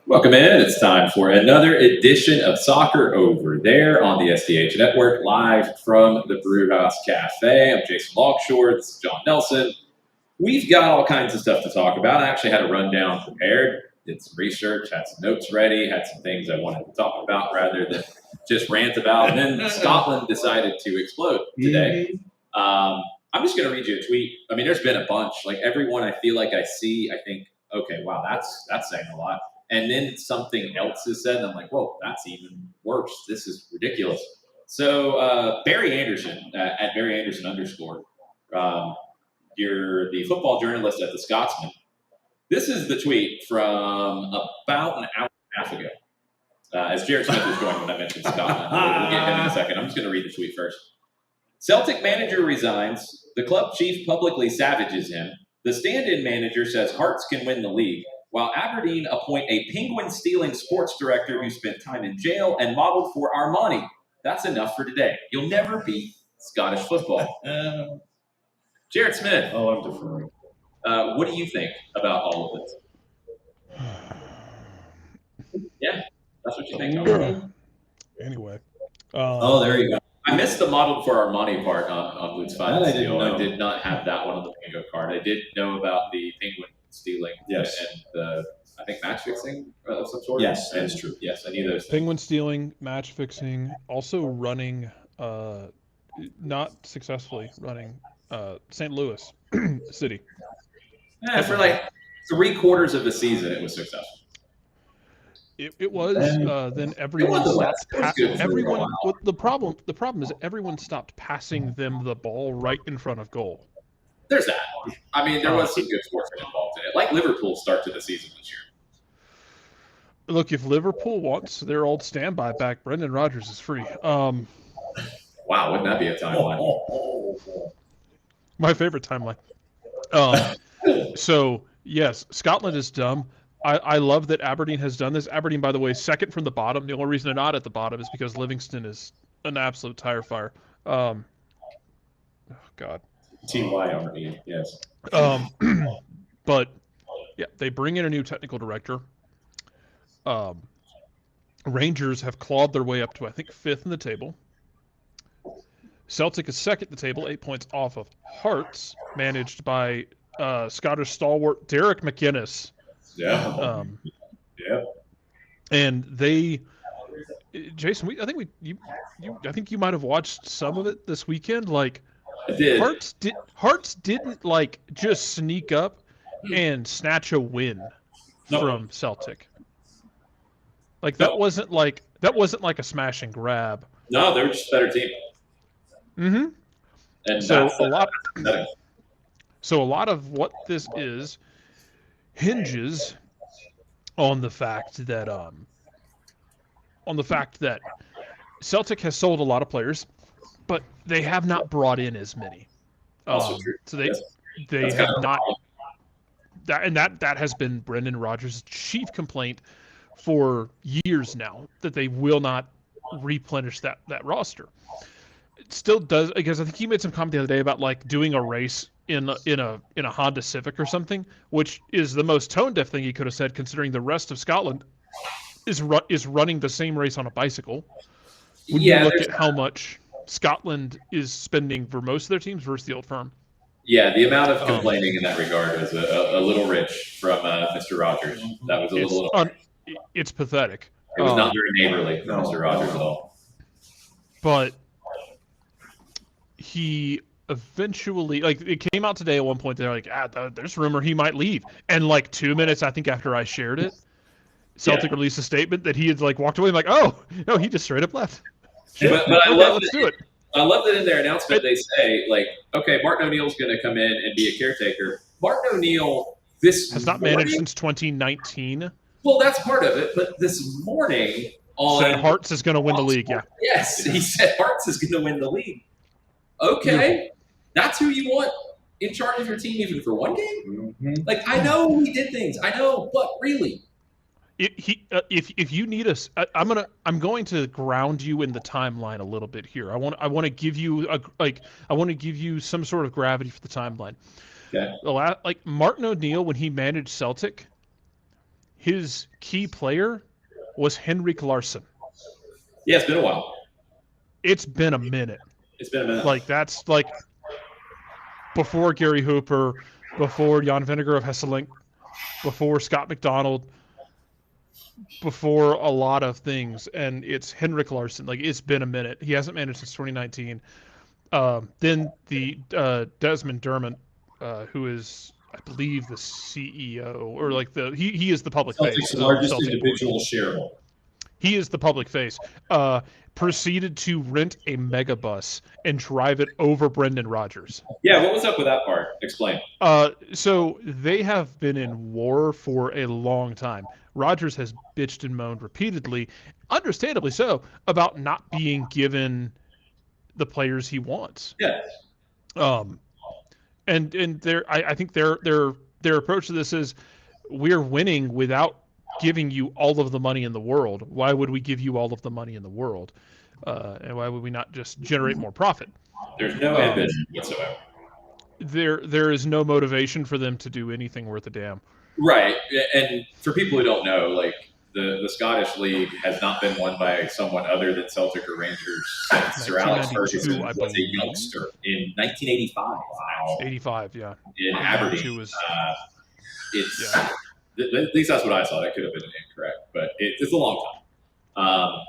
Welcome in. It's time for another edition of Soccer Over There on the SDH Network, live from the Brewhouse Cafe. I'm Jason Longshore. This is John Nelson. We've got all kinds of stuff to talk about. I actually had a rundown prepared, did some research, had some notes ready, had some things I wanted to talk about rather than just rant about. And then Scotland decided to explode today. I'm just going to read you a tweet. I mean, there's been a bunch. Like everyone I feel like I see, I think, okay, wow, that's saying a lot. And then something else is said, and I'm like, whoa, that's even worse. This is ridiculous. So Barry Anderson, at Barry Anderson _, you're the football journalist at The Scotsman. This is the tweet from about an hour and a half ago. As Jared Smith was joining when I mentioned Scotland. We'll get him in a second. I'm just going to read the tweet first. Celtic manager resigns. The club chief publicly savages him. The stand-in manager says Hearts can win the league, while Aberdeen appoint a penguin-stealing sports director who spent time in jail and modeled for Armani. That's enough for today. You'll never beat Scottish football. Jared Smith. Oh, I'm deferring. What do you think about all of this? Yeah, that's what you think. Anyway. There you go. I missed the modeled for Armani part on Luke's final steal. I did not have that one on the bingo card. I did know about the penguin stealing and the, I think, match fixing of some sort. Yes, that is true. Yes, I knew those things. Penguin stealing, match fixing, also running, not successfully running St. Louis City. Yeah, for like 3/4 of the season, it was successful. It was. Then everyone stopped. The problem is everyone stopped passing them the ball right in front of goal. There's that. I mean, there was some good sportsmen involved in it, like Liverpool's start to the season this year. Look, if Liverpool wants their old standby back, Brendan Rodgers is free. Wow, wouldn't that be a timeline? My favorite timeline. So, yes, Scotland is dumb. I love that Aberdeen has done this. Aberdeen, by the way, second from the bottom. The only reason they're not at the bottom is because Livingston is an absolute tire fire. Oh, God. Team Y Aberdeen, yes. But, yeah, they bring in a new technical director. Rangers have clawed their way up to, I think, 5th in the table. Celtic is second in the table, 8 points off of Hearts, managed by Scottish stalwart Derek McInnes. Yeah. And they, Jason, I think you might have watched some of it this weekend. Like, I did. Hearts didn't like just sneak up and snatch a win from Celtic. Like that wasn't like a smash and grab. No, they were just a better team. Mm-hmm. And so a lot of what this is hinges on the fact that Celtic has sold a lot of players, but they have not brought in as many. Also true. So they have not. That has been Brendan Rodgers' chief complaint for years now, that they will not replenish that roster. It still does, because I think he made some comment the other day about like doing a race in a Honda Civic or something, which is the most tone deaf thing he could have said, considering the rest of Scotland is running the same race on a bicycle. When you look at how much Scotland is spending for most of their teams versus the Old Firm. Yeah, the amount of complaining in that regard was a little rich from Mr. Rogers. That was a little. It's pathetic. It was not very neighborly from Mr. Rogers at all. But he eventually, like, it came out today at one point, they're like, there's rumor he might leave. And like 2 minutes, I think, after I shared it, Celtic released a statement that he had like walked away and like, oh, no, he just straight up left. But I love let's do it. I love that in their announcement they say, like, okay, Martin O'Neill's going to come in and be a caretaker. Martin O'Neill, this has not managed since 2019. Well, that's part of it. But this morning Said Hearts is going to win the league. Yeah. Yes, he said Hearts is going to win the league. Okay, that's who you want in charge of your team, even for one game. Like, I know he did things. I know, but really, if you need us, I'm going to ground you in the timeline a little bit here. I want to give you I want to give you some sort of gravity for the timeline. Okay. Like Martin O'Neill, when he managed Celtic, his key player was Henrik Larsson. Yeah, it's been a while. It's been a minute. It's been a minute. Like that's like before Gary Hooper, before Jan Vinegar of Hesselink, before Scott McDonald, before a lot of things, and it's Henrik Larsson. Like, it's been a minute. He hasn't managed since 2019. Then the Desmond Dermott, who is, I believe, the CEO, or like he is the public face. Celtic's largest individual shareholder. He is the public face. Proceeded to rent a megabus and drive it over Brendan Rodgers. Yeah, what was up with that part? Explain. So they have been in war for a long time. Rodgers has bitched and moaned repeatedly, understandably so, about not being given the players he wants. Yeah. And I think their approach to this is, we're winning without giving you all of the money in the world. Why would we give you all of the money in the world? And why would we not just generate more profit? There's no ambition whatsoever. There is no motivation for them to do anything worth a damn. Right. And for people who don't know, like, the Scottish League has not been won by someone other than Celtic or Rangers since Sir Alex Ferguson was a youngster in 1985. Wow. 85, yeah. In Aberdeen. At least that's what I saw. That could have been incorrect, but it's a long time.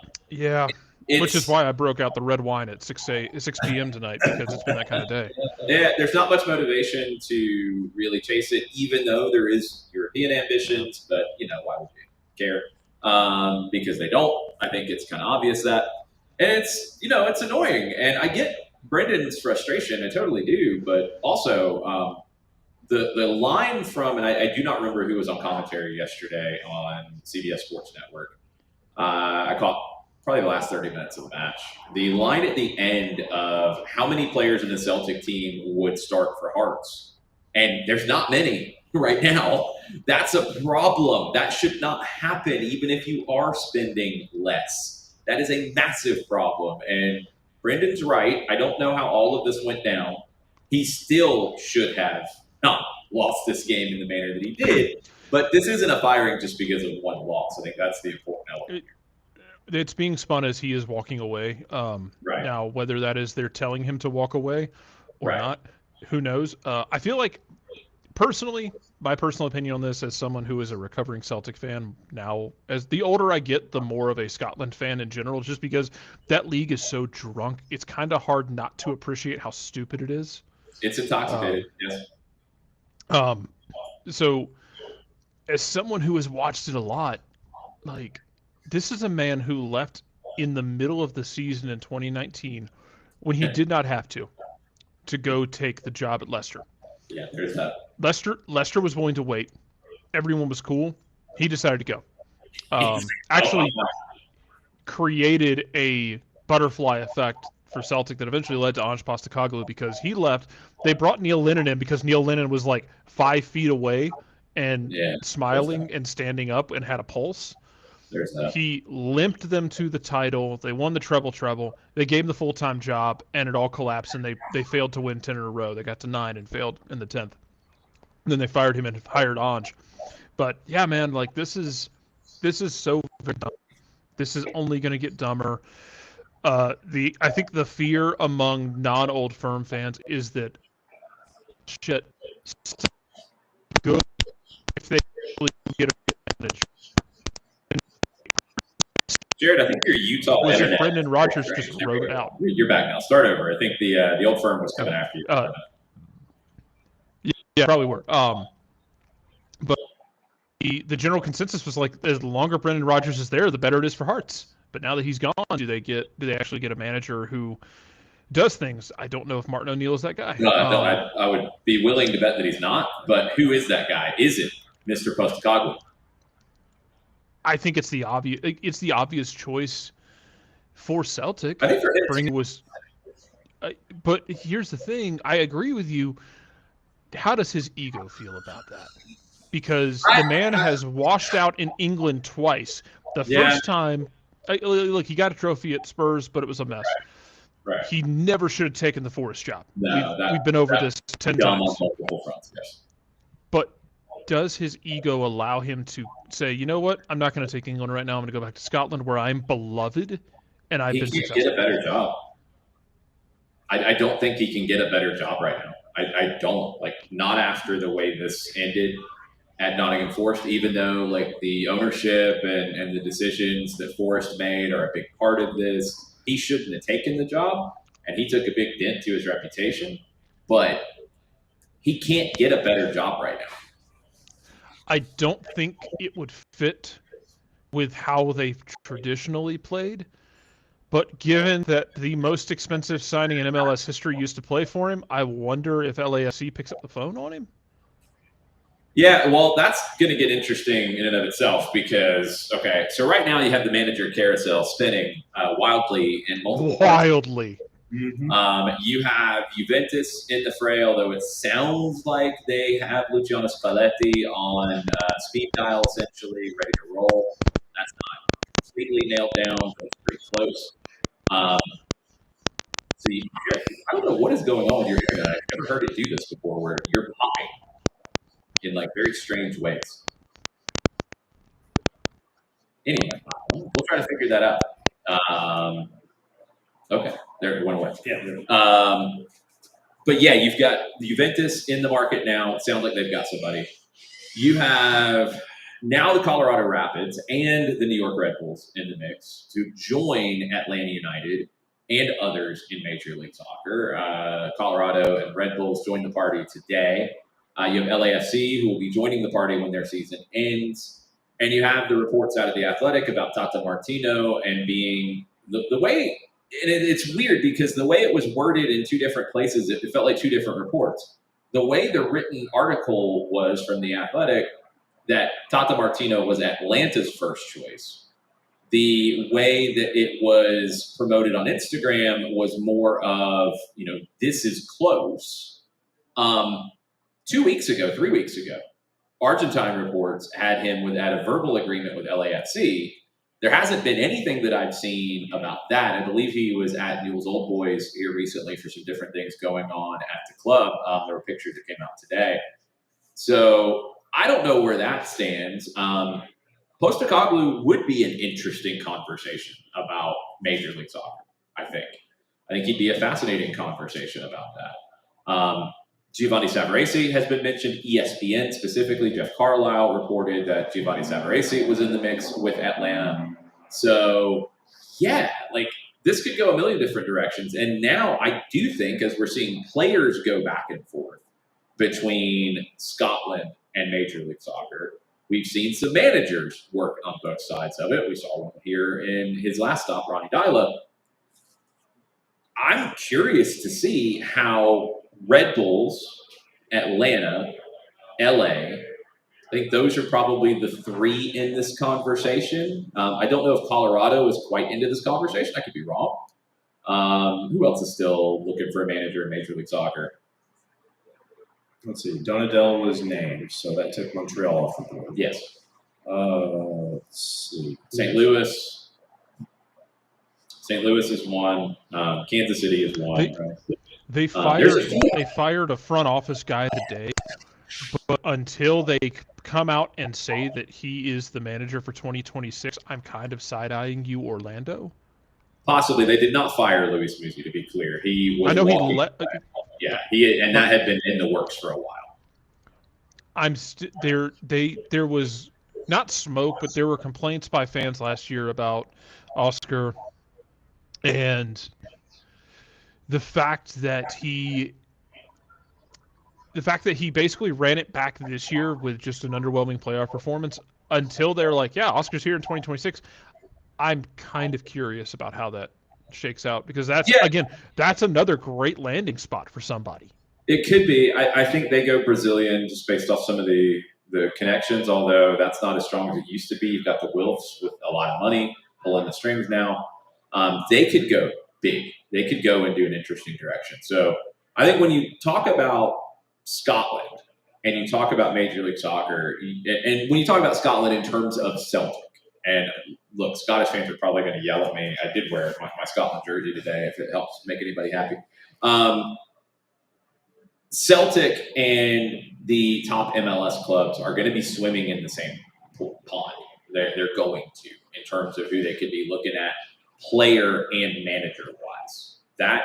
Which is why I broke out the red wine at 6 p.m. tonight, because it's been that kind of day. Yeah, there's not much motivation to really chase it, even though there is European ambitions. But why would you care? Because they don't. I think it's kind of obvious that, and it's annoying, and I get Brendan's frustration. I totally do, but also the line from, and I do not remember who was on commentary yesterday on CBS Sports Network. I caught probably the last 30 minutes of the match. The line at the end of how many players in the Celtic team would start for Hearts, and there's not many right now. That's a problem. That should not happen, even if you are spending less. That is a massive problem. And Brendan's right. I don't know how all of this went down. He still should have not lost this game in the manner that he did. But this isn't a firing just because of one loss. I think that's the important element. It's being spun as he is walking away. Right. Now, whether that is they're telling him to walk away or not, who knows? I feel like, personally, my personal opinion on this, as someone who is a recovering Celtic fan now, as the older I get, the more of a Scotland fan in general, just because that league is so drunk, it's kind of hard not to appreciate how stupid it is. It's intoxicated, yes. So, as someone who has watched it a lot, like, this is a man who left in the middle of the season in 2019 when he did not have to go take the job at Leicester. Yeah, there's that. Leicester was willing to wait. Everyone was cool. He decided to go. Actually created a butterfly effect for Celtic that eventually led to Ange Postecoglou, because he left. They brought Neil Lennon in because Neil Lennon was like 5 feet away and smiling and standing up and had a pulse. He limped them to the title. They won the treble. They gave him the full-time job, and it all collapsed, and they failed to win 10 in a row. They got to 9 and failed in the 10th. And then they fired him and hired Ange. But yeah, man, like, this is so dumb. This is only going to get dumber. I think the fear among non-Old Firm fans is that shit good if they really get a advantage. Jared, I think your Utah was internet. If Brendan Rodgers just wrote it out. You're back now. Start over. I think the Old Firm was coming after you. Yeah, probably were. But the general consensus was like, the longer Brendan Rodgers is there, the better it is for Hearts. But now that he's gone, do they actually get a manager who does things? I don't know if Martin O'Neill is that guy. No, I would be willing to bet that he's not. But who is that guy? Is it Mr. Postecoglou? I think it's the obvious choice for Celtic. I think for him, Bring was, but here's the thing. I agree with you. How does his ego feel about that? Because the man has washed out in England twice. The first time, look, he got a trophy at Spurs, but it was a mess. Right. He never should have taken the Forest job. No, we've been over this 10 times. On multiple fronts, yes. But does his ego allow him to say, you know what, I'm not going to take England right now. I'm going to go back to Scotland where I'm beloved and I've been successful. He can get a better job. I don't think he can get a better job right now. I don't. Like, not after the way this ended at Nottingham Forest, even though like the ownership and the decisions that Forest made are a big part of this. He shouldn't have taken the job, and he took a big dent to his reputation, but he can't get a better job right now. I don't think it would fit with how they've traditionally played, but given that the most expensive signing in MLS history used to play for him, I wonder if LAFC picks up the phone on him. Yeah, well, that's going to get interesting in and of itself because, okay, so right now you have the manager carousel spinning wildly in multiple Wildly. Mm-hmm. You have Juventus in the fray, although it sounds like they have Luciano Spalletti on speed dial, essentially, ready to roll. That's not completely nailed down, but it's pretty close. I don't know what is going on with your internet. I've never heard it do this before, where you're popping in like very strange ways. Anyway, we'll try to figure that out. Okay, there it went away. Yeah. But yeah, you've got Juventus in the market now. It sounds like they've got somebody. You have now the Colorado Rapids and the New York Red Bulls in the mix to join Atlanta United and others in Major League Soccer. Colorado and Red Bulls joined the party today. You have LAFC, who will be joining the party when their season ends. And you have the reports out of The Athletic about Tata Martino and being the way, and it's weird because the way it was worded in two different places, it felt like two different reports. The way the written article was from The Athletic, that Tata Martino was Atlanta's first choice. The way that it was promoted on Instagram was more of, this is close. 3 weeks ago, Argentine reports had him at a verbal agreement with LAFC. There hasn't been anything that I've seen about that. I believe he was at Newell's Old Boys here recently for some different things going on at the club. There were pictures that came out today. So I don't know where that stands. Postecoglou would be an interesting conversation about Major League Soccer, I think. I think he'd be a fascinating conversation about that. Giovanni Savarese has been mentioned. ESPN specifically, Jeff Carlisle reported that Giovanni Savarese was in the mix with Atlanta. So, yeah, this could go a million different directions. And now I do think, as we're seeing players go back and forth between Scotland and Major League Soccer, we've seen some managers work on both sides of it. We saw one here in his last stop, Ronnie Dyla. I'm curious to see how Red Bulls, Atlanta, LA, I think those are probably the three in this conversation. I don't know if Colorado is quite into this conversation. I could be wrong. Who else is still looking for a manager in Major League Soccer? Let's see. Donadell was named, so that took Montreal off the board. Yes. Let's see. St. Louis. St. Louis is one. Kansas City is one. They fired a front office guy today, but until they come out and say that he is the manager for 2026, I'm kind of side-eyeing you, Orlando. Possibly. They did not fire Luis Muzzi, to be clear. He was. I know he let. Yeah, and that had been in the works for a while. There was not smoke, but there were complaints by fans last year about Oscar and the fact that he basically ran it back this year with just an underwhelming playoff performance until they're like, yeah, Oscar's here in 2026. I'm kind of curious about how that shakes out because that's another great landing spot for somebody. It could be. I think they go Brazilian just based off some of the the connections, although that's not as strong as it used to be. You've got the Wilfs with a lot of money pulling the strings now. They could go big. They could go and do an interesting direction. So I think when you talk about Scotland and you talk about Major League Soccer, and when you talk about Scotland in terms of Celtic, and look, Scottish fans are probably going to yell at me. I did wear my Scotland jersey today if it helps make anybody happy. Celtic and the top MLS clubs are going to be swimming in the same pond. They're going to, in terms of who they could be looking at, player and manager wise. That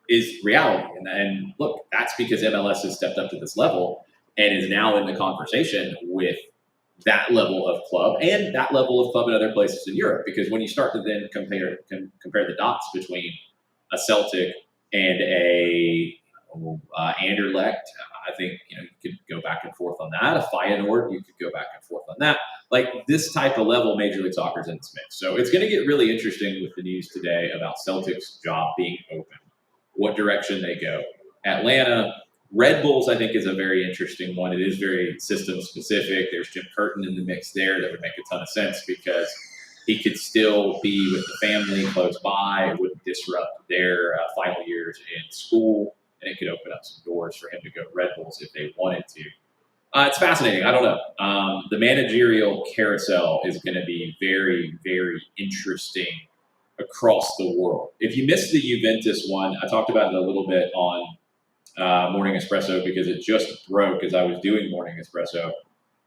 is reality. And look, that's because MLS has stepped up to this level and is now in the conversation with that level of club and that level of club in other places in Europe. Because when you start to then compare the dots between a Celtic and a Anderlecht, I think you could go back and forth on that. A Feyenoord, you could go back and forth on that. Like this type of level, Major League Soccer is in this mix. So it's going to get really interesting with the news today about Celtic's job being open, what direction they go. Atlanta, Red Bulls, I think, is a very interesting one. It is very system specific. There's Jim Curtin in the mix there. That would make a ton of sense because he could still be with the family close by. It wouldn't disrupt their final years in school. And it could open up some doors for him to go Red Bulls if they wanted to. It's fascinating. I don't know. The managerial carousel is going to be very, very interesting across the world. If you missed the Juventus one, I talked about it a little bit on Morning Espresso because it just broke as I was doing Morning Espresso.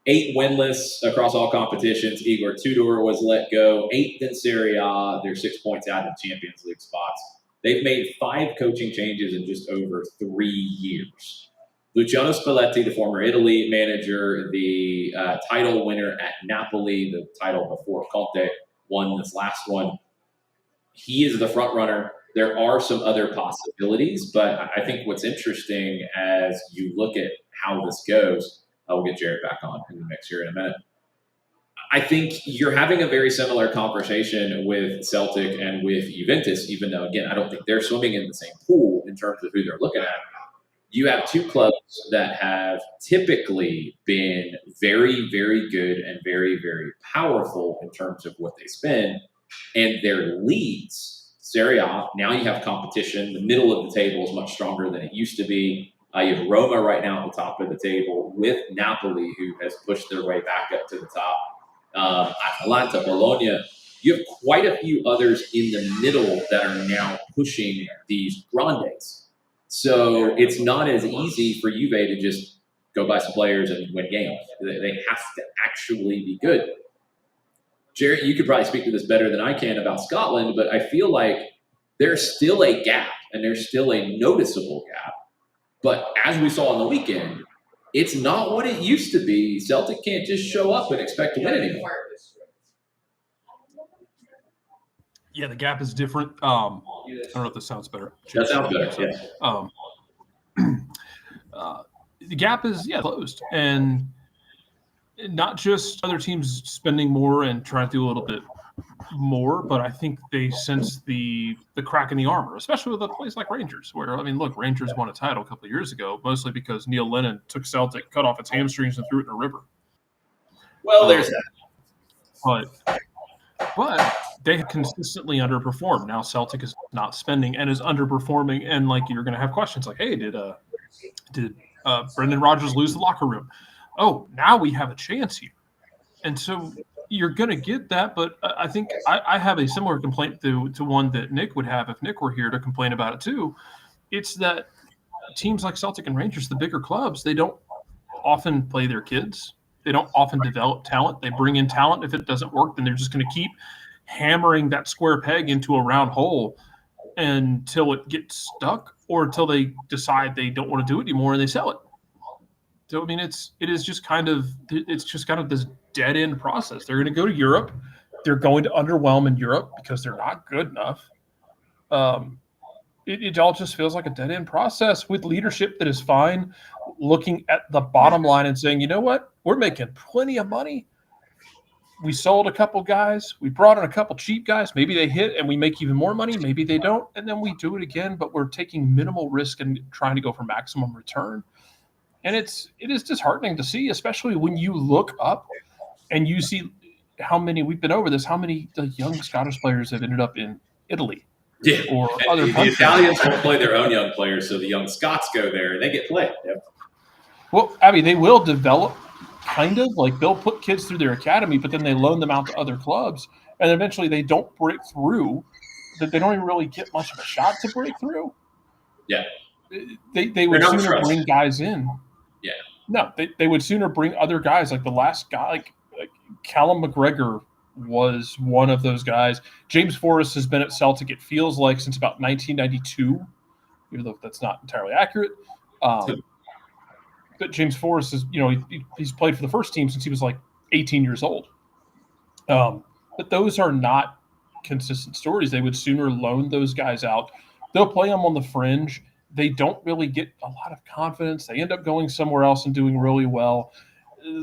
8 winless across all competitions. Igor Tudor was let go. 8th in Serie A. They're 6 points out of Champions League spots. They've made 5 coaching changes in just over 3 years. Luciano Spalletti, the former Italy manager, the title winner at Napoli, the title before Conte won this last one. He is the front runner. There are some other possibilities, but I think what's interesting as you look at how this goes, we'll get Jared back on in the mix here in a minute. I think you're having a very similar conversation with Celtic and with Juventus, even though, again, I don't think they're swimming in the same pool in terms of who they're looking at. You have 2 clubs that have typically been very, very good and very, very powerful in terms of what they spend, and their leagues, Serie A, now you have competition. The middle of the table is much stronger than it used to be. You have Roma right now at the top of the table with Napoli, who has pushed their way back up to the top. Atalanta, Bologna, you have quite a few others in the middle that are now pushing these grandes. So it's not as easy for Juve to just go buy some players and win games. They have to actually be good. Jared, you could probably speak to this better than I can about Scotland, but I feel like there's still a gap, and there's still a noticeable gap. But as we saw on the weekend, it's not what it used to be. Celtic can't just show up and expect to win anymore. Yeah, the gap is different. I don't know if this sounds better. That sounds better, yeah. The gap is, closed. And not just other teams spending more and trying to do a little bit more, but I think they sense the crack in the armor, especially with a place like Rangers, where, look, Rangers won a title a couple of years ago, mostly because Neil Lennon took Celtic, cut off its hamstrings, and threw it in a river. Well, there's that. But they have consistently underperformed. Now Celtic is not spending and is underperforming, and you're going to have questions like, hey, did Brendan Rodgers lose the locker room? Oh, now we have a chance here. And so you're going to get that, but I think I have a similar complaint to one that Nick would have if Nick were here to complain about it too. It's that teams like Celtic and Rangers, the bigger clubs, they don't often play their kids. They don't often develop talent. They bring in talent. If it doesn't work, then they're just going to keep hammering that square peg into a round hole until it gets stuck or until they decide they don't want to do it anymore and they sell it. So, it is just kind of this dead end process. They're going to go to Europe. They're going to underwhelm in Europe because they're not good enough. It all just feels like a dead end process with leadership that is fine, looking at the bottom line and saying, you know what, we're making plenty of money. We sold a couple guys. We brought in a couple cheap guys. Maybe they hit and we make even more money. Maybe they don't. And then we do it again, but we're taking minimal risk and trying to go for maximum return. And it is disheartening to see, especially when you look up and you see how many young Scottish players have ended up in Italy or other the countries. Italians won't play their own young players, so the young Scots go there and they get played. Yep. Well, I mean, they will develop kind of like they'll put kids through their academy, but then they loan them out to other clubs, and eventually they don't break through. That they don't even really get much of a shot to break through. Yeah, they would sooner bring guys in. Yeah, no, they would sooner bring other guys. Like the last guy, like Callum McGregor was one of those guys. James Forrest has been at Celtic, it feels like, since about 1992, even though that's not entirely accurate. But James Forrest is, he's played for the first team since he was like 18 years old. But those are not consistent stories. They would sooner loan those guys out. They'll play them on the fringe. They don't really get a lot of confidence. They end up going somewhere else and doing really well.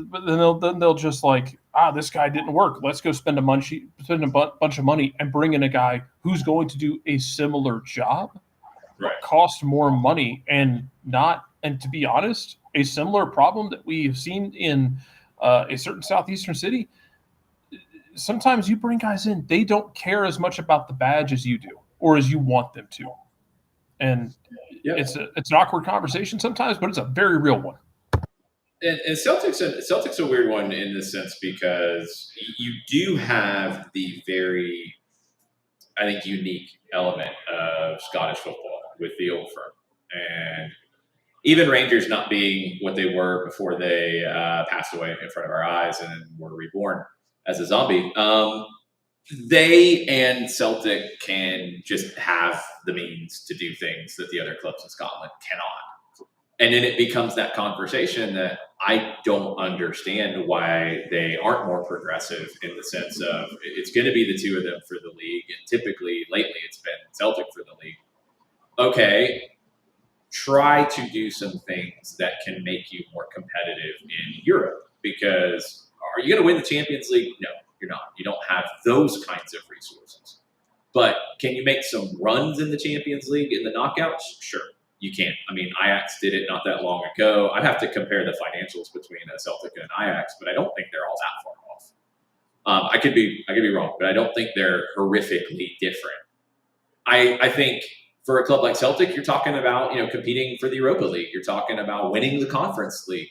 But then they'll just like, this guy didn't work. Let's go spend a bunch of money and bring in a guy who's going to do a similar job, right, cost more money, and to be honest, a similar problem that we've seen in a certain southeastern city. Sometimes you bring guys in, they don't care as much about the badge as you do or as you want them to. And it's an awkward conversation sometimes, but it's a very real one. And Celtic's a weird one in this sense because you do have the very, I think, unique element of Scottish football with the Old Firm. And even Rangers not being what they were before they passed away in front of our eyes and were reborn as a zombie, they and Celtic can just have the means to do things that the other clubs in Scotland cannot. And then it becomes that conversation that I don't understand why they aren't more progressive in the sense of it's going to be the two of them for the league. And typically, lately, it's been Celtic for the league. Okay, try to do some things that can make you more competitive in Europe, because are you going to win the Champions League? No, you're not. You don't have those kinds of resources. But can you make some runs in the Champions League in the knockouts? Sure, you can. I mean, Ajax did it not that long ago. I'd have to compare the financials between a Celtic and an Ajax, but I don't think they're all that far off. I could be wrong, but I don't think they're horrifically different. I think for a club like Celtic, you're talking about competing for the Europa League. You're talking about winning the Conference League,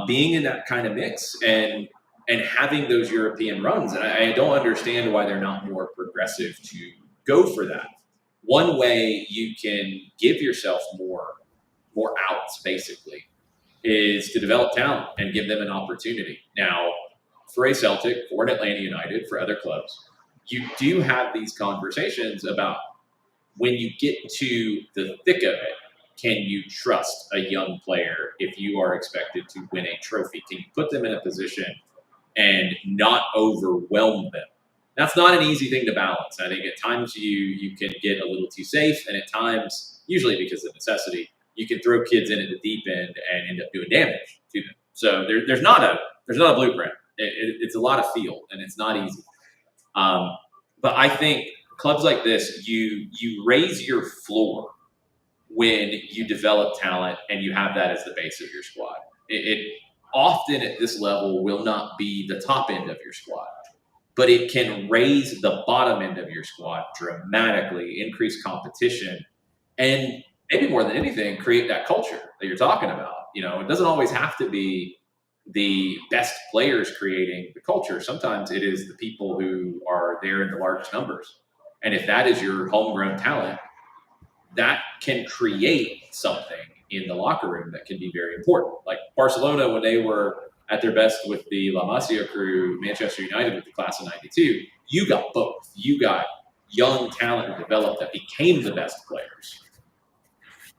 being in that kind of mix and having those European runs. And I don't understand why they're not more progressive to go for that. One way you can give yourself more outs, basically, is to develop talent and give them an opportunity. Now, for a Celtic, for an Atlanta United, for other clubs, you do have these conversations about when you get to the thick of it, can you trust a young player if you are expected to win a trophy? Can you put them in a position and not overwhelm them? That's not an easy thing to balance. I think at times you can get a little too safe, and at times, usually because of necessity, you can throw kids in at the deep end and end up doing damage to them. So there's not a blueprint. It's a lot of feel, and it's not easy. But I think clubs like this, you raise your floor when you develop talent and you have that as the base of your squad. It often at this level will not be the top end of your squad, but it can raise the bottom end of your squad dramatically, increase competition, and maybe more than anything, create that culture that you're talking about. It doesn't always have to be the best players creating the culture. Sometimes it is the people who are there in the largest numbers. And if that is your homegrown talent, that can create something in the locker room that can be very important. Like Barcelona, when they were at their best with the La Masia crew, Manchester United with the class of 92, you got both. You got young talent who developed that became the best players.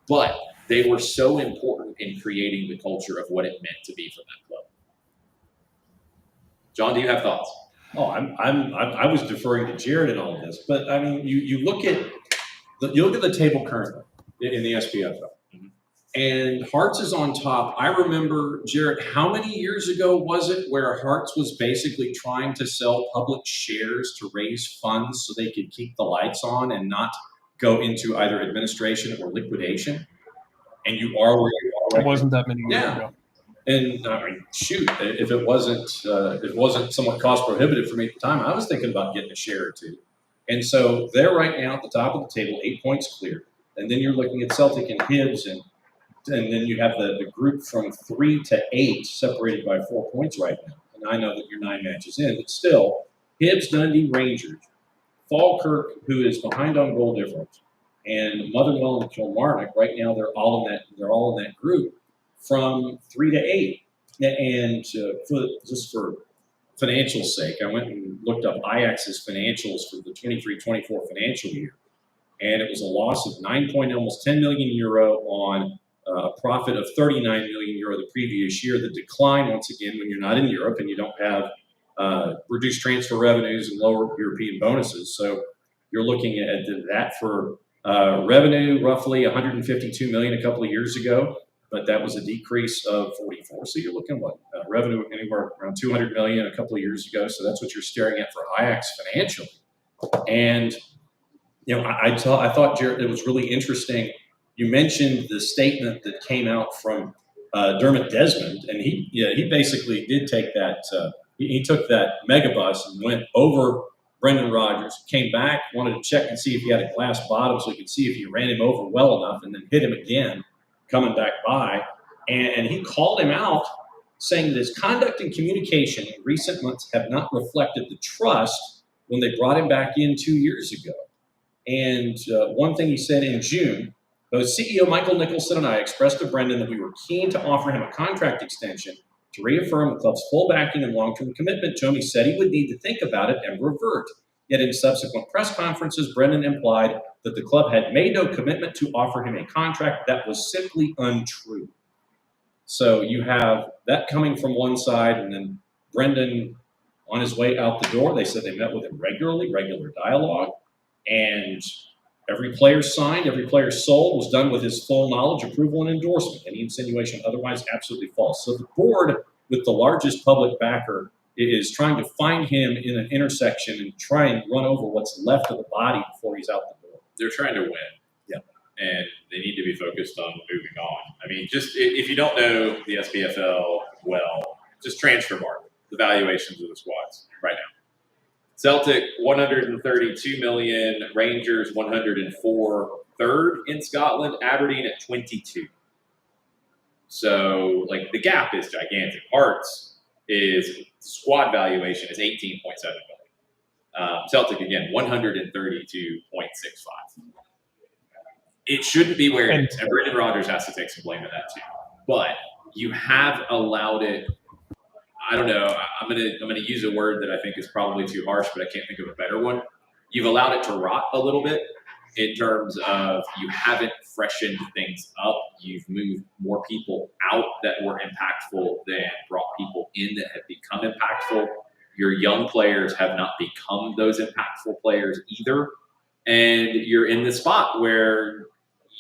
But they were so important in creating the culture of what it meant to be from that club. John, do you have thoughts? Oh, I was deferring to Jared in all of this, but I mean, you look at the table currently in the SPFL, and Hearts is on top. I remember, Jared, how many years ago was it where Hearts was basically trying to sell public shares to raise funds so they could keep the lights on and not go into either administration or liquidation? And you are where you are right? It wasn't that many years Yeah. ago. And I mean, shoot, if it wasn't somewhat cost prohibitive for me at the time, I was thinking about getting a share or two. And so they're right now at the top of the table, 8 points clear. And then you're looking at Celtic and Hibs, and then you have the group from 3 to 8 separated by 4 points right now. And I know that you're 9 matches in, but still, Hibs, Dundee, Rangers, Falkirk, who is behind on goal difference, and Motherwell and Kilmarnock. Right now, they're all in that group from 3 to 8. And for financial sake, I went and looked up Ajax's financials for the 23-24 financial year, and it was a loss of almost 10 million euro on a profit of 39 million euro the previous year. The decline, once again, when you're not in Europe and you don't have reduced transfer revenues and lower European bonuses. So you're looking at that for revenue, roughly 152 million a couple of years ago, but that was a decrease of 44. So you're looking at revenue anywhere around 200 million a couple of years ago. So that's what you're staring at for Ajax financially. And I thought, Jared, it was really interesting. You mentioned the statement that came out from Dermot Desmond, and he basically did take that. He took that megabus and went over Brendan Rodgers, came back, wanted to check and see if he had a glass bottom so he could see if he ran him over well enough, and then hit him again coming back by. And he called him out, saying that his conduct and communication in recent months have not reflected the trust when they brought him back in 2 years ago. And one thing he said in June, both CEO Michael Nicholson and I expressed to Brendan that we were keen to offer him a contract extension to reaffirm the club's full backing and long-term commitment to him. He said he would need to think about it and revert. Yet in subsequent press conferences, Brendan implied that the club had made no commitment to offer him a contract. That was simply untrue. So you have that coming from one side, and then Brendan on his way out the door. They said they met with him regularly, regular dialogue, and every player signed, every player sold was done with his full knowledge, approval, and endorsement. Any insinuation otherwise, absolutely false. So the board, with the largest public backer, is trying to find him in an intersection and try and run over what's left of the body before he's out the door. They're trying to win. Yeah. And they need to be focused on moving on. I mean, just if you don't know the SPFL well, just transfer market, the valuations of the squads right now. Celtic, 132 million. Rangers, 104. Third in Scotland. Aberdeen at 22. So, like, the gap is gigantic. Hearts is squad valuation is 18.7 million. Celtic, again, 132.65. It shouldn't be where it is. And Brendan Rodgers has to take some blame of that, too. But you have allowed it. I don't know. I'm gonna use a word that I think is probably too harsh, but I can't think of a better one. You've allowed it to rot a little bit in terms of you haven't freshened things up. You've moved more people out that were impactful than brought people in that have become impactful. Your young players have not become those impactful players either. And you're in the spot where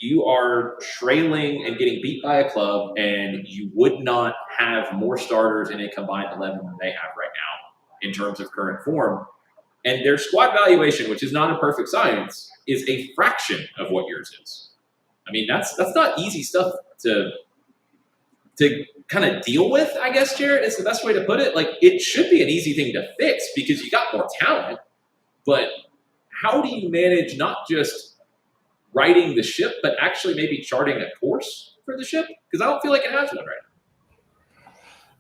you are trailing and getting beat by a club, and you would not have more starters in a combined 11 than they have right now in terms of current form. And their squad valuation, which is not a perfect science, is a fraction of what yours is. I mean, that's not easy stuff to kind of deal with, I guess, Jared, is the best way to put it. Like, it should be an easy thing to fix because you got more talent, but how do you manage not just righting the ship, but actually maybe charting a course for the ship? Because I don't feel like it has one right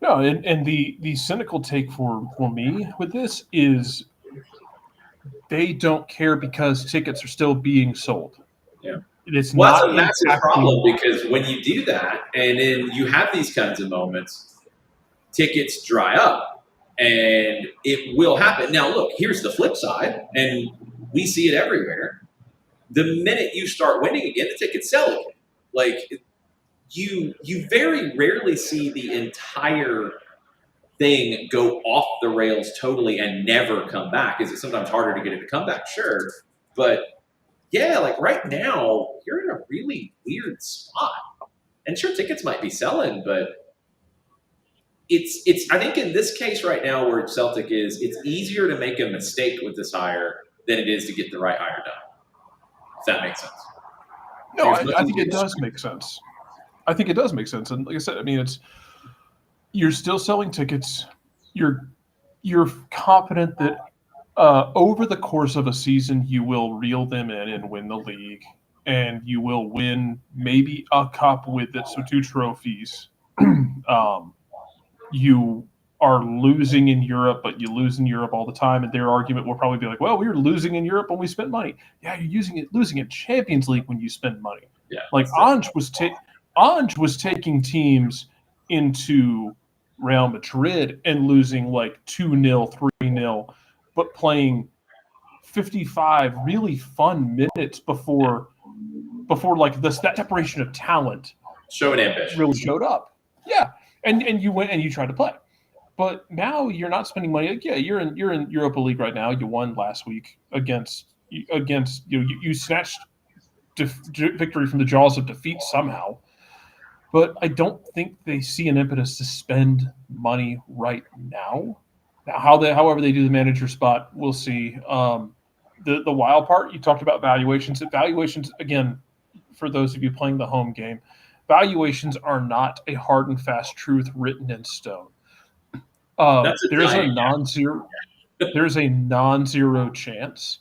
No, now. and the cynical take for me with this is they don't care because tickets are still being sold. Yeah. It's well, not that's a massive problem because when you do that and then you have these kinds of moments, tickets dry up and it will happen. Now, look, here's the flip side, and we see it everywhere. The minute you start winning again, the tickets sell again. Like, you very rarely see the entire thing go off the rails totally and never come back. Is it sometimes harder to get it to come back? Sure. But yeah, like right now, you're in a really weird spot. And sure, tickets might be selling, but it's I think in this case right now where Celtic is, it's easier to make a mistake with this hire than it is to get the right hire done. If that makes sense. No, I think it does make sense. I think it does make sense. And like I said, I mean, you're still selling tickets. You're confident that over the course of a season, you will reel them in and win the league, and you will win maybe a cup with it, so 2 trophies. You are losing in Europe, but you lose in Europe all the time, and their argument will probably be like, well, we were losing in Europe when we spent money. Yeah, you're losing in Champions League when you spend money. Yeah, like Ange was taking teams into Real Madrid and losing like 2-0, 3-0, but playing 55 really fun minutes before like that separation of talent showing ambition really showed up. Yeah, and you went and you tried to play, but now you're not spending money. Like, yeah, you're in Europa League right now. You won last week against you snatched victory from the jaws of defeat somehow. But I don't think they see an impetus to spend money right now. Now, however they do the manager spot, we'll see. The wild part, you talked about valuations. Valuations, again, for those of you playing the home game, valuations are not a hard and fast truth written in stone. There's a non-zero chance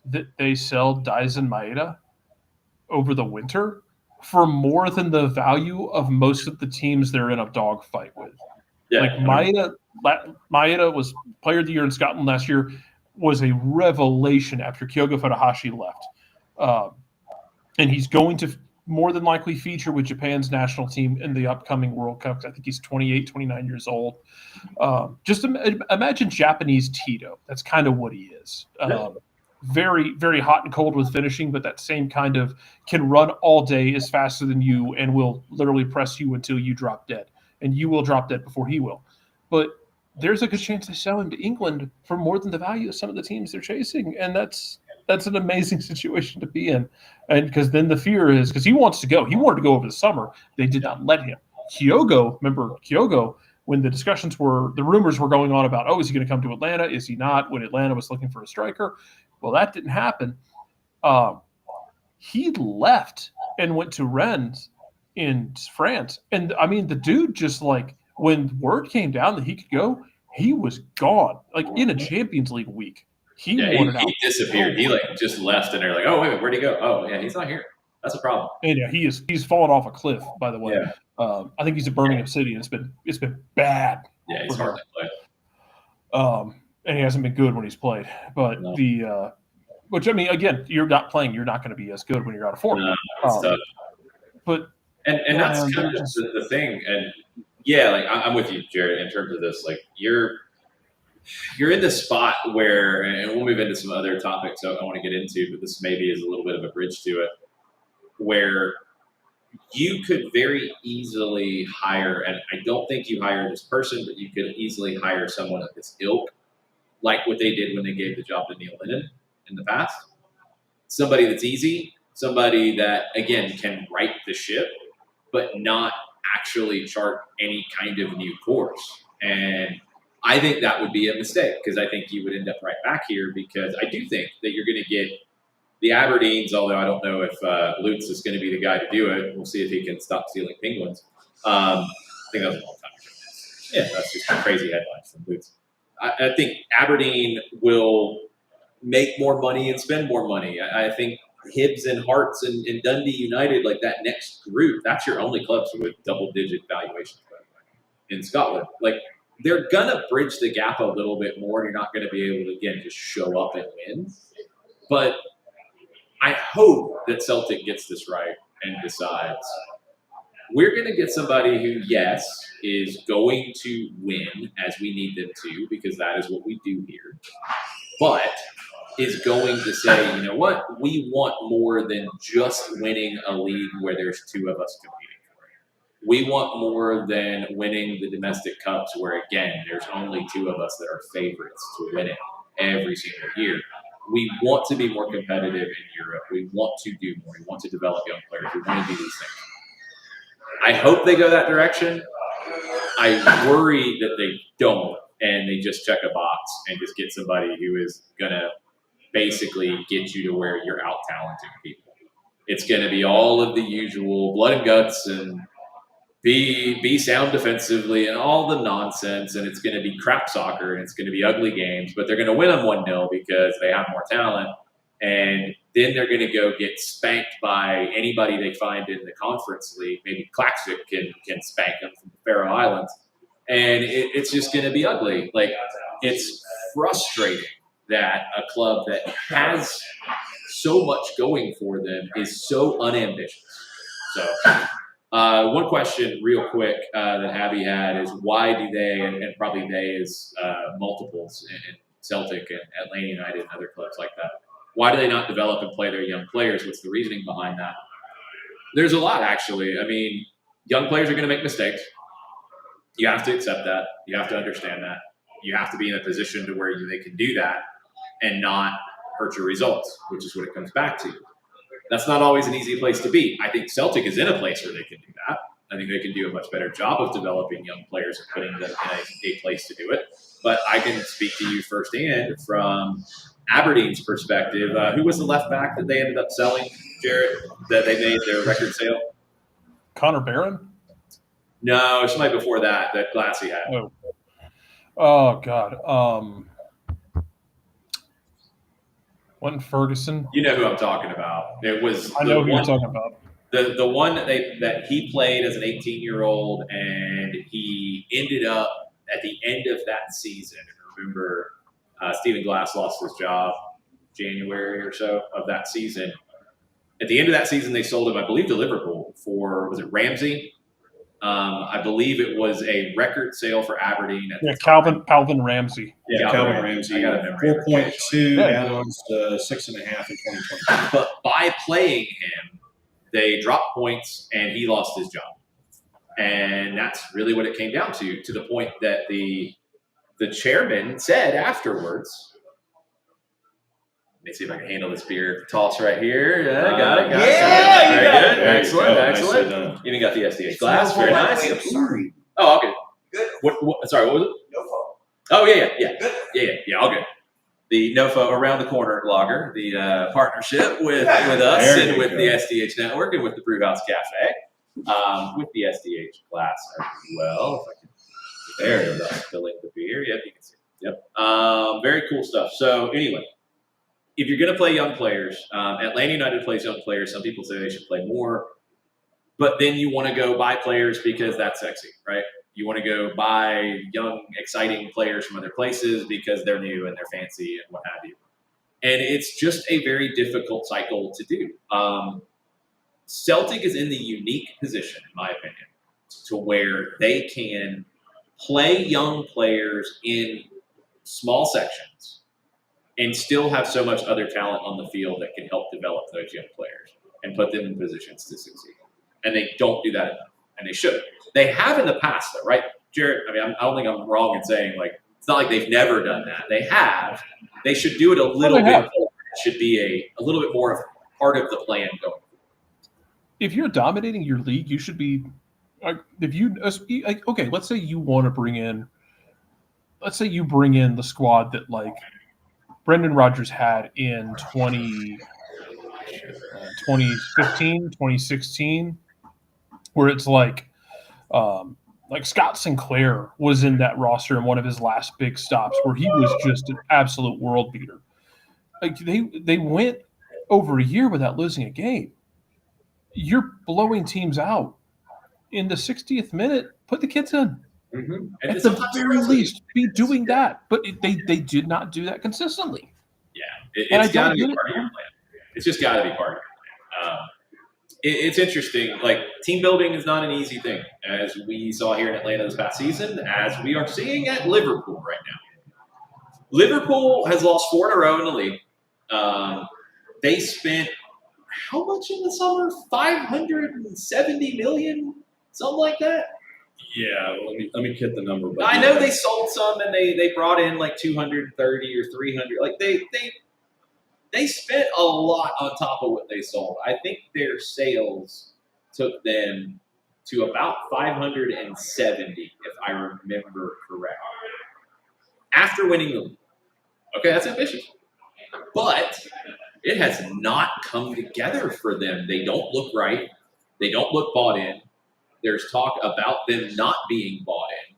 that they sell Dyson Maeda over the winter for more than the value of most of the teams they're in a dogfight with. Yeah, like Maeda was player of the year in Scotland last year, was a revelation after Kyogo Furuhashi left. And he's going to more than likely feature with Japan's national team in the upcoming World Cup. I think he's 28, 29 years old. Just imagine Japanese Tito. That's kind of what he is. Very, very hot and cold with finishing, but that same kind of can run all day, is faster than you, and will literally press you until you drop dead. And you will drop dead before he will. But there's a good chance they sell him to England for more than the value of some of the teams they're chasing. And that's an amazing situation to be in. And because then the fear is, because he wants to go. He wanted to go over the summer. They did not let him. Kyogo, when the rumors were going on about, is he going to come to Atlanta? Is he not? When Atlanta was looking for a striker. Well, that didn't happen. He left and went to Rennes in France. And, I mean, the dude just like, when word came down that he could go, he was gone. Like, in a Champions League week. He disappeared. He just left, and they're like, "Oh, wait, where'd he go? Oh, yeah, he's not here. That's a problem." And yeah, he's fallen off a cliff. By the way, yeah. I think he's at Birmingham City, and it's been bad. Yeah, he's hard to play. And he hasn't been good when he's played. But which I mean, again, you're not playing. You're not going to be as good when you're out of form. No, it's tough. But that's kind of the thing. And yeah, like I'm with you, Jared, in terms of this. Like you're in this spot where, and we'll move into some other topics I want to get into, but this maybe is a little bit of a bridge to it, where you could very easily hire, and I don't think you hire this person, but you could easily hire someone of this ilk, like what they did when they gave the job to Neil Lennon in the past. Somebody that's easy, somebody that, again, can right the ship, but not actually chart any kind of new course. And I think that would be a mistake, because I think you would end up right back here, because I do think that you're going to get the Aberdeens, although I don't know if Lutz is going to be the guy to do it. We'll see if he can stop stealing penguins. I think that was a long time ago. Yeah, that's just crazy headlines from Lutz. I think Aberdeen will make more money and spend more money. I think Hibs and Hearts and Dundee United, like that next group, that's your only clubs with double-digit valuations in Scotland. Like, they're going to bridge the gap a little bit more. You're not going to be able to, again, just show up and win. But I hope that Celtic gets this right and decides we're going to get somebody who, yes, is going to win as we need them to, because that is what we do here, but is going to say, you know what, we want more than just winning a league where there's two of us competing. We want more than winning the domestic cups where, again, there's only two of us that are favorites to win it every single year. We want to be more competitive in Europe. We want to do more. We want to develop young players. We want to do these things. I hope they go that direction. I worry that they don't, and they just check a box and just get somebody who is going to basically get you to where you're out-talenting people. It's going to be all of the usual blood and guts and be sound defensively and all the nonsense, and it's going to be crap soccer and it's going to be ugly games, but they're going to win them 1-0 because they have more talent, and then they're going to go get spanked by anybody they find in the conference league. Maybe Clasico can spank them from the Faroe Islands, and it's just going to be ugly. Like, it's frustrating that a club that has so much going for them is so unambitious. So one question real quick that Abby had is, why do they, and probably they is multiples in Celtic and Atlanta United and other clubs like that, why do they not develop and play their young players? What's the reasoning behind that? There's a lot, actually. I mean, young players are going to make mistakes. You have to accept that. You have to understand that. You have to be in a position to where they can do that and not hurt your results, which is what it comes back to. That's not always an easy place to be. I think Celtic is in a place where they can do that. I think they can do a much better job of developing young players and putting them in a place to do it. But I can speak to you firsthand from Aberdeen's perspective. Who was the left back that they ended up selling, Jared, that they made their record sale? Connor Barron? No, somebody before that Glassy had. Oh God. Wasn't Ferguson? You know who I'm talking about. It was. I know who you're talking about. The one that he played as an 18-year-old, and he ended up at the end of that season. Remember, Stephen Glass lost his job January or so of that season. At the end of that season, they sold him, I believe, to Liverpool for, was it Ramsey? I believe it was a record sale for Aberdeen. Calvin Ramsey. Yeah, Calvin Ramsey. I got it. 4.2 add-ons to 6.5 in 2020. But by playing him, they dropped points and he lost his job. And that's really what it came down to the point that the chairman said afterwards. Let me see if I can handle this beer toss right here. Yeah, got it. Yeah, very you got good. it. Excellent. Nicely done. Even got the SDH glass. Very nice. I'm sorry. Oh, okay. Good. Sorry, what was it? No fault. Oh, yeah. Good. Yeah, all good. The NOFO Around the Corner lager, the partnership with us There and you with go. the SDH Network and with the Brewhouse Cafe, with the SDH glass as well. If I can, there it is. I'm filling the beer. Yep, you can see it. Yep. Very cool stuff. So anyway, if you're going to play young players, Atlanta United plays young players. Some people say they should play more. But then you want to go buy players because that's sexy, right? You want to go buy young, exciting players from other places because they're new and they're fancy and what have you. And it's just a very difficult cycle to do. Celtic is in the unique position, in my opinion, to where they can play young players in small sections and still have so much other talent on the field that can help develop those young players and put them in positions to succeed. And they don't do that enough, and they should. They have in the past, though, right, Jared? I mean, I don't think I'm wrong in saying, like, it's not like they've never done that. They have. They should do it a little bit more. It should be a little bit more of part of the plan going. If you're dominating your league, you should be. Okay, let's say you want to bring in. Let's say you bring in the squad that like Brendan Rodgers had in 2015, 2016, where it's like Scott Sinclair was in that roster in one of his last big stops where he was just an absolute world beater. Like they went over a year without losing a game. You're blowing teams out in the 60th minute. Put the kids in. Mm-hmm. At the very least, be doing that. But they did not do that consistently. Yeah, it's got to be part of your plan. It's just got to be part of your plan. It's interesting. Like, team building is not an easy thing, as we saw here in Atlanta this past season, as we are seeing at Liverpool right now. Liverpool has lost 4 in a row in the league. They spent how much in the summer? $570 million, something like that. Yeah, let me get the number. But I know they sold some and they brought in like 230 or 300. Like they spent a lot on top of what they sold. I think their sales took them to about 570, if I remember correctly, after winning the league. Okay, that's ambitious. But it has not come together for them. They don't look right. They don't look bought in. There's talk about them not being bought in.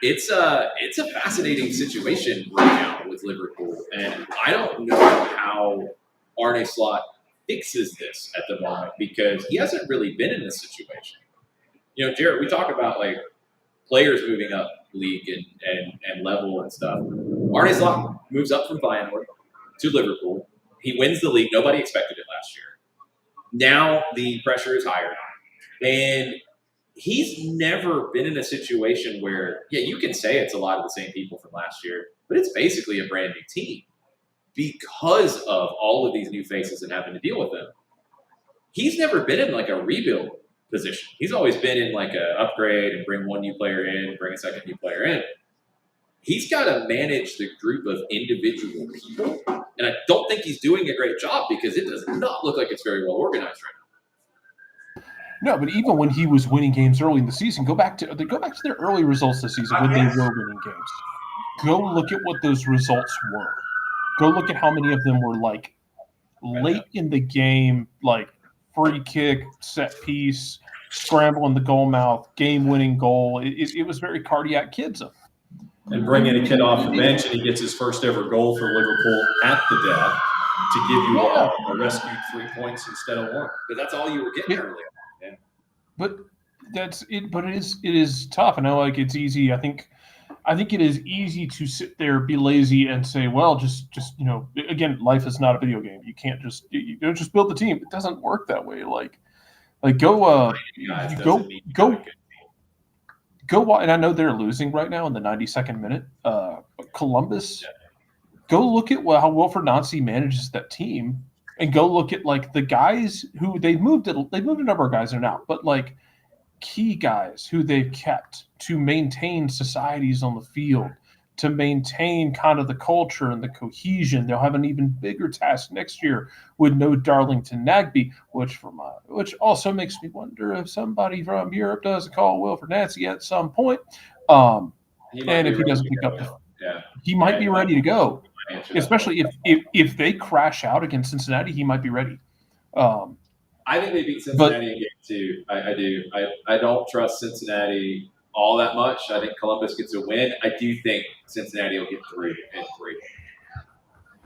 It's a fascinating situation right now with Liverpool, and I don't know how Arne Slot fixes this at the moment because he hasn't really been in this situation. Jared, we talk about like players moving up league and level and stuff. Arne Slot moves up from Feyenoord to Liverpool. He wins the league. Nobody expected it last year. Now the pressure is higher, and he's never been in a situation where, you can say it's a lot of the same people from last year, but it's basically a brand new team because of all of these new faces and having to deal with them. He's never been in like a rebuild position. He's always been in like a upgrade and bring one new player in, bring a second new player in. He's got to manage the group of individual people, and I don't think he's doing a great job because it does not look like it's very well organized right now. No, but even when he was winning games early in the season, go back to their early results this season when they were winning games. Go look at what those results were. Go look at how many of them were like late in the game, like free kick, set piece, scramble in the goal mouth, game-winning goal. It was very cardiac kids. And bringing a kid off the bench, and he gets his first ever goal for Liverpool at the death to give you a rescued 3 points instead of 1. But that's all you were getting earlier. Yeah. But that's it. But it is tough. I know, like, it's easy. I think it is easy to sit there, be lazy, and say, well, just again, life is not a video game. You can't just build the team. It doesn't work that way. Like go. And I know they're losing right now in the 92nd minute. Columbus. Go look at how Wilfred Nancy manages that team, and go look at like the guys who they've moved a number of guys are now, but like key guys who they've kept to maintain societies on the field, to maintain kind of the culture and the cohesion. They'll have an even bigger task next year with no Darlington Nagbe, which also makes me wonder if somebody from Europe does call Wilfred Nancy at some point. And if he doesn't pick up, he might be ready to go. Especially if they crash out against Cincinnati, he might be ready. I think they beat Cincinnati in game 2. I do. I don't trust Cincinnati all that much. I think Columbus gets a win. I do think Cincinnati will get 3 and 3.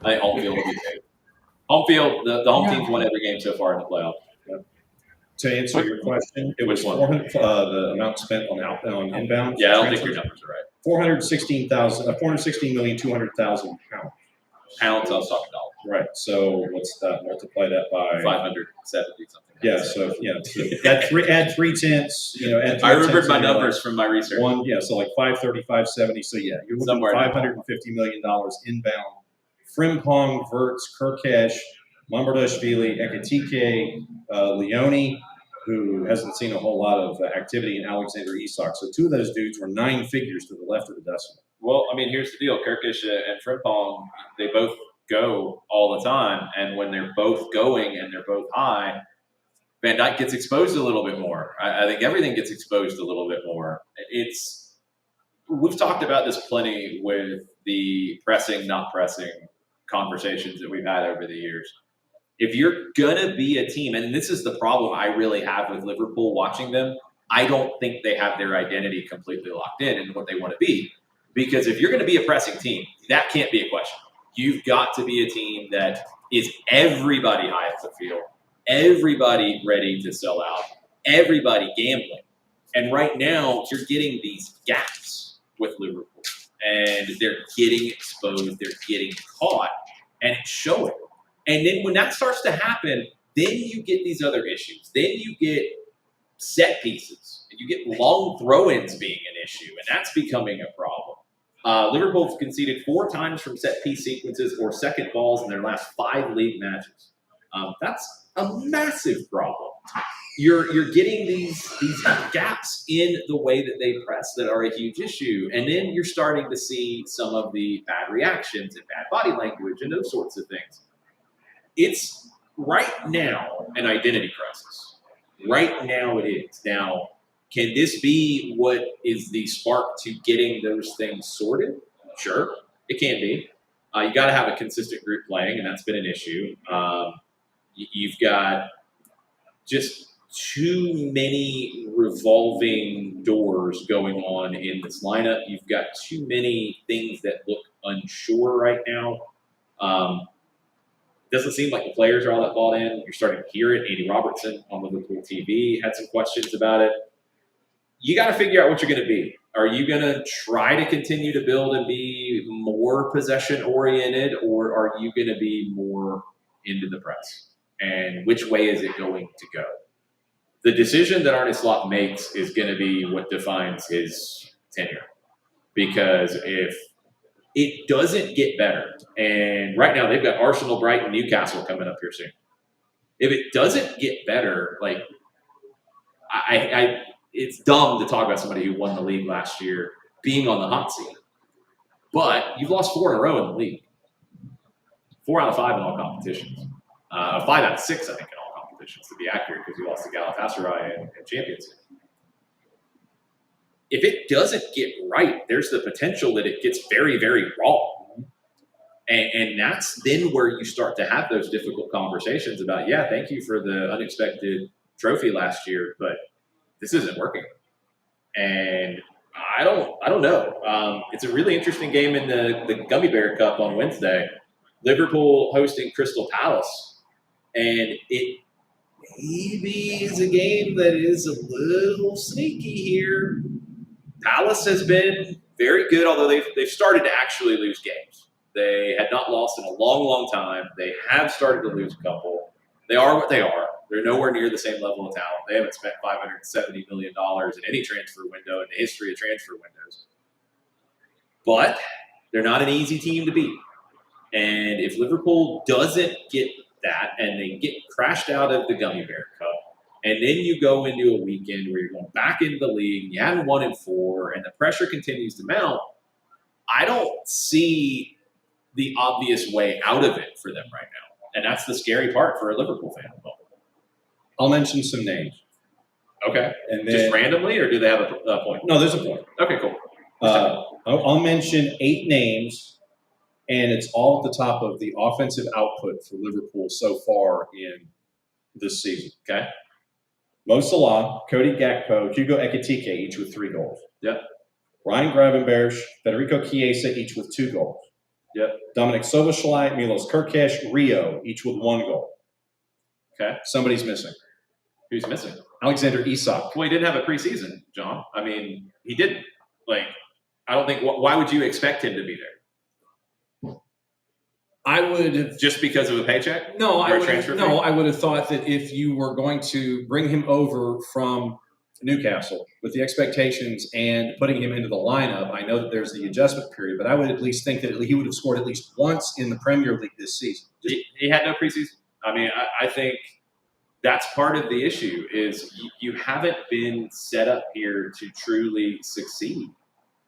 I think home field will be big. Home field, the home team's won every game so far in the playoffs. Yep. To answer your question, it was 400, the amount spent on inbound. Yeah, I don't think your numbers are right. 416,200,000 pounds. Pounds, I was talking dollars. Right. So what's that? Multiply that by 570 something. Yeah. So add 3 tenths. I remembered my numbers from my research. So like 530, 570. So you're looking somewhere at $550 million inbound. Frimpong, Wirtz, Kirkesh, Lombardashvili, Ekatike, Leone, who hasn't seen a whole lot of activity, in Alexander Isak. So 2 of those dudes were 9 figures to the left of the decimal. Well, I mean, here's the deal. Kirkish and Frimpong, they both go all the time. And when they're both going and they're both high, Van Dijk gets exposed a little bit more. I think everything gets exposed a little bit more. We've talked about this plenty with the pressing, not pressing conversations that we've had over the years. If you're going to be a team, and this is the problem I really have with Liverpool watching them, I don't think they have their identity completely locked in and what they want to be. Because if you're going to be a pressing team, that can't be a question. You've got to be a team that is everybody high up the field, everybody ready to sell out, everybody gambling. And right now, you're getting these gaps with Liverpool. And they're getting exposed, they're getting caught, and it's showing. And then when that starts to happen, then you get these other issues. Then you get set pieces. And you get long throw-ins being an issue, and that's becoming a problem. Liverpool's conceded 4 times from set-piece sequences or second balls in their last 5 league matches. That's a massive problem. You're getting these gaps in the way that they press that are a huge issue. And then you're starting to see some of the bad reactions and bad body language and those sorts of things. It's right now an identity crisis. Right now it is. Now, can this be what is the spark to getting those things sorted? Sure, it can be. You got to have a consistent group playing, and that's been an issue. You've got just too many revolving doors going on in this lineup. You've got too many things that look unsure right now. Doesn't seem like the players are all that bought in. You're starting to hear it. Andy Robertson on Liverpool TV had some questions about it. You got to figure out what you're going to be. Are you going to try to continue to build and be more possession-oriented, or are you going to be more into the press? And which way is it going to go? The decision that Arne Slot makes is going to be what defines his tenure. Because if it doesn't get better, and right now they've got Arsenal, Brighton, Newcastle coming up here soon. If it doesn't get better, like it's dumb to talk about somebody who won the league last year being on the hot seat. But you've lost 4 in a row in the league. 4 out of 5 in all competitions. 5 out of 6, I think, in all competitions, to be accurate, because you lost to Galatasaray and Champions League. If it doesn't get right, there's the potential that it gets very, very wrong. And that's then where you start to have those difficult conversations about, yeah, thank you for the unexpected trophy last year, but this isn't working. And I don't know. It's a really interesting game in the Gummy Bear Cup on Wednesday. Liverpool hosting Crystal Palace. And it maybe is a game that is a little sneaky here. Palace has been very good, although they've started to actually lose games. They had not lost in a long, long time. They have started to lose a couple. They are what they are. They're nowhere near the same level of talent. They haven't spent $570 million in any transfer window in the history of transfer windows. But they're not an easy team to beat. And if Liverpool doesn't get that and they get crashed out of the Gummy Bear Cup, and then you go into a weekend where you're going back into the league, and you haven't won in 4, and the pressure continues to mount, I don't see the obvious way out of it for them right now. And that's the scary part for a Liverpool fan. I'll mention some names. Okay. And then, just randomly, or do they have a point? No, there's a point. Okay, cool. I'll mention 8 names, and it's all at the top of the offensive output for Liverpool so far in this season. Okay. Mo Salah, Cody Gakpo, Hugo Ekitike, each with 3 goals. Yep. Ryan Gravenberch, Federico Chiesa, each with 2 goals. Yep. Dominic Soboschlei, Milos Kerkesh, Rio, each with 1 goal. Okay. Somebody's missing. Who's missing? Alexander Isak. Well, he didn't have a preseason, John. I mean, he didn't. Like, I don't think – why would you expect him to be there? I would have just because of a paycheck? I would have thought that if you were going to bring him over from Newcastle with the expectations and putting him into the lineup, I know that there's the adjustment period, but I would at least think that he would have scored at least once in the Premier League this season. He had no preseason. I mean, I think that's part of the issue is you haven't been set up here to truly succeed.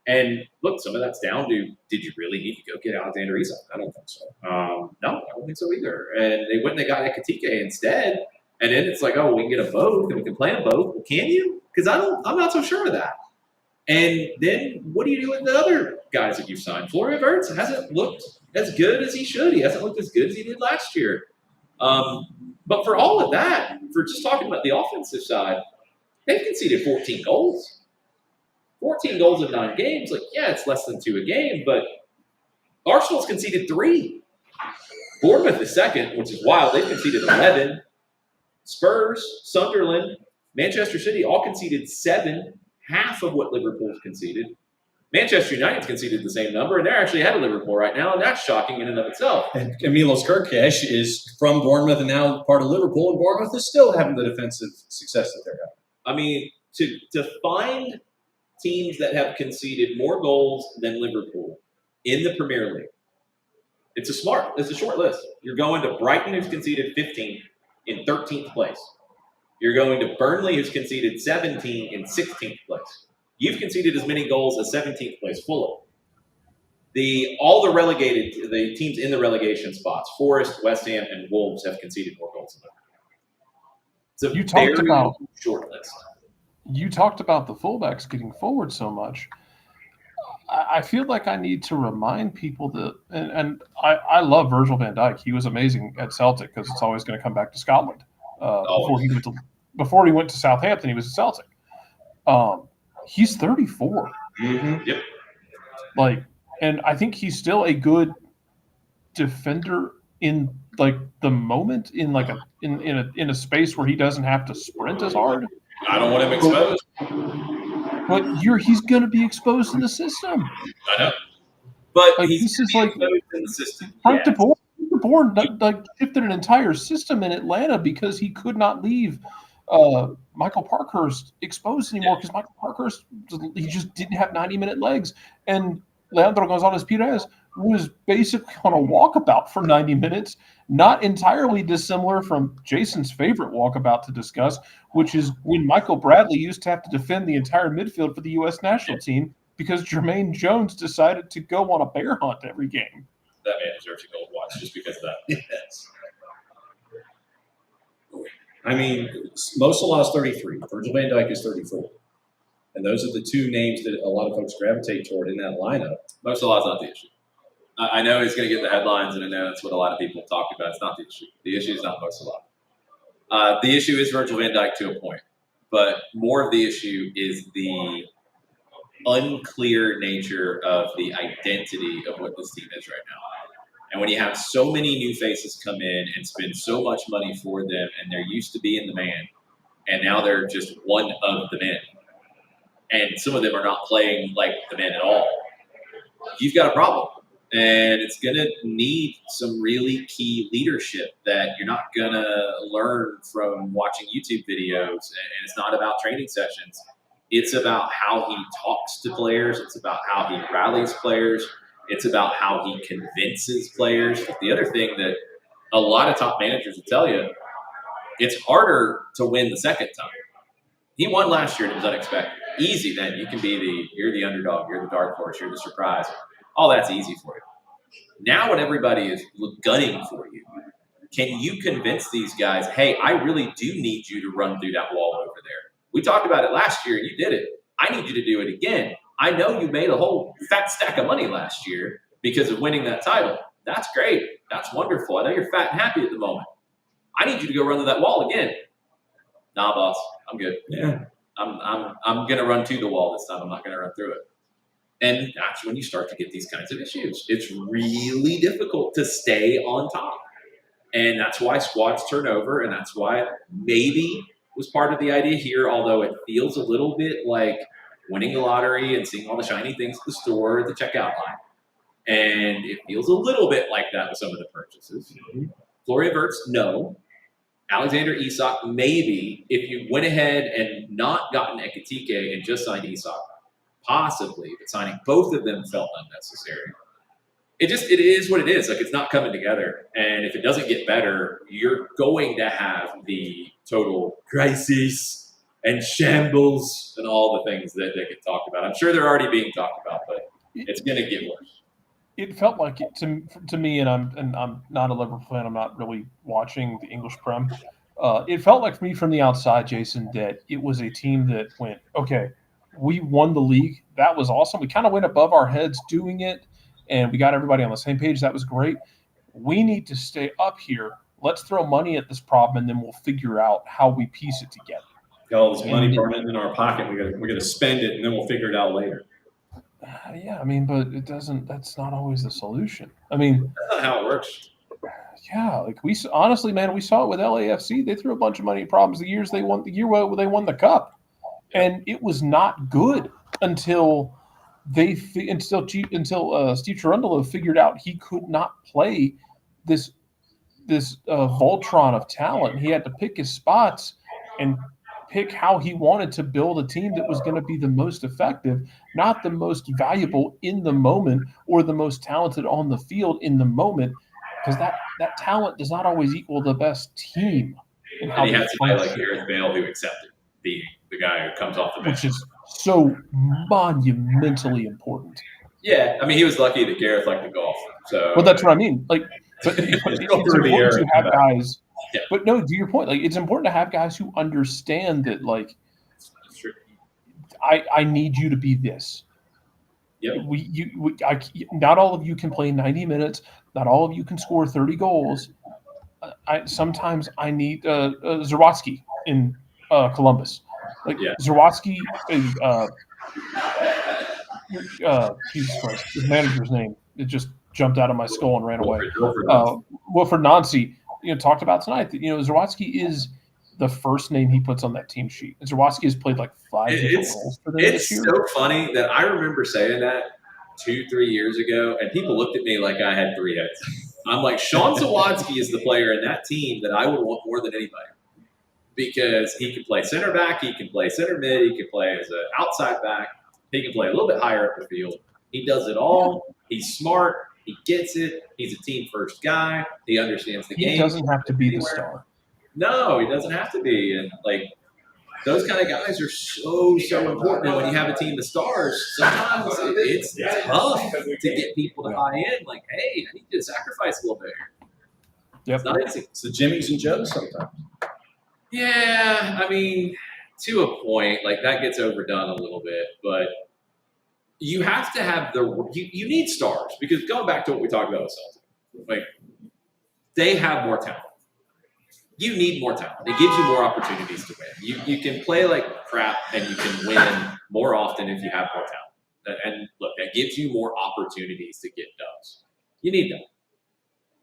And look, some of that's down to, did you really need to go get Alexander Isak? I don't think so. No, I don't think so either. And they went and they got Ekitike instead. And then it's like, oh, we can get them both and we can play them both. Well, can you? Because I'm not so sure of that. And then what do you do with the other guys that you've signed? Florian Wirtz hasn't looked as good as he should. He hasn't looked as good as he did last year. But for all of that, for just talking about the offensive side, they've conceded 14 goals. 14 goals in 9 games. Like, yeah, it's less than 2 a game, but Arsenal's conceded 3. Bournemouth is second, which is wild. They've conceded 11. Spurs, Sunderland, Manchester City all conceded 7, half of what Liverpool's conceded. Manchester United's conceded the same number, and they're actually ahead of Liverpool right now, and that's shocking in and of itself. And Milos Kerkesh is from Bournemouth and now part of Liverpool, and Bournemouth is still having the defensive success that they're having. I mean, to find teams that have conceded more goals than Liverpool in the Premier League, it's a short list. You're going to Brighton, who's conceded 15 in 13th place. You're going to Burnley, who's conceded 17 in 16th place. You've conceded as many goals as 17th place Fulham. All the teams in the relegation spots, Forest, West Ham, and Wolves have conceded more goals than them. It's a very short list. You talked about the fullbacks getting forward so much. I feel like I need to remind people that, and I love Virgil van Dijk. He was amazing at Celtic because it's always going to come back to Scotland before he went to before he went to Southampton, he was a Celtic. He's 34. Mm-hmm. Yep. Like, and I think he's still a good defender in like the moment in like in a space where he doesn't have to sprint as hard. I don't want him exposed. But he's going to be exposed in the system. I know. But like, he's this is like in the system. Frank de Boer like shifted an entire system in Atlanta because he could not leave Michael Parkhurst exposed anymore because Michael Parkhurst, he just didn't have 90-minute legs. And Leandro Gonzalez Pires was basically on a walkabout for 90 minutes, not entirely dissimilar from Jason's favorite walkabout to discuss, which is when Michael Bradley used to have to defend the entire midfield for the U.S. national team because Jermaine Jones decided to go on a bear hunt every game. That man deserves a gold watch just because of that. Yes. I mean, Mo Salah's 33. Virgil van Dijk is 34. And those are the two names that a lot of folks gravitate toward in that lineup. Mo Salah's not the issue. I know he's going to get the headlines, and I know that's what a lot of people have talked about. It's not the issue. The issue is not Mo Salah. The issue is Virgil van Dijk to a point. But more of the issue is the unclear nature of the identity of what this team is right now. And when you have so many new faces come in and spend so much money for them, and they're used to being the man, and now they're just one of the men, and some of them are not playing like the men at all, you've got a problem. And it's going to need some really key leadership that you're not going to learn from watching YouTube videos. And it's not about training sessions. It's about how he talks to players. It's about how he rallies players. It's about how he convinces players. But the other thing that a lot of top managers will tell you, it's harder to win the second time. He won last year and it was unexpected. Easy then. You can be you're the underdog, you're the dark horse, you're the surprise. All that's easy for you. Now when everybody is gunning for you, can you convince these guys, hey, I really do need you to run through that wall over there? We talked about it last year and you did it. I need you to do it again. I know you made a whole fat stack of money last year because of winning that title. That's great. That's wonderful. I know you're fat and happy at the moment. I need you to go run through that wall again. Nah, boss, I'm good. Yeah. I'm going to run to the wall this time. I'm not going to run through it. And that's when you start to get these kinds of issues. It's really difficult to stay on top. And that's why squads turn over, and that's why it maybe was part of the idea here, although it feels a little bit like winning the lottery and seeing all the shiny things at the store at the checkout line. And it feels a little bit like that with some of the purchases. Florian Wirtz, no. Alexander Isak, maybe. If you went ahead and not gotten Ekitike and just signed Isak, possibly, but signing both of them felt unnecessary. It is what it is. Like, it's not coming together. And if it doesn't get better, you're going to have the total crisis and shambles and all the things that get talked about. I'm sure they're already being talked about, but it's going to get worse. It felt like it to me, and I'm not a Liverpool fan. I'm not really watching the English Prem. It felt like for me from the outside, Jason, that it was a team that went, okay, we won the league. That was awesome. We kind of went above our heads doing it, and we got everybody on the same page. That was great. We need to stay up here. Let's throw money at this problem, and then we'll figure out how we piece it together. Got all this money burning in our pocket. We're gonna spend it, and then we'll figure it out later. Yeah, I mean, but it doesn't. That's not always the solution. I mean, That's not how it works. Yeah, like honestly, man, we saw it with LAFC. They threw a bunch of money at problems the year they won the cup, and it was not good until Steve Cherundolo figured out he could not play this Voltron of talent. He had to pick his spots and pick how he wanted to build a team that was going to be the most effective, not the most valuable in the moment or the most talented on the field in the moment, because that talent does not always equal the best team. And he has a guy like Gareth Bale who accepted being the guy who comes off the bench. Which is so monumentally important. Yeah, I mean, he was lucky that Gareth liked to golf. So, well, that's what I mean. Like, but it's important to have guys. Yeah. But no, to your point, like it's important to have guys who understand that, like, I need you to be this. Yep. Not all of you can play 90 minutes. Not all of you can score 30 goals. Sometimes I need Zawadzki in Columbus. Like Yeah. Zawadzki is Jesus Christ, his manager's name. It just jumped out of my skull and ran away. Wilfred Nancy, talked about tonight that Zawadzki is the first name he puts on that team sheet. And Zawadzki has played like 5 different roles for them this year. It's so funny that I remember saying that 2-3 years ago, and people looked at me like I had 3 heads. I'm like, Sean Zawadzki is the player in that team that I would want more than anybody, because he can play center back, he can play center mid, he can play as an outside back, he can play a little bit higher up the field. He does it all. He's smart. He gets it. He's a team first guy. He understands the game. He doesn't have to be the star. No, he doesn't have to be. And like, those kind of guys are so important. And when you have a team of stars, sometimes it's tough to get people to buy in. Like, hey, I need you to sacrifice a little bit here. Yep. It's not easy. It's the Jimmys and Joes sometimes. Yeah, I mean, to a point, like that gets overdone a little bit, but you have to have you need stars, because going back to what we talked about with Celtics, like they have more talent. You need more talent. It gives you more opportunities to win. You can play like crap and you can win more often if you have more talent. And look, that gives you more opportunities to get dubs. You need them.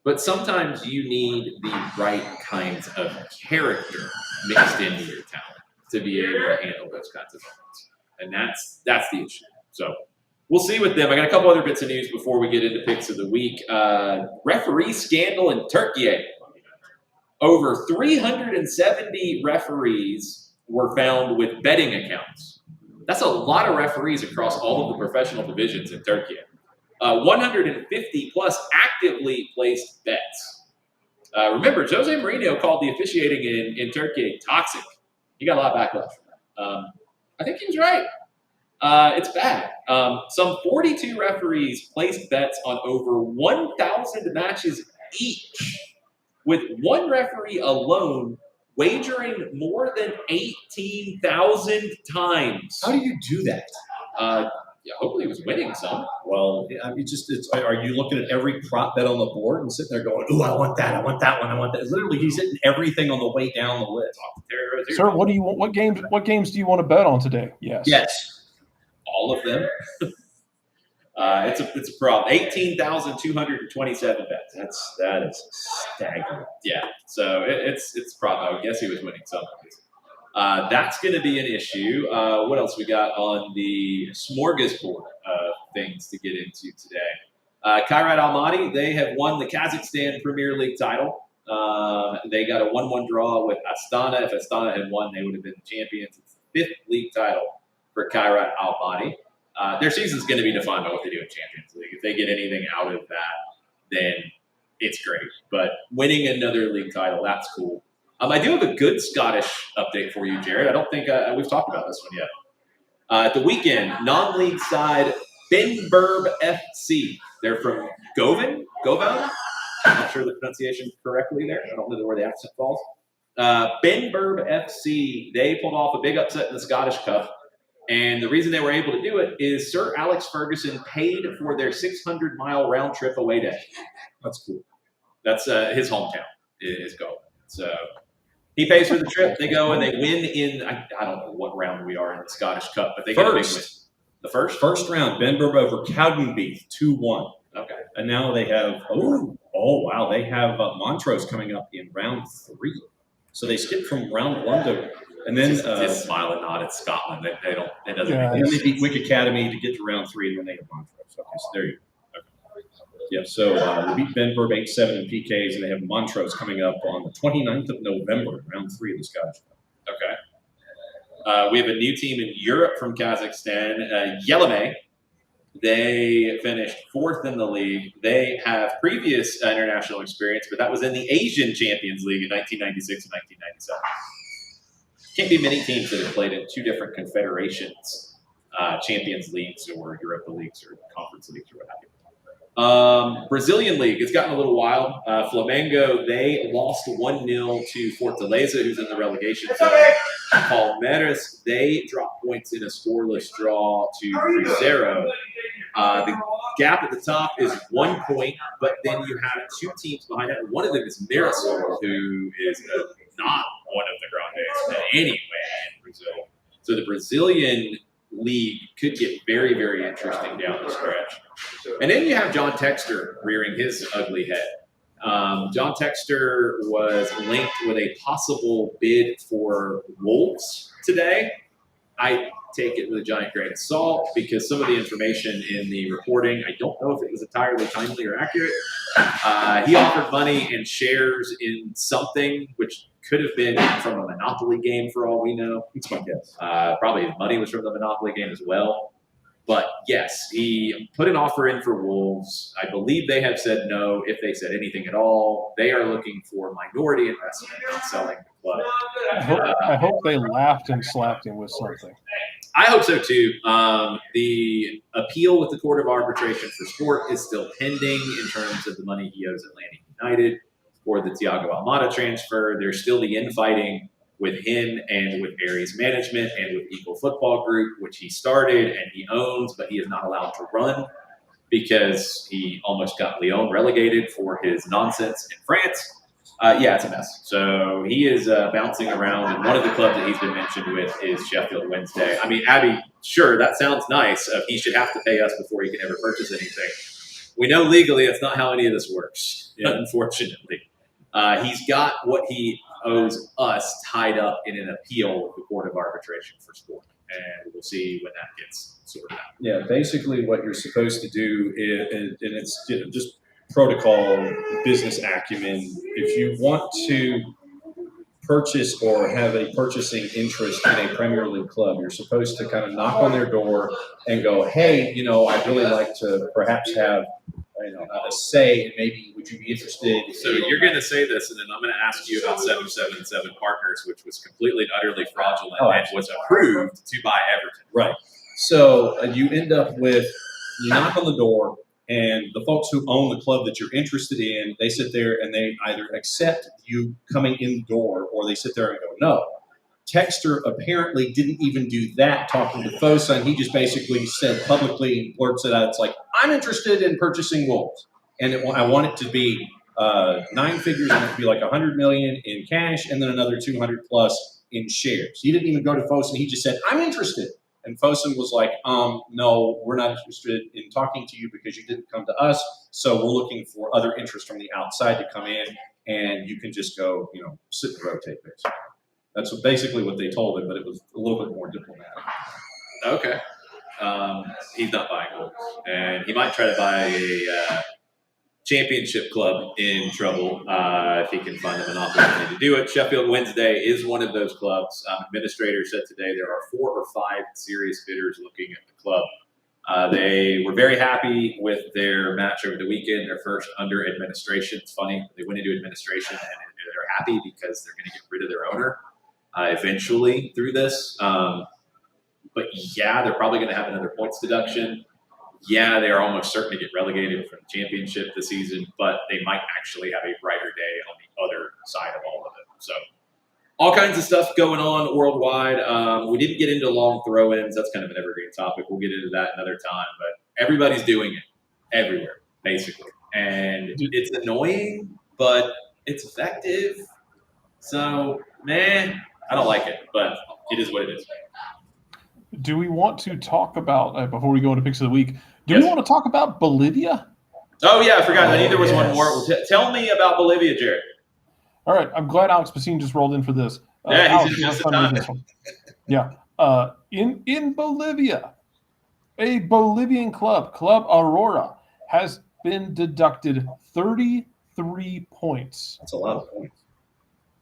But sometimes you need the right kinds of character mixed into your talent to be able to handle those kinds of moments. And that's the issue. So we'll see with them. I got a couple other bits of news before we get into picks of the week. Referee scandal in Turkey. Over 370 referees were found with betting accounts. That's a lot of referees across all of the professional divisions in Turkey. 150 plus actively placed bets. Remember, Jose Mourinho called the officiating in Turkey toxic. He got a lot of backlash from that. I think he was right. It's bad. Some 42 referees placed bets on over 1,000 matches each, with one referee alone wagering more than 18,000 times. How do you do that? Yeah, hopefully he was winning some. Well, I mean, are you looking at every prop bet on the board and sitting there going, "Ooh, I want that, I want that one, I want that"? Literally, he's hitting everything on the way down the list. Sir, what do you want? What games do you want to bet on today? Yes. Yes. All of them. It's a problem. 18,227 bets. That is staggering. Yeah. So it's a problem. I would guess he was winning some of these. That's going to be an issue. What else we got on the smorgasbord of things to get into today? Kairat Almaty, they have won the Kazakhstan Premier League title. They got a 1-1 draw with Astana. If Astana had won, they would have been the champions. It's the 5th league title for Kairat Almaty. Their season's going to be defined by what they do in Champions League. If they get anything out of that, then it's great. But winning another league title, that's cool. I do have a good Scottish update for you, Jared. I don't think we've talked about this one yet. At the weekend, non-league side Benburb FC. They're from Govan? I'm not sure the pronunciation correctly there. I don't know where the accent falls. Benburb FC, they pulled off a big upset in the Scottish Cup. And the reason they were able to do it is Sir Alex Ferguson paid for their 600-mile round trip away day. That's cool. That's his hometown is Govan. So he pays for the trip. They go and they win in, I don't know what round we are in the Scottish Cup, but they get a big win. The first? First round, Benburb over Cowdenbeath, 2-1. Okay. And now they have, wow, they have Montrose coming up in round 3. So they skipped from round 1 to, and then just smile and nod at Scotland. They don't, it doesn't. Yeah, and then they beat Wick Academy to get to round 3, and then they have Montrose. Okay, so there you go. Okay. Yeah, so they beat Benburb 8-7 in PKs, and they have Montrose coming up on the 29th of November, round 3 of the Scottish Cup. Okay. We have a new team in Europe from Kazakhstan, Yelame. They finished 4th in the league. They have previous international experience, but that was in the Asian Champions League in 1996 and 1997. Can't be many teams that have played in 2 different confederations, Champions Leagues or Europa Leagues or Conference Leagues or what have you. Brazilian League, it's gotten a little wild. Flamengo, they lost 1-0 to Fortaleza, who's in the relegation zone. Palmeiras, they dropped points in a scoreless draw to Cruzeiro. The gap at the top is 1 point, but then you have 2 teams behind that. One of them is Mirassol, who is not one of the Grandes anyway in Brazil. So the Brazilian league could get very, very interesting down the stretch. And then you have John Textor rearing his ugly head. John Textor was linked with a possible bid for Wolves today. I take it with a giant grain of salt because some of the information in the reporting, I don't know if it was entirely timely or accurate. He offered money and shares in something which could have been from a Monopoly game for all we know. That's my guess. Probably his money was from the Monopoly game as well. But yes, he put an offer in for Wolves. I believe they have said no, if they said anything at all. They are looking for minority investment, not selling the club. I hope they laughed and slapped him with something. I hope so too. The appeal with the Court of Arbitration for Sport is still pending in terms of the money he owes Atlantic United for the Thiago Almada transfer. There's still the infighting with him and with Aries Management and with Eagle Football Group, which he started and he owns, but he is not allowed to run because he almost got Lyon relegated for his nonsense in France. Yeah, it's a mess. So he is bouncing around, and one of the clubs that he's been mentioned with is Sheffield Wednesday. I mean, Abby, sure, that sounds nice. He should have to pay us before he can ever purchase anything. We know legally that's not how any of this works, unfortunately. He's got what he owes us tied up in an appeal with the Court of Arbitration for Sport, and we'll see when that gets sorted out. Yeah, basically what you're supposed to do is, and it's just protocol, business acumen. If you want to purchase or have a purchasing interest in a Premier League club, you're supposed to kind of knock on their door and go, hey, I'd really like to perhaps have a say, and maybe would you be interested? So you're going to say this, and then I'm going to ask you about 777 Partners, which was completely and utterly fraudulent and was approved to buy Everton. Right. So you end up with, you knock on the door, and the folks who own the club that you're interested in, they sit there and they either accept you coming in the door or they sit there and go, no. Texter apparently didn't even do that talking to Fosun. He just basically said publicly, blurts it out, it's like, I'm interested in purchasing Wolves. And I want it to be 9 figures, and it would be like $100 million in cash and then another 200 plus in shares. He didn't even go to Fosun. He just said, I'm interested. And Fosun was like, no, we're not interested in talking to you because you didn't come to us. So we're looking for other interest from the outside to come in, and you can just go, sit and rotate, basically. That's basically what they told him, but it was a little bit more diplomatic. Okay. He's not buying Wolves. And he might try to buy a championship club in trouble if he can find a monopoly money to do it. Sheffield Wednesday is one of those clubs. Administrator said today there are 4 or 5 serious bidders looking at the club. They were very happy with their match over the weekend, their first under administration. It's funny, they went into administration and they're happy because they're going to get rid of their owner eventually through this. But yeah, they're probably going to have another points deduction. Yeah, they are almost certain to get relegated from the championship this season, but they might actually have a brighter day on the other side of all of it. So all kinds of stuff going on worldwide. We didn't get into long throw-ins. That's kind of an evergreen topic. We'll get into that another time, but everybody's doing it everywhere, basically. And it's annoying, but it's effective. So, I don't like it, but it is what it is. Do we want to talk about, before we go into picks of the week, we want to talk about Bolivia? Oh, yeah, I forgot. I knew there was one more. Tell me about Bolivia, Jared. All right. I'm glad Alex Basine just rolled in for this. He's in just in time. Yeah. In Bolivia, a Bolivian club, Club Aurora, has been deducted 33 points. That's a lot of points.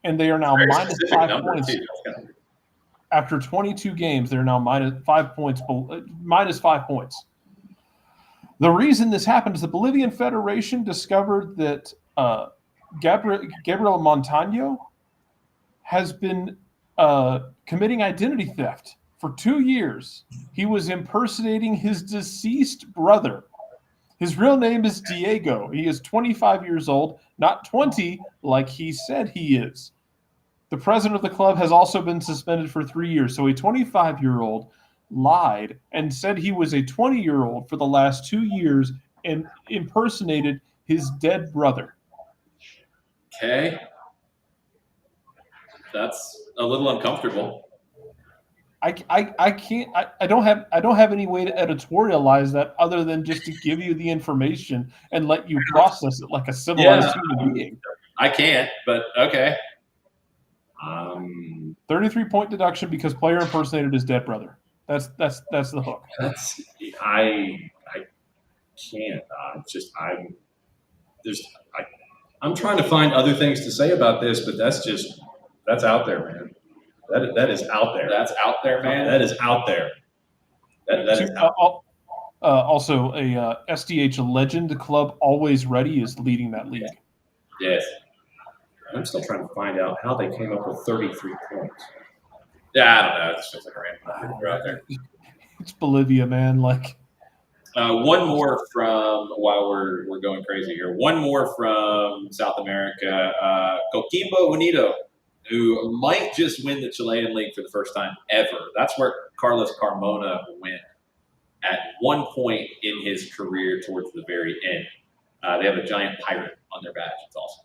And they are now minus 5 points. After 22 games, they're now minus 5 points. The reason this happened is the Bolivian Federation discovered that Gabriel Montaño has been committing identity theft for 2 years. He was impersonating his deceased brother. His real name is Diego. He is 25 years old, not 20 like he said he is. The president of the club has also been suspended for 3 years. So a 25-year-old lied and said he was a 20-year-old for the last 2 years and impersonated his dead brother. Okay. That's a little uncomfortable. I can't I don't have any way to editorialize that other than just to give you the information and let you process it like a civilized human being. I can't, but okay. 33-point deduction because player impersonated his dead brother. That's the hook. I can't. I'm trying to find other things to say about this, but that's out there, man. That is out there. That's out there, man. That is out there. That is out. Also, a SDH legend club Always Ready is leading that league. Yes. I'm still trying to find out how they came up with 33 points. Yeah, I don't know. It just feels like a random number out there. It's Bolivia, man. Like one more from while we're going crazy here. One more from South America. Coquimbo Unido, who might just win the Chilean league for the first time ever. That's where Carlos Carmona went at one point in his career towards the very end. They have a giant pirate on their badge. It's awesome.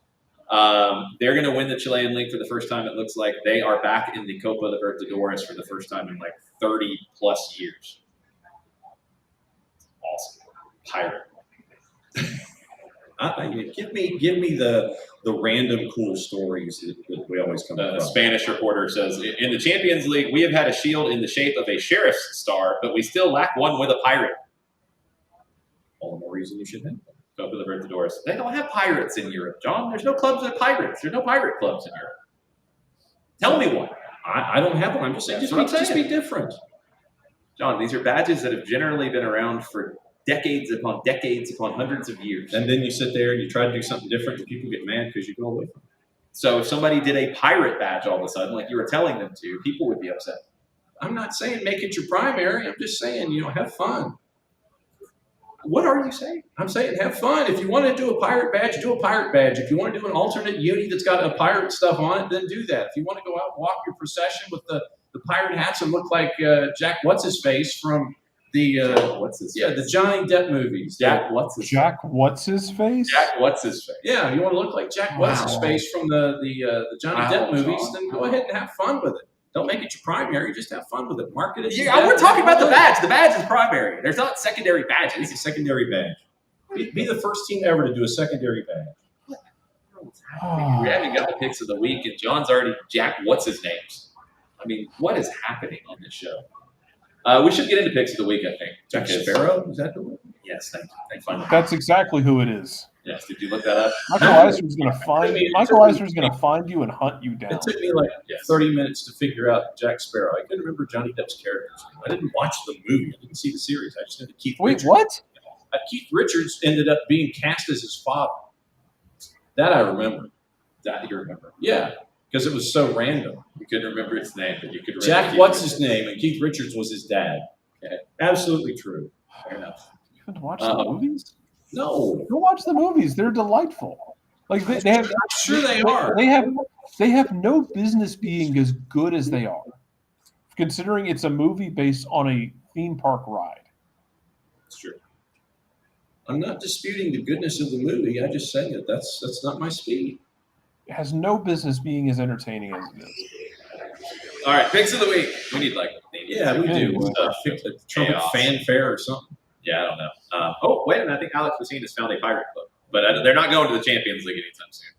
They're going to win the Chilean league for the first time. It looks like they are back in the Copa Libertadores for the first time in like 30 plus years. Awesome. Pirate. Give me the random cool stories that we always come The across. Spanish reporter says, in the Champions League, we have had a shield in the shape of a sheriff's star, but we still lack one with a pirate. All the more reason you should have. Copa Libertadores. They don't have pirates in Europe, John. There's no clubs with pirates. There's no pirate clubs in Europe. Tell me one. I don't have one. I'm just saying, just be different. John, these are badges that have generally been around for decades upon hundreds of years. And then you sit there and you try to do something different, and people get mad because you go away from it. So if somebody did a pirate badge all of a sudden, like you were telling them to, people would be upset. I'm not saying make it your primary. I'm just saying, have fun. What are you saying? I'm saying have fun. If you want to do a pirate badge, do a pirate badge. If you want to do an alternate uni that's got a pirate stuff on it, then do that. If you want to go out and walk your procession with the pirate hats and look like Jack What's-His-Face from the the Johnny Depp movies. Jack What's-His-Face? Jack What's-His-Face? Jack What's-His-Face? Yeah, you want to look like Jack What's-His-Face from the Johnny Depp movies, then go ahead and have fun with it. Don't make it your primary. Just have fun with it. Market it. Yeah, we're talking about the badge. The badge is primary. There's not secondary badges. It's a secondary badge. Be the first team ever to do a secondary badge. We haven't got the picks of the week, and John's already Jack What's-His-Names. I mean, what is happening on this show? We should get into picks of the week, I think. Jack Sparrow? Is that the one? Yes, thank you. That's exactly who it is. Yes, did you look that up? Michael Eisner's going to find you and hunt you down. It took me like 30 minutes to figure out Jack Sparrow. I couldn't remember Johnny Depp's character's name. I didn't watch the movie. I didn't see the series. I just knew that Keith Richards. What? Keith Richards ended up being cast as his father. That I remember. That you remember? Yeah, because it was so random. You couldn't remember his name, but you could remember. Jack, what's his name? And Keith Richards was his dad. Okay. Absolutely true. Fair enough. You haven't watched the movies? No. Go watch the movies. They're delightful. Like they have. I'm sure they are. They have no business being as good as they are, considering it's a movie based on a theme park ride. It's true. I'm not disputing the goodness of the movie. I just say that that's not my speed. It has no business being as entertaining as it is. All right, picks of the week. We need we do. A trumpet fanfare or something. Yeah, I don't know. Wait a minute. I think Alex Messina has found a pirate club, but they're not going to the Champions League anytime soon.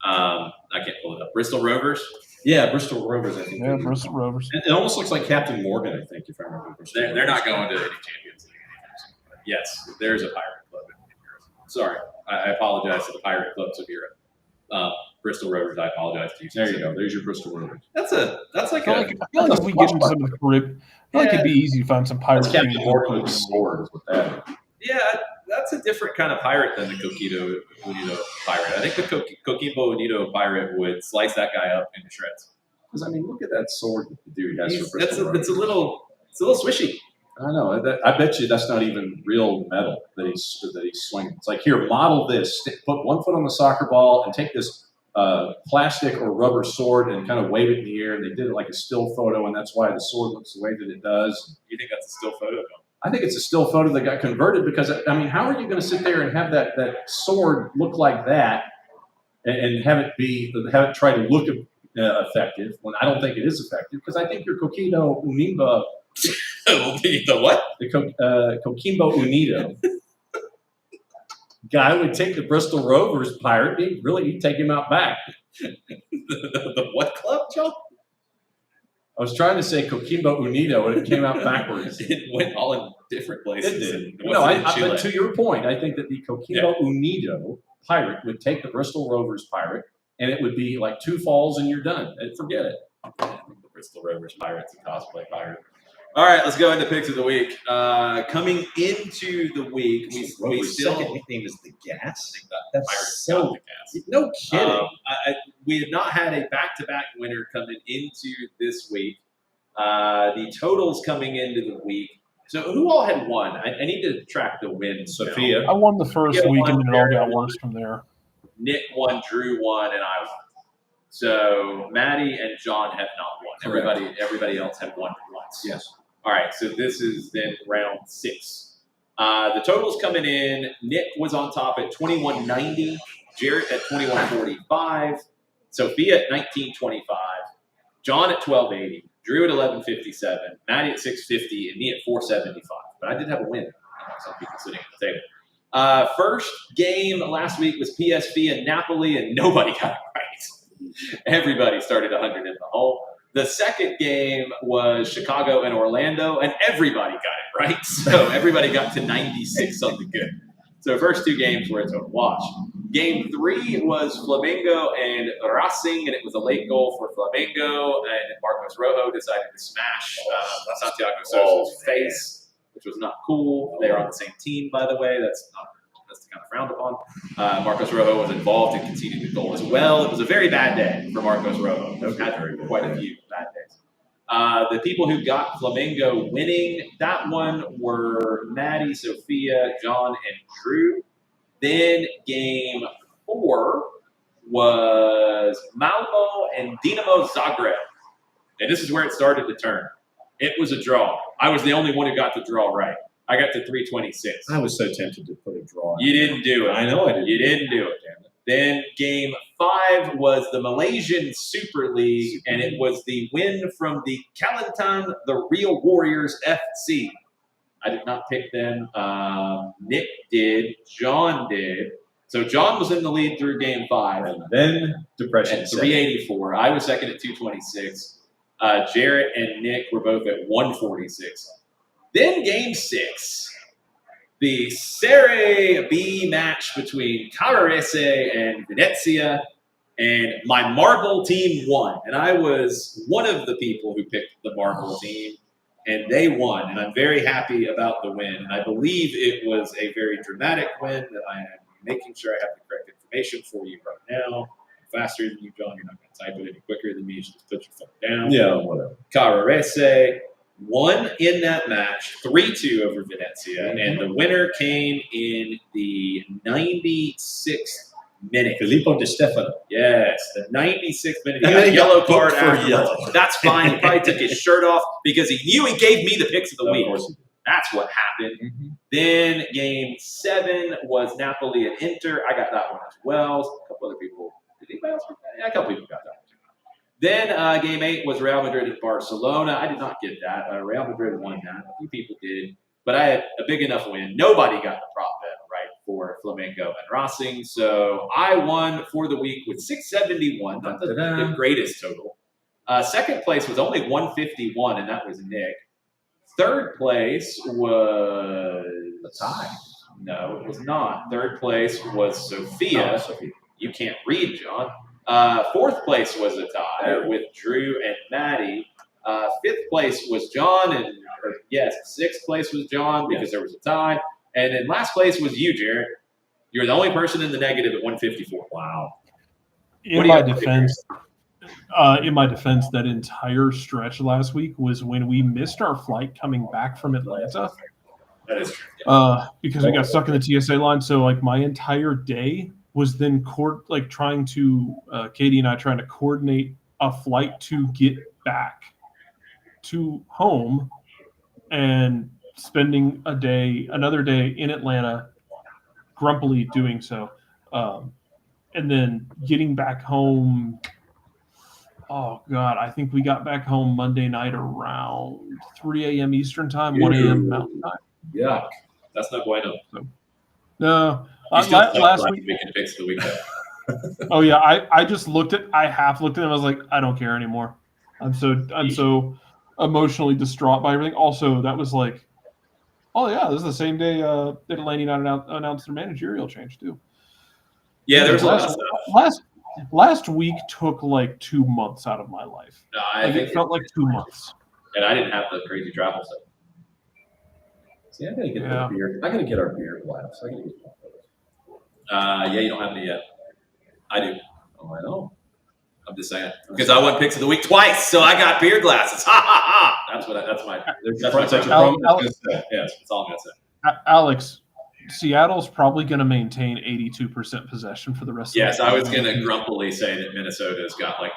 I can't pull it up. Bristol Rovers. Yeah, Bristol Rovers. I think. Yeah, Bristol Rovers. It almost looks like Captain Morgan. I think if I remember. They're not going to any Champions League anytime soon. Yes, there's a pirate club in Europe. Sorry, I apologize to the pirate clubs of Europe. Bristol Rovers, I apologize to you. There you go. There's your Bristol Rovers. That's like I feel like if we get into some of the Caribbean, I feel like it'd be easy to find some pirates. Captain Morgan with the sword is what that is. Yeah, that's a different kind of pirate than the Coquimbo Unido pirate. I think the Coquimbo Unido pirate would slice that guy up into shreds. Because I mean, look at that sword that the dude has for Bristol Rovers. It's a little swishy. I know. I bet you that's not even real metal that he's swinging. It's like, here, model this. Put one foot on the soccer ball and take this plastic or rubber sword and kind of wave it in the air. And they did it like a still photo, and that's why the sword looks the way that it does. You think that's a still photo? I think it's a still photo that got converted because, I mean, how are you going to sit there and have that sword look like that and have it try to look effective when I don't think it is effective because I think your Coquimbo Unido, The what? the Coquimbo Unido guy would take the Bristol Rovers pirate. He'd take him out back. The what club, John? I was trying to say Coquimbo Unido, and it came out backwards. It went all in different places. It did. It No, wasn't in Chile. but to your point, I think that the Coquimbo Unido pirate would take the Bristol Rovers pirate, and it would be like 2 falls and you're done. And forget it. The Bristol Rovers Pirates and cosplay pirate. All right, let's go into picks of the week. Coming into the week, we still second nickname is the Gas. Pirates That's got so. the gas. No kidding. We have not had a back-to-back winner coming into this week. The totals coming into the week. So who all had won? I need to track the wins. Sophia. I won the first Yeah, week, one and then it all got very- worse from there. Nick won, Drew won, and I won. So Maddie and John have not won. Correct. Everybody else had won once. Yes. All right, so this is then round 6. The totals coming in, Nick was on top at 21.90, Jarrett at 21.45, Sophia at 19.25, John at 12.80, Drew at 11.57, Maddie at 6.50, and me at 4.75. But I did have a win. Some people sitting at the table. First game last week was PSV and Napoli, and nobody got it right. Everybody started 100 in the hole. The second game was Chicago and Orlando, and everybody got it right. So everybody got to 96 on the good. So first 2 games were a total wash. Game 3 was Flamengo and Racing, and it was a late goal for Flamengo, and Marcos Rojo decided to smash Santiago Sosa's face, which was not cool. They are on the same team, by the way. That's kind of frowned upon. Marcos Rojo was involved in conceding the goal as well. It was a very bad day for Marcos Rojo. Had quite a few bad days. The people who got Flamengo winning that one were Maddie, Sophia, John, and Drew. Then game 4 was Malmo and Dinamo Zagreb. And this is where it started to turn. It was a draw. I was the only one who got the draw right. I got to 326. I was so tempted to put a draw. You didn't do it. I know I didn't. You didn't do it. Damn it. Then game 5 was the Malaysian Super League, and it was the win from the Kelantan, the Real Warriors FC. I did not pick them. Nick did. John did. So John was in the lead through game 5. And then depression. At 384. I was second at 226. Jarrett and Nick were both at 146. Then game 6, the Serie B match between Cavarese and Venezia, and my Marble team won. And I was one of the people who picked the Marble team, and they won. And I'm very happy about the win. And I believe it was a very dramatic win that I am making sure I have the correct information for you right now. I'm faster than you, John. You're not going to type it any quicker than me. You should just put your phone down. Yeah, whatever. Cavarese won in that match 3-2 over Venezia, and the winner came in the 96th minute. Filippo Di Stefano. Yes, the 96th minute. He And got then a he yellow got card booked for afterwards. yellow. That's fine. He probably took his shirt off because he knew he gave me the picks of the Of week. course he did. That's what happened. Then game 7 was Napoli and Inter. I got that one as well. A couple other people. Did anybody else? Yeah, a couple people got that one. Then game 8 was Real Madrid and Barcelona. I did not get that. Real Madrid won that. A few people did. But I had a big enough win. Nobody got the prop bet right for Flamengo and Racing. So I won for the week with 671. Not the greatest total. Second place was only 151, and that was Nick. Third place was A tie. No, it was not. Third place was Sophia. Oh, Sophia. You can't read, John. Fourth place was a tie with Drew and Maddie. Fifth place was John, sixth place was John because there was a tie. And then last place was you, Jarrett. You're the only person in the negative at 154. Wow. In my defense, that entire stretch last week was when we missed our flight coming back from Atlanta. That is true. Because we got stuck in the TSA line. So like my entire day was then Katie and I trying to coordinate a flight to get back to home and spending another day in Atlanta, grumpily doing so. And then getting back home Oh God, I think we got back home Monday night around 3 a.m. Eastern time, 1 a.m. Mountain time. Yuck. That's not bueno. No, You still suck last week. weekend picks of the week, though. Oh yeah, I just I half looked at him. I was like, I don't care anymore. I'm so emotionally distraught by everything. Also, that was like, oh yeah, this is the same day that Atlanta United announced their managerial change too. Yeah, there's a lot of stuff. Last week took like 2 months out of my life. No, I think it felt like 2 months. And I didn't have the crazy travel stuff. See, I gotta get the beer. I gotta get our beer glass. I gotta get one of those. Yeah, you don't have any yet. I do. Oh, I know. I'm just saying because I won picks of the week twice, so I got beer glasses. Ha ha ha! That's my. There's That's such a my promo. yes, that's all I'm gonna say. Alex, Seattle's probably going to maintain 82% possession for the rest of the Yes, I was going to grumpily say that Minnesota's got like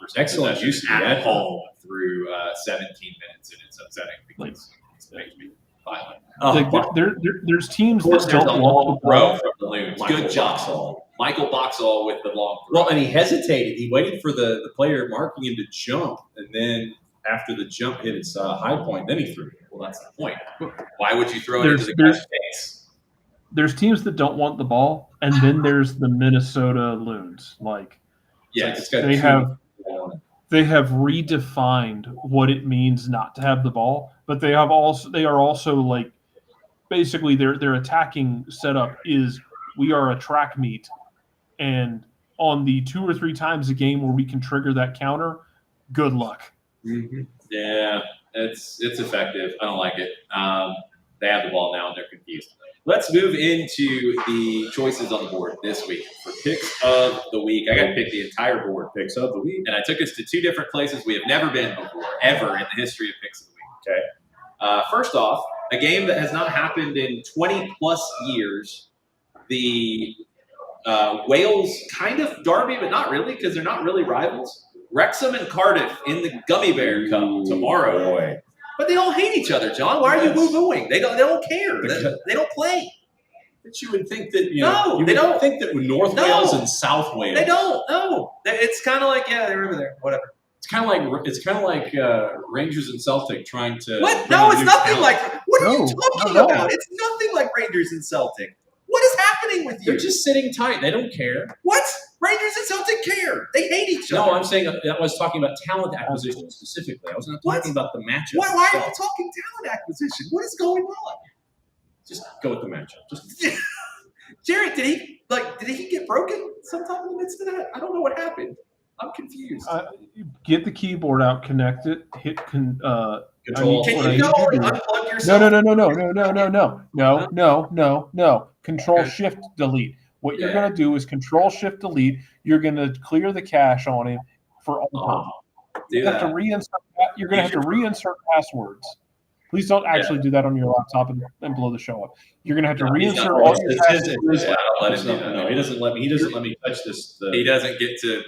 18% Excellent possession use of at that. home through 17 minutes, and it's upsetting because it makes me violent. There's teams Of course, that there's a don't long want the throw ball. from the Loons. Michael Good job. Boxall. Michael Boxall with the long throw. Well, and he hesitated. He waited for the player marking him to jump, and then after the jump hit its high point, then he threw it. Well, that's the point. Why would you throw it into the guy's face? There's teams that don't want the ball, and then there's the Minnesota Loons. Like, Yes, they have redefined what it means not to have the ball, but they are also like basically their attacking setup is we are a track meet, and on the 2 or 3 times a game where we can trigger that counter, good luck. Mm-hmm. Yeah, it's effective. I don't like it. They have the ball now and they're confused. Let's move into the choices on the board this week for picks of the week. I got to pick the entire board. Picks of the week. And I took us to 2 different places we have never been before, ever in the history of picks of the week. Okay. First off, a game that has not happened in 20-plus years. The Wales kind of derby, but not really because they're not really rivals. Wrexham and Cardiff in the Gummy Bear Cup tomorrow. Boy. But they all hate each other, John. Why are you woo-wooing? They don't care. They don't play. But you would think that they don't think that with North Wales and South Wales. They don't. No. It's kind of like they're over there. Whatever. It's kind of like Rangers and Celtic trying to. What? No, it's nothing like. What are you talking No. about? It's nothing like Rangers and Celtic. What is happening with you? They're just sitting tight. They don't care. What? Rangers and Celtic care. They hate each other. No, I'm saying I was talking about talent acquisition specifically. I was not talking about the matchup. Why are you itself. talking talent acquisition? What is going on? Just go with the matchup. Just Jared, did he get broken sometime in the midst of that? I don't know what happened. I'm confused. Get the keyboard out, connect it, hit control. control. Can you go and unplug yourself? No. Control Okay. Shift Delete. What you're Yeah. going to do is Control Shift Delete. You're going to clear the cache on him for all time. Do You have to that. reinsert. You're going to have to reinsert passwords. Please don't actually do that on your laptop and blow the show up. You're going to have to he's reinsert not- all It's- your it's- passwords. Yeah, I'll let him do that. No, he doesn't let me. He doesn't let me touch this. He doesn't get to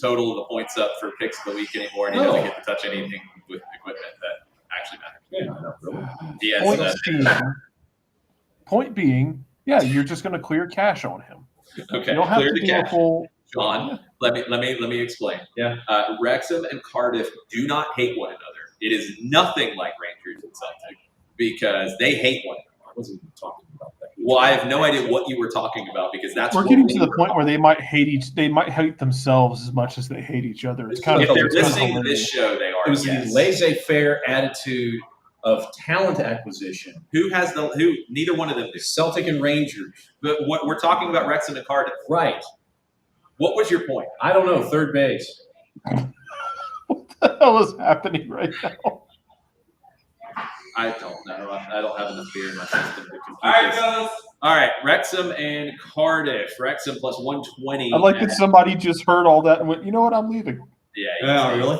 total the points up for picks of the week anymore, and he No. doesn't get to touch anything with equipment that actually matters. Yeah, I know, really. He has Point being, yeah, you're just going to clear cache on him. okay. You don't have Clear to the do a cache. full. John, let me explain. Yeah. Wrexham and Cardiff do not hate one another. It is nothing like Rangers and Celtic because they hate one another. I wasn't even talking about that. Well, I have no idea what you were talking about because that's We're what getting we to the were point where they might hate themselves as much as they hate each other. It's kind If of they're it's kind of listening to hilarious. this show, they are. It was yes. the laissez-faire attitude of talent acquisition. Who? Neither one of them do. Celtic and Rangers. But what we're talking about, Wrexham and Cardiff. Right. What was your point? I don't know. Third base. What the hell is happening right now? I don't know. I don't have enough beer in my system to compute this. All right, Wrexham and Cardiff. Wrexham plus 120. I like that somebody just heard all that and went, you know what, I'm leaving. Yeah, really?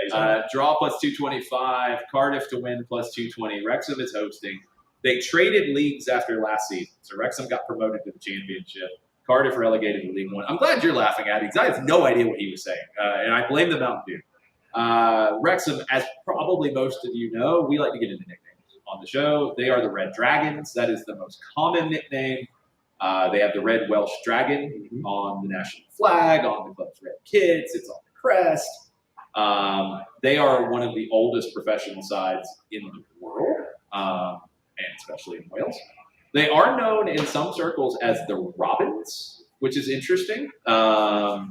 Yeah, draw plus 225. Cardiff to win plus 220. Wrexham is hosting. They traded leagues after last season, so Wrexham got promoted to the championship. Cardiff relegated to League One. I'm glad you're laughing at it because I have no idea what he was saying, and I blame the Mountain Dew. Wrexham, as probably most of you know, we like to get into nicknames on the show. They are the Red Dragons. That is the most common nickname. They have the Red Welsh Dragon on the national flag, on the club's red kits. It's on the crest. They are one of the oldest professional sides in the world, and especially in Wales. They are known in some circles as the Robins, which is interesting. Because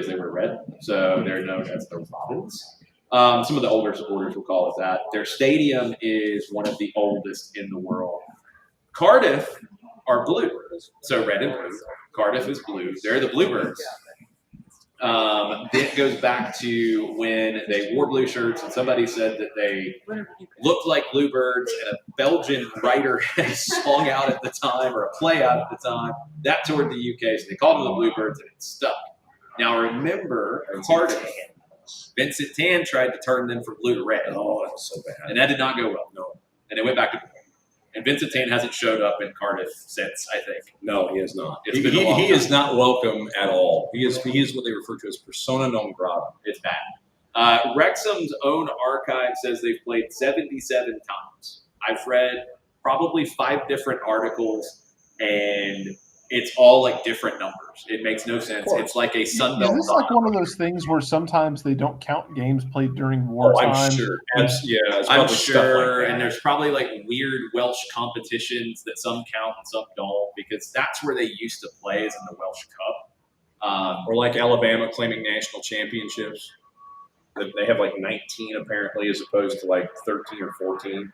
they were red, so they're known as the Robins. Some of the older supporters will call it that. Their stadium is one of the oldest in the world. Cardiff are blue, so red and blue. Cardiff is blue. They're the Bluebirds. It goes back to when they wore blue shirts, and somebody said that they looked like bluebirds, and a Belgian writer had a song out at the time, or a play out at the time. That toured the UK, so they called them the Bluebirds, and it stuck. Now remember, Cardiff, Vincent Tan tried to turn them from blue to red. Oh, that was so bad. And that did not go well. No. And they went back to blue. And Vincent Tan hasn't showed up in Cardiff since, I think. No, he has not. It's been a long He time. is not welcome at all. He is what they refer to as persona non grata. It's bad. Wrexham's own archive says they've played 77 times. I've read probably 5 different articles, and it's all like different numbers. It makes no sense. It's like a Sunbelt. Is this like one of those things where sometimes they don't count games played during wartime? I'm sure. It's I'm probably stuff sure, like that. and there's probably like weird Welsh competitions that some count and some don't, because that's where they used to play, is in the Welsh Cup. Or like Alabama claiming national championships. They have like 19 apparently, as opposed to like 13 or 14.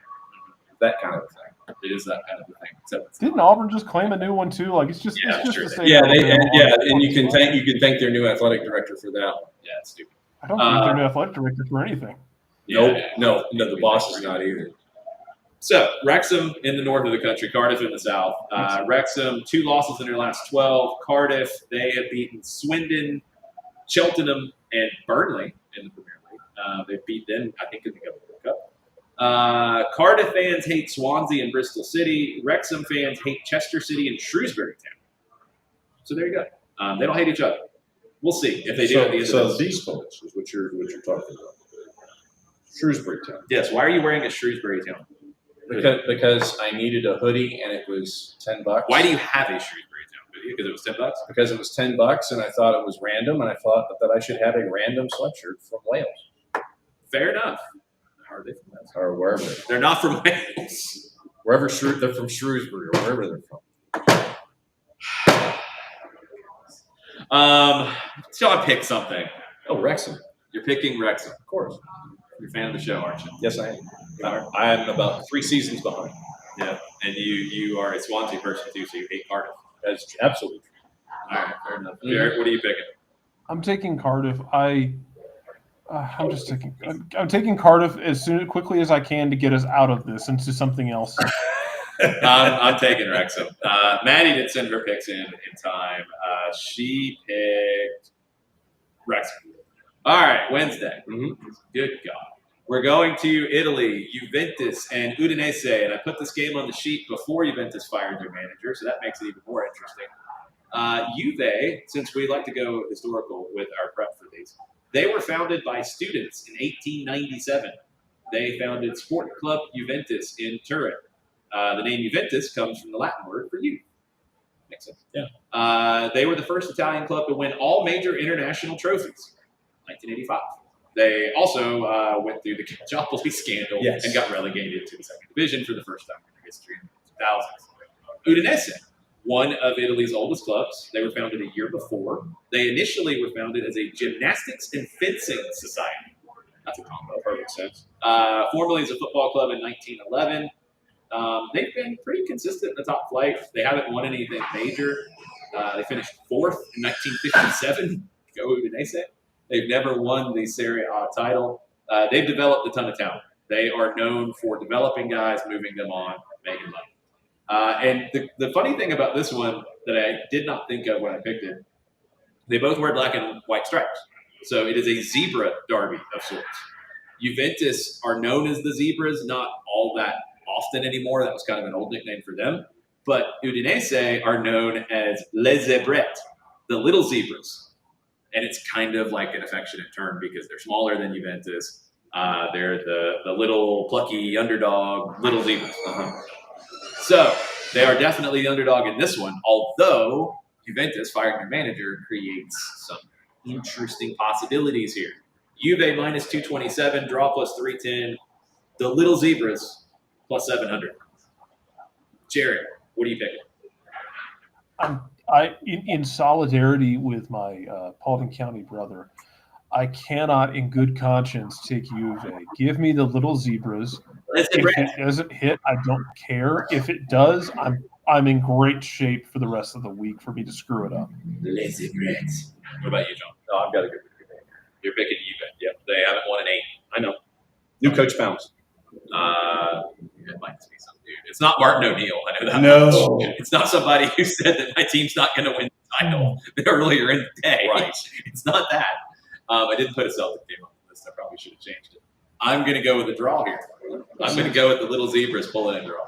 That kind of thing. It is that kind of a thing. Except Didn't Auburn just claim a new one too? Like it's just sure the they same. Yeah, and you can thank their new athletic director for that one. Yeah, it's stupid. I don't think they're new athletic director for anything. No, the boss is not either. So, Wrexham in the north of the country, Cardiff in the south. Wrexham, 2 losses in their last 12. Cardiff, they have beaten Swindon, Cheltenham, and Burnley in the Premier League. They beat them, I think, in the Cup. Cardiff fans hate Swansea and Bristol City. Wrexham fans hate Chester City and Shrewsbury Town. So there you go. They don't hate each other. We'll see if they do at the end of So this. these folks is what you're talking about. Shrewsbury Town. Yes, why are you wearing a Shrewsbury Town? Because I needed a hoodie and it was $10. Why do you have a Shrewsbury Town hoodie? Because it was $10? Because it was $10 and I thought it was random, and I thought that I should have a random sweatshirt from Wales. Fair enough. How are they from Wales? Or wherever. They're not from Wales. They're from Shrewsbury or wherever they're from. Sean, pick something. Oh, Wrexham. You're picking Wrexham. Of course. You're a fan of the show, aren't you? Yes, I am. I am about 3 seasons behind. Yeah. And you are a Swansea person too, so you hate Cardiff. That's absolutely true. All right, fair enough. Jared, what are you picking? I'm taking Cardiff. I'm taking Cardiff quickly as I can to get us out of this into something else. I'm taking Wrexham. Maddie didn't send her picks in time. She picked Wrexham. All right, Wednesday. Good God. We're going to Italy, Juventus and Udinese, and I put this game on the sheet before Juventus fired their manager, so that makes it even more interesting. Juve, since we like to go historical with our prep for these, they were founded by students in 1897. They founded Sport Club Juventus in Turin. The name Juventus comes from the Latin word for youth. Makes sense. Yeah. They were the first Italian club to win all major international trophies. 1985. They also went through the Calciopoli scandal and got relegated to the second division for the first time in their history in the 2000s. Udinese, one of Italy's oldest clubs. They were founded a year before. They initially were founded as a gymnastics and fencing society. That's a combo. Perfect sense. Formerly as a football club in 1911. They've been pretty consistent in the top flight. They haven't won anything major. They finished 4th in 1957. Go Udinese. They've never won the Serie A title. They've developed a ton of talent. They are known for developing guys, moving them on, making money. And the funny thing about this one that I did not think of when I picked it, they both wear black and white stripes. So it is a zebra derby of sorts. Juventus are known as the Zebras, not all that often anymore. That was kind of an old nickname for them. But Udinese are known as Les Zebrettes, the little zebras. And it's kind of like an affectionate term because they're smaller than Juventus. They're the little plucky underdog, little zebras. So they are definitely the underdog in this one, although Juventus firing their manager creates some interesting possibilities here. Juve minus 227, draw plus 310. The Little Zebras plus 700. Jared, what are you picking? In solidarity with my Paulding County brother, I cannot, in good conscience, take Juve. Give me the Little Zebras. If it doesn't hit, I don't care. If it does, I'm in great shape for the rest of the week for me to screw it up. Lazy Reds. What about you, John? No, I've got to go. You're picking Juve. Yep, they haven't won in 8. I know. New coach bounce. It might be some dude. It's not Martin O'Neill. I know that. No. It's not somebody who said that my team's not going to win the title earlier in the day. Right. It's not that. I didn't put a Celtic game on the list. I probably should have changed it. I'm going to go with a draw here. I'm going to go with the Little Zebras pulling a draw.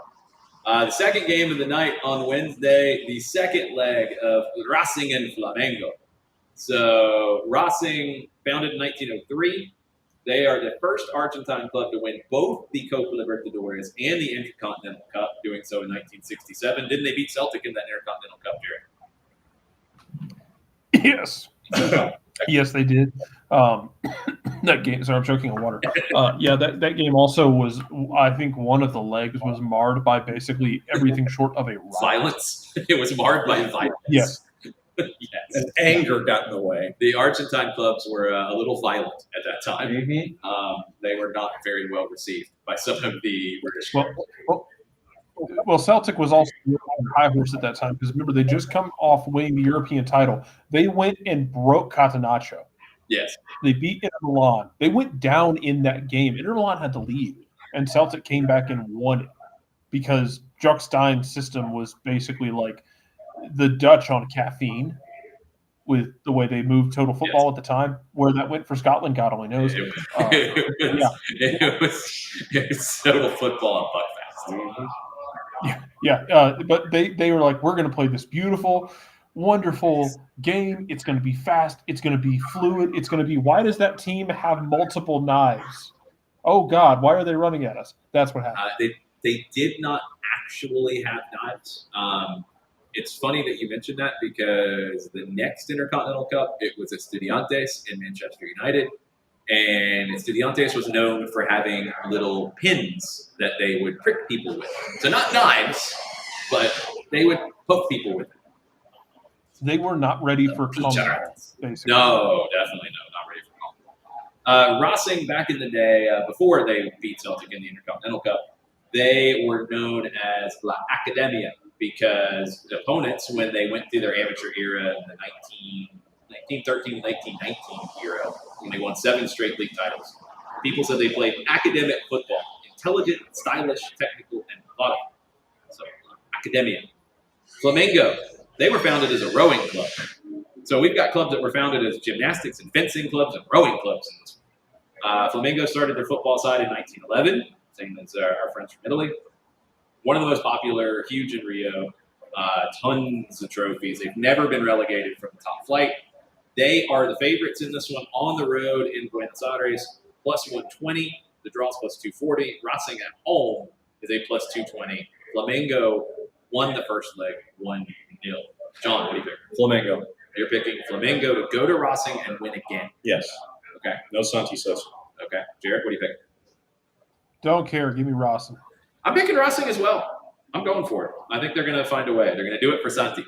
The second game of the night on Wednesday, the second leg of Racing and Flamengo. So Racing, founded in 1903. They are the first Argentine club to win both the Copa Libertadores and the Intercontinental Cup, doing so in 1967. Didn't they beat Celtic in that Intercontinental Cup, Jared? Yes. Yes, they did. That game. Sorry, I'm choking on water. That game also was. I think one of the legs was marred by basically everything short of a riot. Violence. It was marred by violence. Yes. Yes. And anger got in the way. The Argentine clubs were a little violent at that time. Mm-hmm. They were not very well received by some of the British. Well, Celtic was also on high horse at that time because remember they just come off winning the European title. They went and broke Catenaccio. Yes. They beat Inter Milan. They went down in that game. Inter Milan had to lead, and Celtic came back and won it because Jock Stein's system was basically like the Dutch on caffeine with the way they moved total football at the time. Where that went for Scotland, God only knows. It was total football and Buckfast. But they were like, we're going to play this beautiful, wonderful game. It's going to be fast. It's going to be fluid. It's going to be, why does that team have multiple knives? Oh, God, why are they running at us? That's what happened. They did not actually have knives. It's funny that you mentioned that because the next Intercontinental Cup, it was Estudiantes in Manchester United. And Estudiantes was known for having little pins that they would prick people with. So not knives, but they would poke people with it. They were not ready for combat, basically. No, definitely not ready for combat. Racing, back in the day, before they beat Celtic in the Intercontinental Cup, they were known as La Academia because the opponents, when they went through their amateur era in the 1913 1919 era, when they won 7 straight league titles, people said they played academic football, intelligent, stylish, technical, and methodical. So, Academia. Flamengo, they were founded as a rowing club. So we've got clubs that were founded as gymnastics and fencing clubs and rowing clubs. Flamengo started their football side in 1911, same as our friends from Italy. One of the most popular, huge in Rio, tons of trophies. They've never been relegated from the top flight. They are the favorites in this one on the road in Buenos Aires, plus 120. The draw's plus 240. Racing at home is a plus 220. Flamengo won the first leg 1-0. John, what do you pick? Flamengo. You're picking Flamengo to go to Racing and win again. Yes. Okay. No Santi Sosa. Okay. Jared, what do you pick? Don't care. Give me Racing. I'm picking Racing as well. I'm going for it. I think they're going to find a way. They're going to do it for Santi.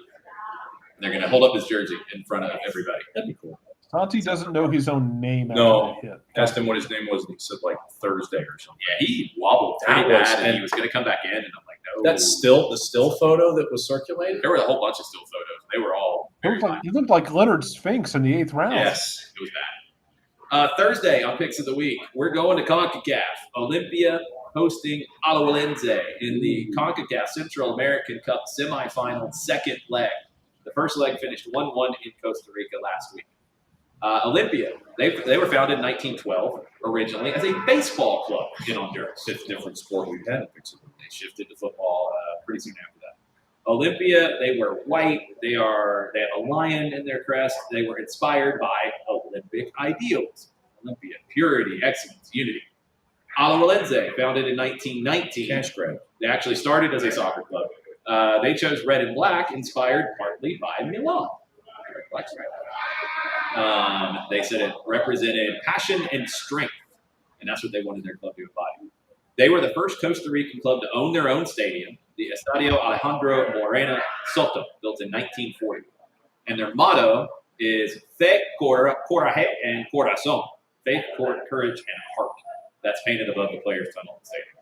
They're going to hold up his jersey in front of everybody. That'd be cool. Santi doesn't know his own name after No. that hit. Asked him what his name was, and he said like Thursday or something. Yeah, he wobbled pretty bad, and he was going to come back in, and I'm like, no. That's the still photo that was circulated? There were a whole bunch of still photos. They were all He looked like Leonard Sphinx in the 8th round. Yes, it was bad. Thursday on Picks of the Week, we're going to CONCACAF. Olympia hosting Alajuelense in the CONCACAF Central American Cup semifinal second leg. The first leg finished 1-1 in Costa Rica last week. Olympia, they were founded in 1912 originally as a baseball club in Honduras. Fifth different sport we've had. They shifted to football pretty soon after that. Olympia, they were white. They have a lion in their crest. They were inspired by Olympic ideals. Olympia, purity, excellence, unity. Alajuelense, founded in 1919. Cash grab. They actually started as a soccer club. They chose red and black, inspired partly by Milan. Red, black, stripe. They said it represented passion and strength, and that's what they wanted their club to embody. They were the first Costa Rican club to own their own stadium, the Estadio Alejandro Moreno Soto, built in 1940. And their motto is Fe, Coraje, and Corazón. Faith, courage, and heart. That's painted above the players' tunnel in the stadium.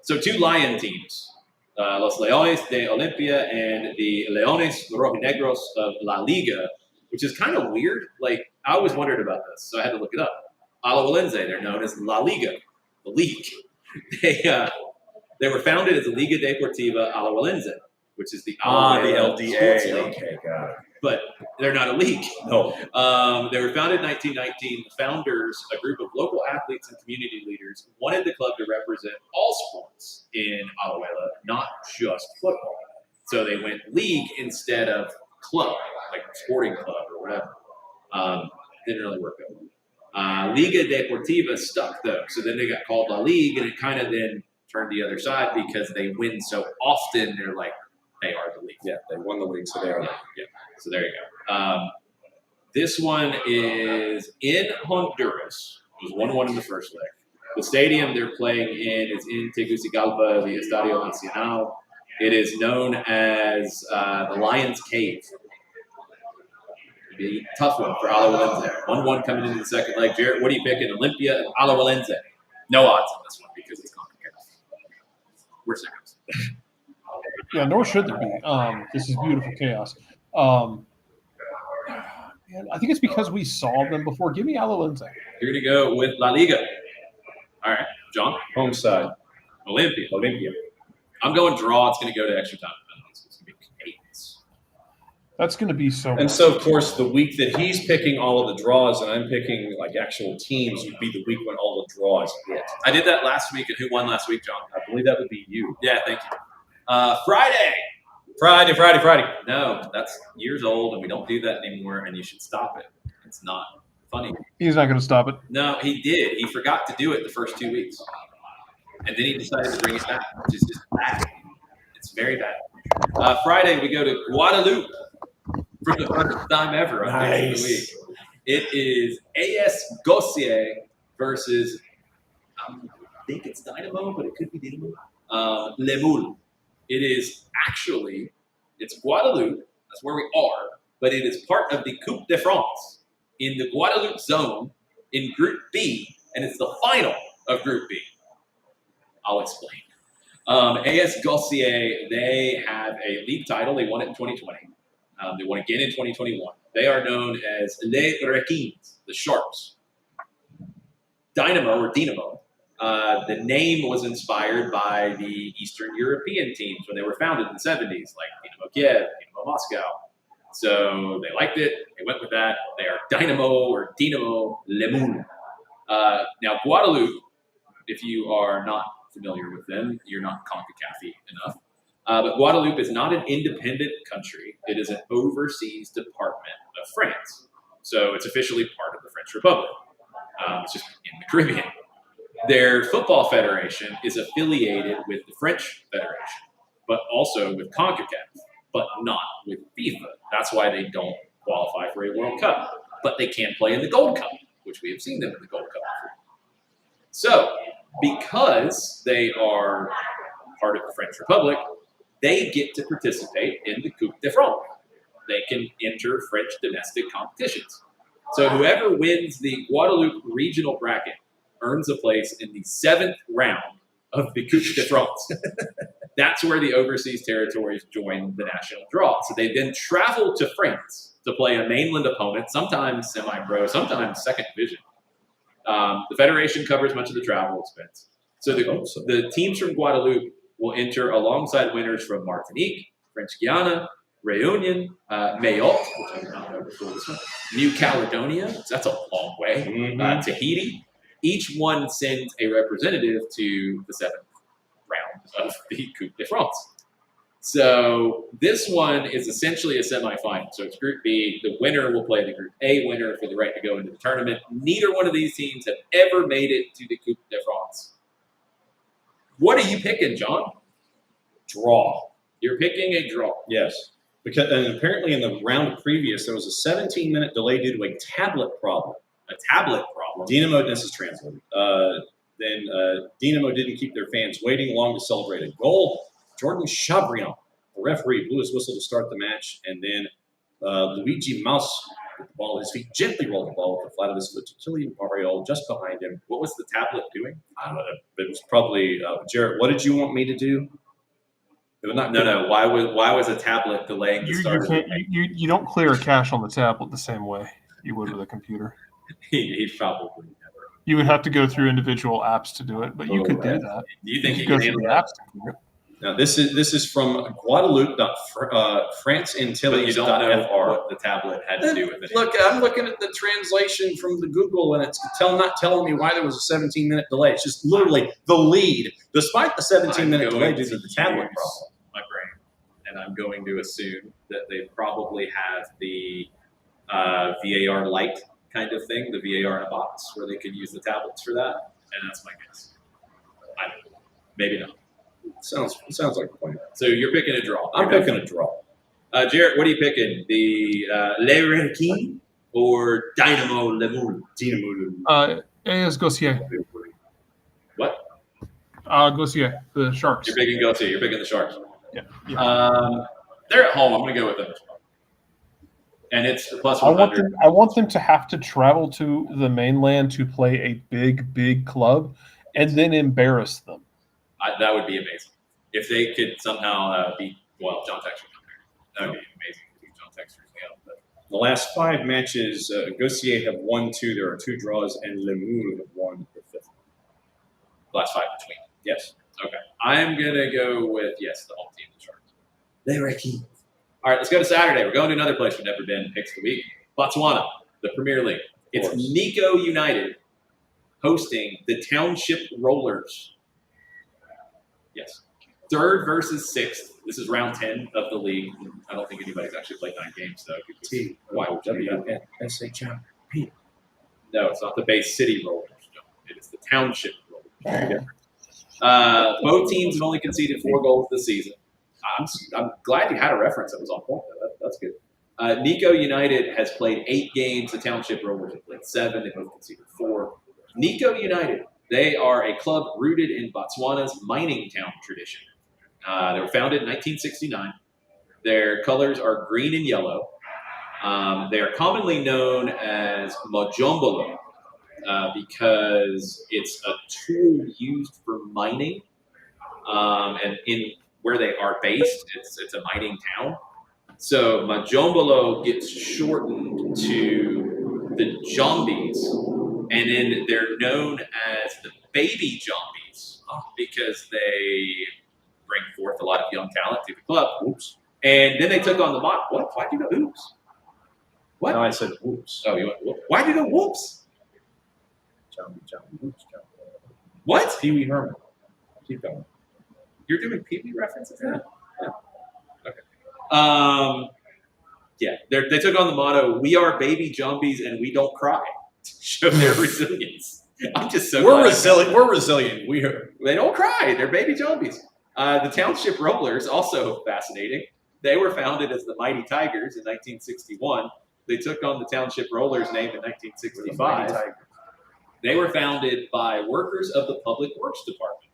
So 2 Lion teams, Los Leones de Olimpia and the Leones Rojinegros of La Liga, which is kind of weird. Like, I always wondered about this, so I had to look it up. Alajuelense, they're known as La Liga, the league. They were founded as the Liga Deportiva Alajuelense, which is the LDA. Sports League. Okay, got it. But they're not a league. No. They were founded in 1919. The founders, a group of local athletes and community leaders, wanted the club to represent all sports in Alajuela, not just football. So they went league instead of club, like sporting club or whatever. Didn't really work out. Liga Deportiva stuck, though. So then they got called La Ligue, and it kind of then turned the other side because they win so often. They're like, they are the league. Yeah, they won the league, so they are. Yeah. So there you go. This one is in Honduras. It was 1-1 in the first leg. The stadium they're playing in is in Tegucigalpa, the Estadio Nacional. It is known as the Lion's Cave. It'd be a tough one for Alajuelense. 1-1 coming into the second leg. Jarrett, what are you picking? Olympia and Alajuelense. No odds on this one because it's complicated. We're seconds. Yeah, nor should there be. This is beautiful chaos. Man, I think it's because we saw them before. Give me Alajuelense. Here to go with La Liga. All right, John. Home side. Olympia. Olympia. I'm going draw. It's going to go to extra time. It's going to be chaos. That's going to be so. And so, of course, the week that he's picking all of the draws and I'm picking like actual teams would be the week when all the draws hit. I did that last week, and who won last week, John? I believe that would be you. Yeah, thank you. Friday. Friday. No, that's years old, and we don't do that anymore, and you should stop it. It's not funny. He's not going to stop it. No, he did. He forgot to do it the first 2 weeks. And then he decided to bring it back, which is just bad. It's very bad. Friday, we go to Guadalupe for the first time ever on Pick of the Week. It is AS Gossier versus, I think it's Dynamo, but it could be Dynamo. Le Moule. It is actually, it's Guadeloupe, that's where we are, but it is part of the Coupe de France in the Guadeloupe zone in Group B, and it's the final of Group B. I'll explain. AS Gossier, they have a league title. They won it in 2020. They won again in 2021. They are known as Les Requins, the Sharks. Dynamo. The name was inspired by the Eastern European teams when they were founded in the 70s, like Dynamo Kiev, Dynamo Moscow. So they liked it. They went with that. They are Dynamo Le Moule. Now, Guadeloupe, if you are not familiar with them, you're not CONCACAF-y enough. But Guadeloupe is not an independent country. It is an overseas department of France. So it's officially part of the French Republic. It's just in the Caribbean. Their football federation is affiliated with the French Federation, but also with CONCACAF, but not with FIFA. That's why they don't qualify for a World Cup. But they can play in the Gold Cup, which we have seen them in the Gold Cup before. So, because they are part of the French Republic, they get to participate in the Coupe de France. They can enter French domestic competitions. So whoever wins the Guadeloupe regional bracket earns a place in the 7th round of the Coupe de France. That's where the overseas territories join the national draw. So they then travel to France to play a mainland opponent, sometimes semi-pro, sometimes second division. The federation covers much of the travel expense. So the teams from Guadeloupe will enter alongside winners from Martinique, French Guiana, Réunion, Mayotte, which I did not know before this one, New Caledonia, so that's a long way, Tahiti. Each one sends a representative to the 7th round of the Coupe de France. So this one is essentially a semifinal. So it's Group B. The winner will play the Group A winner for the right to go into the tournament. Neither one of these teams have ever made it to the Coupe de France. What are you picking, John? Draw. You're picking a draw. Yes. And apparently in the round previous, there was a 17-minute delay due to a tablet problem. A tablet problem. Dynamo, this is translated. Then Dynamo didn't keep their fans waiting long to celebrate a goal. Jordan Chabrian, the referee, blew his whistle to start the match, and then Luigi Mouse, with the ball at his feet, gently rolled the ball with the flat of his foot to Kylian Barriol just behind him. What was the tablet doing? I don't know. It was probably Jarrett. What did you want me to do? No. Why was a tablet delaying the You start? can't. You don't clear a cache on the tablet the same way you would with a computer. He probably never. You would have to go through individual apps to do it, but you could do that. Do you think he go can through handle the that? apps to do it. Now this is from Guadeloupe, France But you don't know what the tablet had to do with it. Look, I'm looking at the translation from the Google, and it's not telling me why there was a 17-minute delay. It's just literally the lead, despite the 17-minute delay due to the tablet problem. My brain, and I'm going to assume that they probably have the VAR Lite kind of thing, the VAR in a box, where they could use the tablets for that, and that's my guess. I don't know. Maybe not. Sounds like a plan. So you're picking a draw. I'm picking a draw. Jarrett, what are you picking? The Le Requin or Dynamo Le Moule? It's Gautier. What? Gautier, the Sharks. You're picking Gautier. You're picking the Sharks. Yeah. They're at home. I'm going to go with them. And it's plus I 100. want them to have to travel to the mainland to play a big club and then embarrass them. That would be amazing. If they could somehow beat, John Textor. That would be amazing to beat John Textor's out. But The last 5 matches, Gautier have won 2. There are 2 draws, and Le Moule have won the 5th. last 5 between. Yes. Okay. I'm going to go with, the home team, the Sharks. Le Requin. All right, let's go to Saturday. We're going to another place we've never been. Picks of the week. Botswana, the Premier League. It's Nico United hosting the Township Rollers. Yes. 3rd versus 6th. This is round 10 of the league. I don't think anybody's actually played 9 games, so why would you do that? T-W-N-S-H-I-P. No, it's not the Bay City Rollers. No, it is the Township Rollers. Both teams have only conceded 4 goals this season. I'm glad you had a reference that was on point. That's good. Nico United has played 8 games. The Township Rollers have played 7. They both conceded 4. Nico United, they are a club rooted in Botswana's mining town tradition. They were founded in 1969. Their colors are green and yellow. They are commonly known as Mojombolo because it's a tool used for mining. And in where they are based, it's a mining town. So Mojombolo gets shortened to the Jombies, and then they're known as the Baby Jombies because they bring forth a lot of young talent to the club. Oops. And then they took on the mock. What? Why'd you go oops? What? No, I said whoops. Oh, you went whoop. Why'd you go whoops? Johnny, whoops, Johnny. What? Pee Wee Herman. Keep going. You're doing Pee Wee references now? Yeah. Okay. They took on the motto, "We are baby zombies and we don't cry." To show their resilience. I'm just so We're glad. resilient. We're resilient. They don't cry. They're baby zombies. The Township Rollers, also fascinating. They were founded as the Mighty Tigers in 1961. They took on the Township Rollers name in 1965. They were founded by workers of the Public Works Department.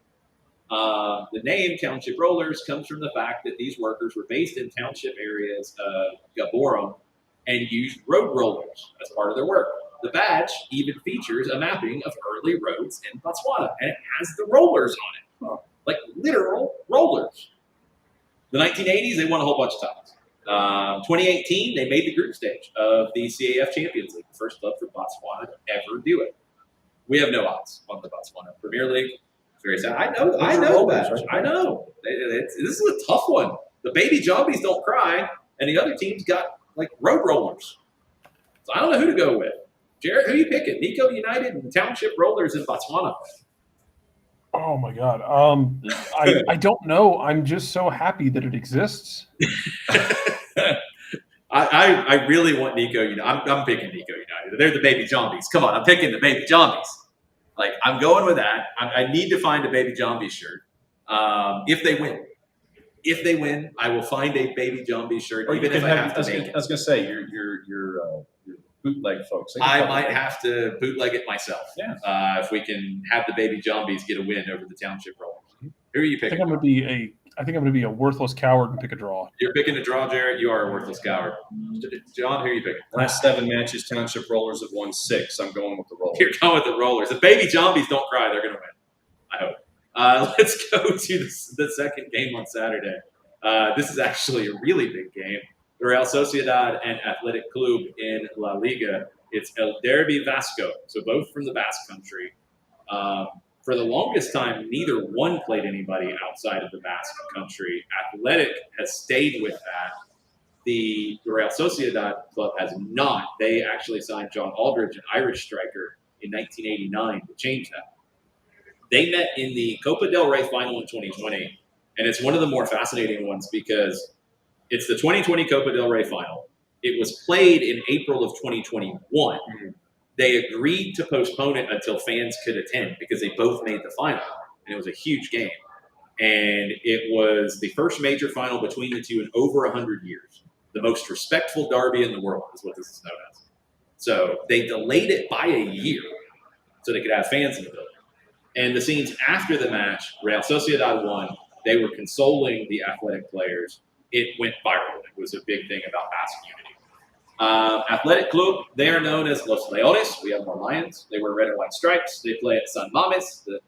The name Township Rollers comes from the fact that these workers were based in township areas of Gaborone and used road rollers as part of their work. The badge even features a mapping of early roads in Botswana, and it has the rollers on it, like literal rollers. The 1980s, they won a whole bunch of titles. 2018, they made the group stage of the CAF Champions League, the first club from Botswana to ever do it. We have no odds on the Botswana Premier League. It's very sad. I know that. Right? I know. This is a tough one. The baby zombies don't cry, and the other team's got like road rollers. So I don't know who to go with. Jared, who are you picking? Nico United and Township Rollers in Botswana. Oh my God. I don't know. I'm just so happy that it exists. I really want Nico United. I'm picking Nico United. They're the baby zombies. Come on, I'm picking the baby zombies. Like, I'm going with that. I need to find a baby zombie shirt if they win. If they win, I will find a Baby Jumbie shirt, Or even you if could I have, have to make it. I was going to say, your bootleg folks. they could I probably- might have to bootleg it myself. Yeah. If we can have the Baby Jumbies get a win over the Township Rollers. Who are you I think picking? I'm going to be a worthless coward and pick a draw. You're picking a draw, Jared. You are a worthless coward. John, who are you picking? Last 7 matches, Township Rollers have won 6. I'm going with the Rollers. You're going with the Rollers. If Baby Jumbies don't cry, they're going to win. I hope. Let's go to the second game on Saturday. This is actually a really big game. Real Sociedad and Athletic Club in La Liga. It's El Derby Vasco, so both from the Basque Country. For the longest time, neither one played anybody outside of the Basque Country. Athletic has stayed with that. The Real Sociedad club has not. They actually signed John Aldridge, an Irish striker, in 1989 to change that. They met in the Copa del Rey final in 2020, and it's one of the more fascinating ones because it's the 2020 Copa del Rey final. It was played in April of 2021. Mm-hmm. They agreed to postpone it until fans could attend because they both made the final, and it was a huge game. And it was the first major final between the two in over 100 years. The most respectful derby in the world is what this is known as. So they delayed it by a year so they could have fans in the building. And the scenes after the match, Real Sociedad won. They were consoling the Athletic players. It went viral. It was a big thing about Basque unity. Athletic Club, they are known as Los Leones. We have more lions. They wear red and white stripes. They play at San Mames, the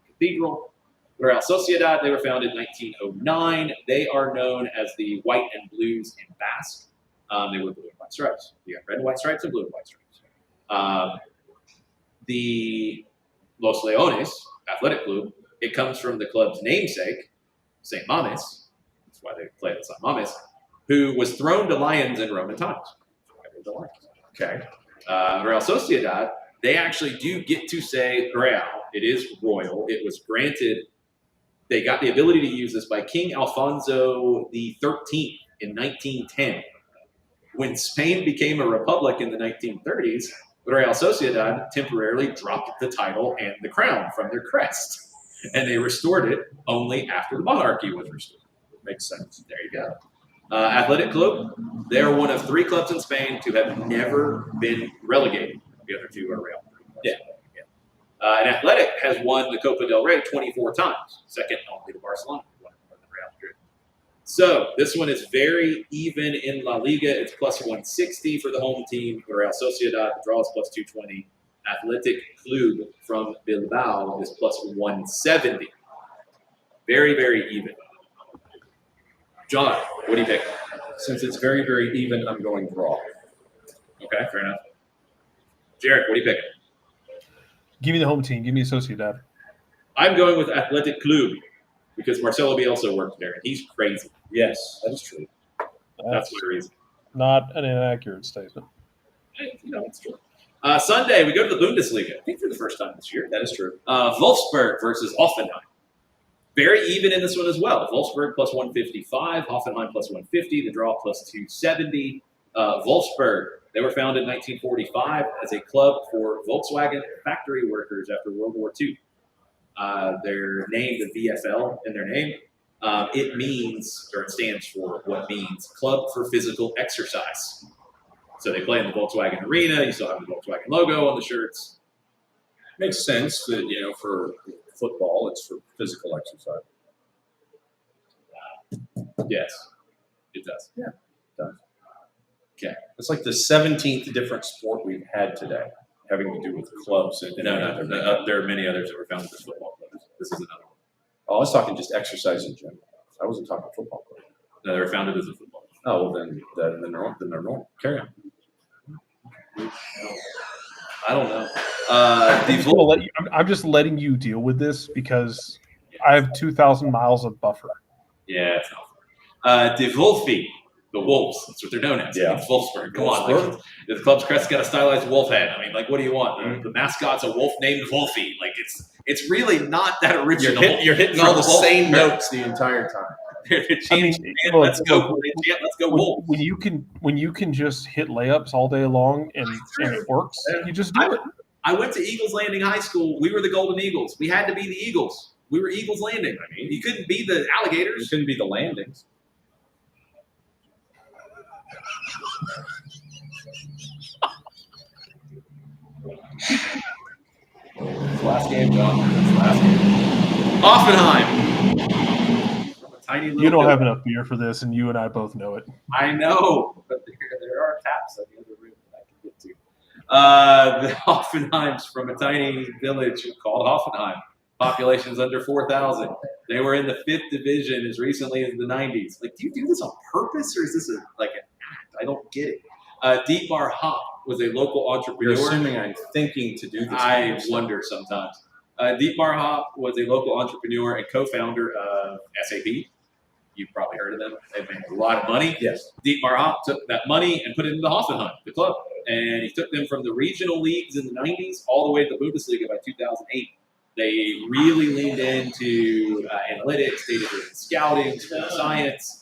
cathedral. Real Sociedad, they were founded in 1909. They are known as the White and Blues in Basque. They wear blue and white stripes. You have red and white stripes and blue and white stripes. The Los Leones Athletic Club, it comes from the club's namesake, St. Mames. That's why they play at San Mames, who was thrown to lions in Roman times. Okay. Real Sociedad, they actually do get to say Real. It is royal. It was granted. They got the ability to use this by King Alfonso XIII in 1910. When Spain became a republic in the 1930s, Real Sociedad temporarily dropped the title and the crown from their crest. And they restored it only after the monarchy was restored. Makes sense. There you go. Athletic Club, they are one of 3 clubs in Spain to have never been relegated. The other 2 are Real. Yeah. And Athletic has won the Copa del Rey 24 times, second only to Barcelona. Real Madrid. So this one is very even in La Liga. It's plus 160 for the home team. Real Sociedad, the draw is plus 220. Athletic Club from Bilbao is plus 170. Very, very even. John, what do you pick? Since it's very, very even, I'm going draw. Okay, fair enough. Jared, what do you pick? Give me the home team. Give me Sociedad. I'm going with Athletic Club because Marcelo Bielsa worked there, and he's crazy. Yes, that is true. That's the reason. Not an inaccurate statement. It's true. Sunday, we go to the Bundesliga. I think for the first time this year. That is true. Wolfsburg versus Hoffenheim. Very even in this one as well. Wolfsburg plus 155, Hoffenheim plus 150, the draw plus 270. Wolfsburg, they were founded in 1945 as a club for Volkswagen factory workers after World War II. They're named the VFL in their name. It means, or it stands for what means Club for Physical Exercise. So they play in the Volkswagen Arena. You still have the Volkswagen logo on the shirts. Makes sense that, for football, it's for physical exercise. Yes, it does. Yeah, it does. Okay. It's like the 17th different sport we've had today having to do with clubs. No, there are many others that were founded as football clubs. This is another one. Oh, I was talking just exercise in general. I wasn't talking football clubs. No, they were founded as a football club. Oh, well, then they're normal. Carry on. I don't know. I'm just letting you deal with this because I have 2,000 miles of buffer. Yeah, it's not. De Wolfie, the Wolves. That's what they're known as. Yeah. It's Wolfsburg. Come on. The club's crest's got a stylized wolf head. I mean, what do you want? Mm-hmm. The mascot's a wolf named Wolfie. It's really not that original. You're hitting all the same notes the entire time. Let's go Wolves. When you can just hit layups all day long and it works, you just do it. I went to Eagles Landing High School. We were the Golden Eagles. We had to be the Eagles. We were Eagles Landing. I mean, You couldn't be the it Alligators. couldn't be the Landings. Last game, John. Last game. Offenheim. From a tiny little You don't village. have enough beer for this, and you and I both know it. I know, but there are taps in the other room that I can get to. The Hoffenheims from a tiny village called Hoffenheim. Population's under 4,000. They were in the 5th division as recently as the 90s. Like, do you do this on purpose, or is this like an act? I don't get it. Dietmar Hopp was a local You're entrepreneur. assuming I'm thinking to do this. I wonder sometimes. Dietmar Hopp was a local entrepreneur and co-founder of SAP. You've probably heard of them. They've made a lot of money. Yes. Dietmar Hopp took that money and put it into Hoffenheim, the club. And he took them from the regional leagues in the 90s all the way to the Bundesliga by 2008. They really leaned into analytics, data-driven scouting, science.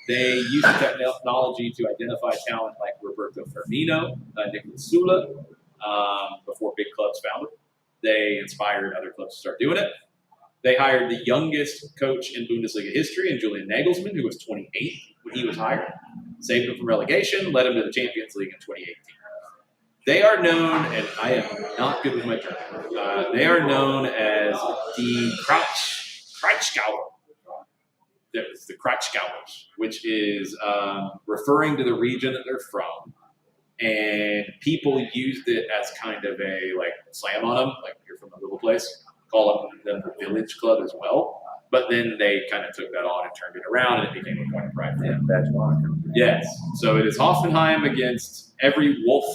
They used the technology to identify talent like Roberto Firmino, Nicolas Sula, before big clubs found them. They inspired other clubs to start doing it. They hired the youngest coach in Bundesliga history, in Julian Nagelsmann, who was 28 when he was hired. Saved him from relegation, led him to the Champions League in 2018. They are known, and I am not good with my German, they are known as the Kreuzgauer. It's the Kreuzgauers, which is referring to the region that they're from. And people used it as kind of a like slam on them, like you're from a little place, call them the village club as well. But then they kind of took that on and turned it around, and it became a point of pride for them. Badge of honor. Yes. So it is Hoffenheim against every wolf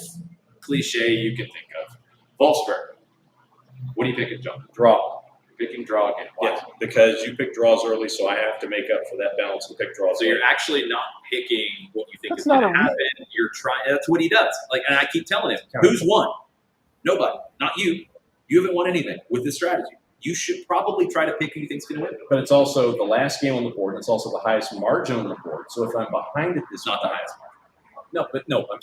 cliche you can think of. Wolfsburg. What are you picking, John? Draw. You're picking draw again. Why? Yes, because you pick draws early, so I have to make up for that balance and pick draws. So you're actually not picking what you think That's is going not to a happen. You're trying. That's what he does. Like, and I keep telling him, who's won? Nobody. Not you. You haven't won anything with this strategy. You should probably try to pick who you think's going to win. But it's also the last game on the board, and it's also the highest margin on the board. So if I'm behind it, It's not the highest margin. no, but no, of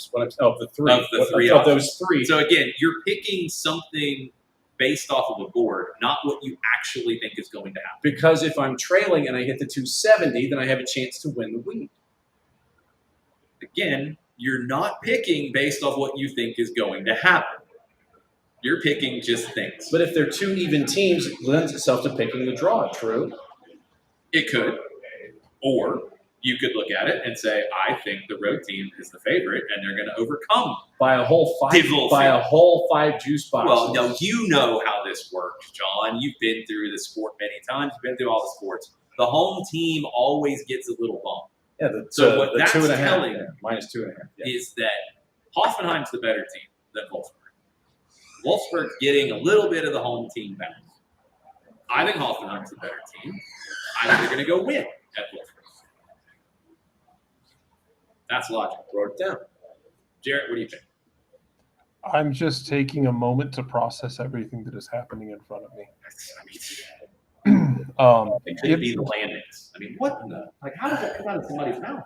the three. Of the three of those three. So again, you're picking something based off of a board, not what you actually think is going to happen. Because if I'm trailing and I hit the 270, then I have a chance to win the week. Again, you're not picking based off what you think is going to happen. You're picking just things. But if they're two even teams, it lends itself to picking the draw. True. It could. Or you could look at it and say, I think the road team is the favorite and they're going to overcome. By a whole five juice boxes. Well, no, you know how this works, John. You've been through the sport many times. You've been through all the sports. The home team always gets a little bump. Yeah. So what the that's 2.5, telling minus 2.5. Yeah. is that Hoffenheim's the better team than Wolfsburg. Wolfsburg's getting a little bit of the home team back. I think Hoffenheim's the better team. I think they're going to go win at Wolfsburg. That's logic. Wrote it down. Jarrett, what do you think? I'm just taking a moment to process everything that is happening in front of me. It could be the Landings. I mean, what in the? Like, how does that come out of somebody's mouth?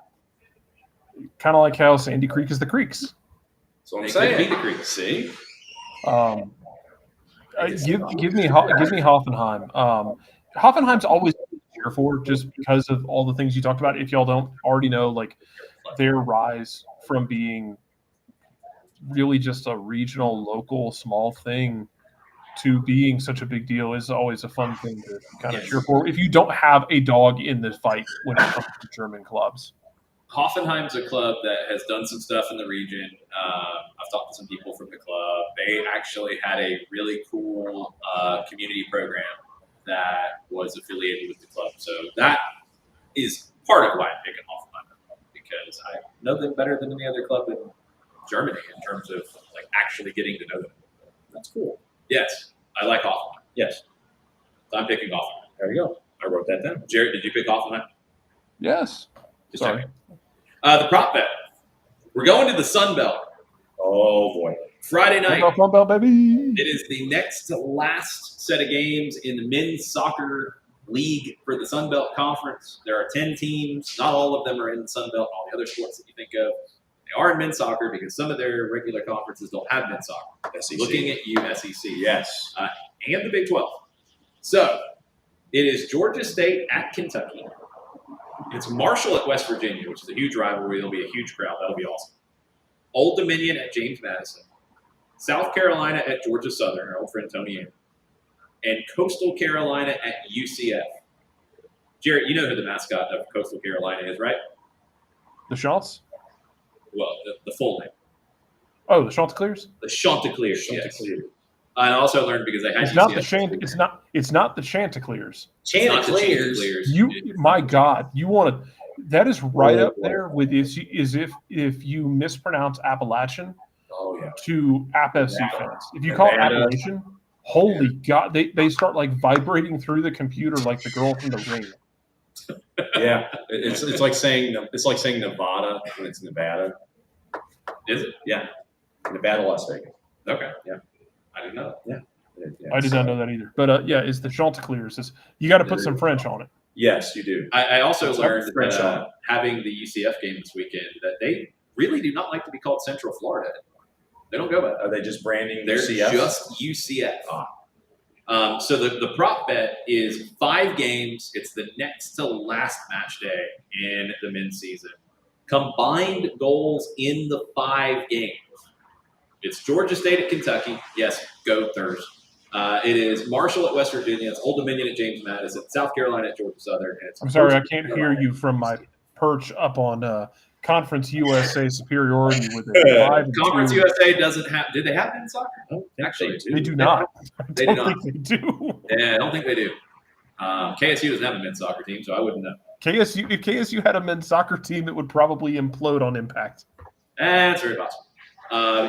Kind of like how Sandy Creek is the Creeks. So I'm They saying. could be the Creeks. See? Give me Hoffenheim. Hoffenheim's always cheer for just because of all the things you talked about. If y'all don't already know, like their rise from being really just a regional, local, small thing to being such a big deal is always a fun thing to kind of cheer for. If you don't have a dog in the fight when it comes to German clubs. Hoffenheim's a club that has done some stuff in the region. I've talked to some people from the club. They actually had a really cool community program that was affiliated with the club. So that is part of why I'm picking Hoffenheim, because I know them better than any other club in Germany in terms of like actually getting to know them. That's cool. Yes, I like Hoffenheim. Yes. So I'm picking Hoffenheim. There you go. I wrote that down. Jared, did you pick Hoffenheim? Yes. Just Sorry. checking. The prop bet. We're going to the Sun Belt. Oh, boy. Friday night. Front belt, baby. It is the next to last set of games in the men's soccer league for the Sun Belt Conference. There are 10 teams. Not all of them are in the Sun Belt. All the other sports that you think of, they are in men's soccer because some of their regular conferences don't have men's soccer. SEC. Looking at you, SEC. Yes. And the Big 12. So It is Georgia State at Kentucky. It's Marshall at West Virginia, which is a huge rivalry. There'll be a huge crowd. That'll be awesome. Old Dominion at James Madison. South Carolina at Georgia Southern, our old friend Tony Aaron. And Coastal Carolina at UCF. Jarrett, you know who the mascot of Coastal Carolina is, right? The Chants? Well, the full name. Oh, the Chanticleers? The Chanticleers. Yes. I also learned because they had It's UCF. not the It's not the Chanticleers. It's not the Chanticleers. My God, you want to? That is right up there with if you mispronounce Appalachian to App FC fans. If you call it Appalachian, holy God, they start like vibrating through the computer like the girl from The Ring. Yeah, it's like saying Nevada when it's Nevada. Is it? Yeah, Nevada, Las Vegas. Okay. Yeah. I didn't know. Yeah. I did not know that either. But it's the Chanticleers. You got to put some French on it. Yes, you do. I also learned that having the UCF game this weekend that they really do not like to be called Central Florida. They don't go by that. Are they just branding They're UCF? just UCF. So the prop bet is 5 games. It's the next to last match day in the men's season. Combined goals in the 5 games. It's Georgia State at Kentucky. Yes, go Thurs. It is Marshall at West Virginia. It's Old Dominion at James Madison. South Carolina at Georgia Southern. And it's I'm sorry, I can't hear you from my perch up on Conference USA superiority with it. 5-2. Conference USA doesn't have. Did they have men's soccer? No, actually, They do not. They do not. Think they do. Yeah, I don't think they do. KSU doesn't have a men's soccer team, so I wouldn't know. If KSU had a men's soccer team, it would probably implode on impact. That's very possible.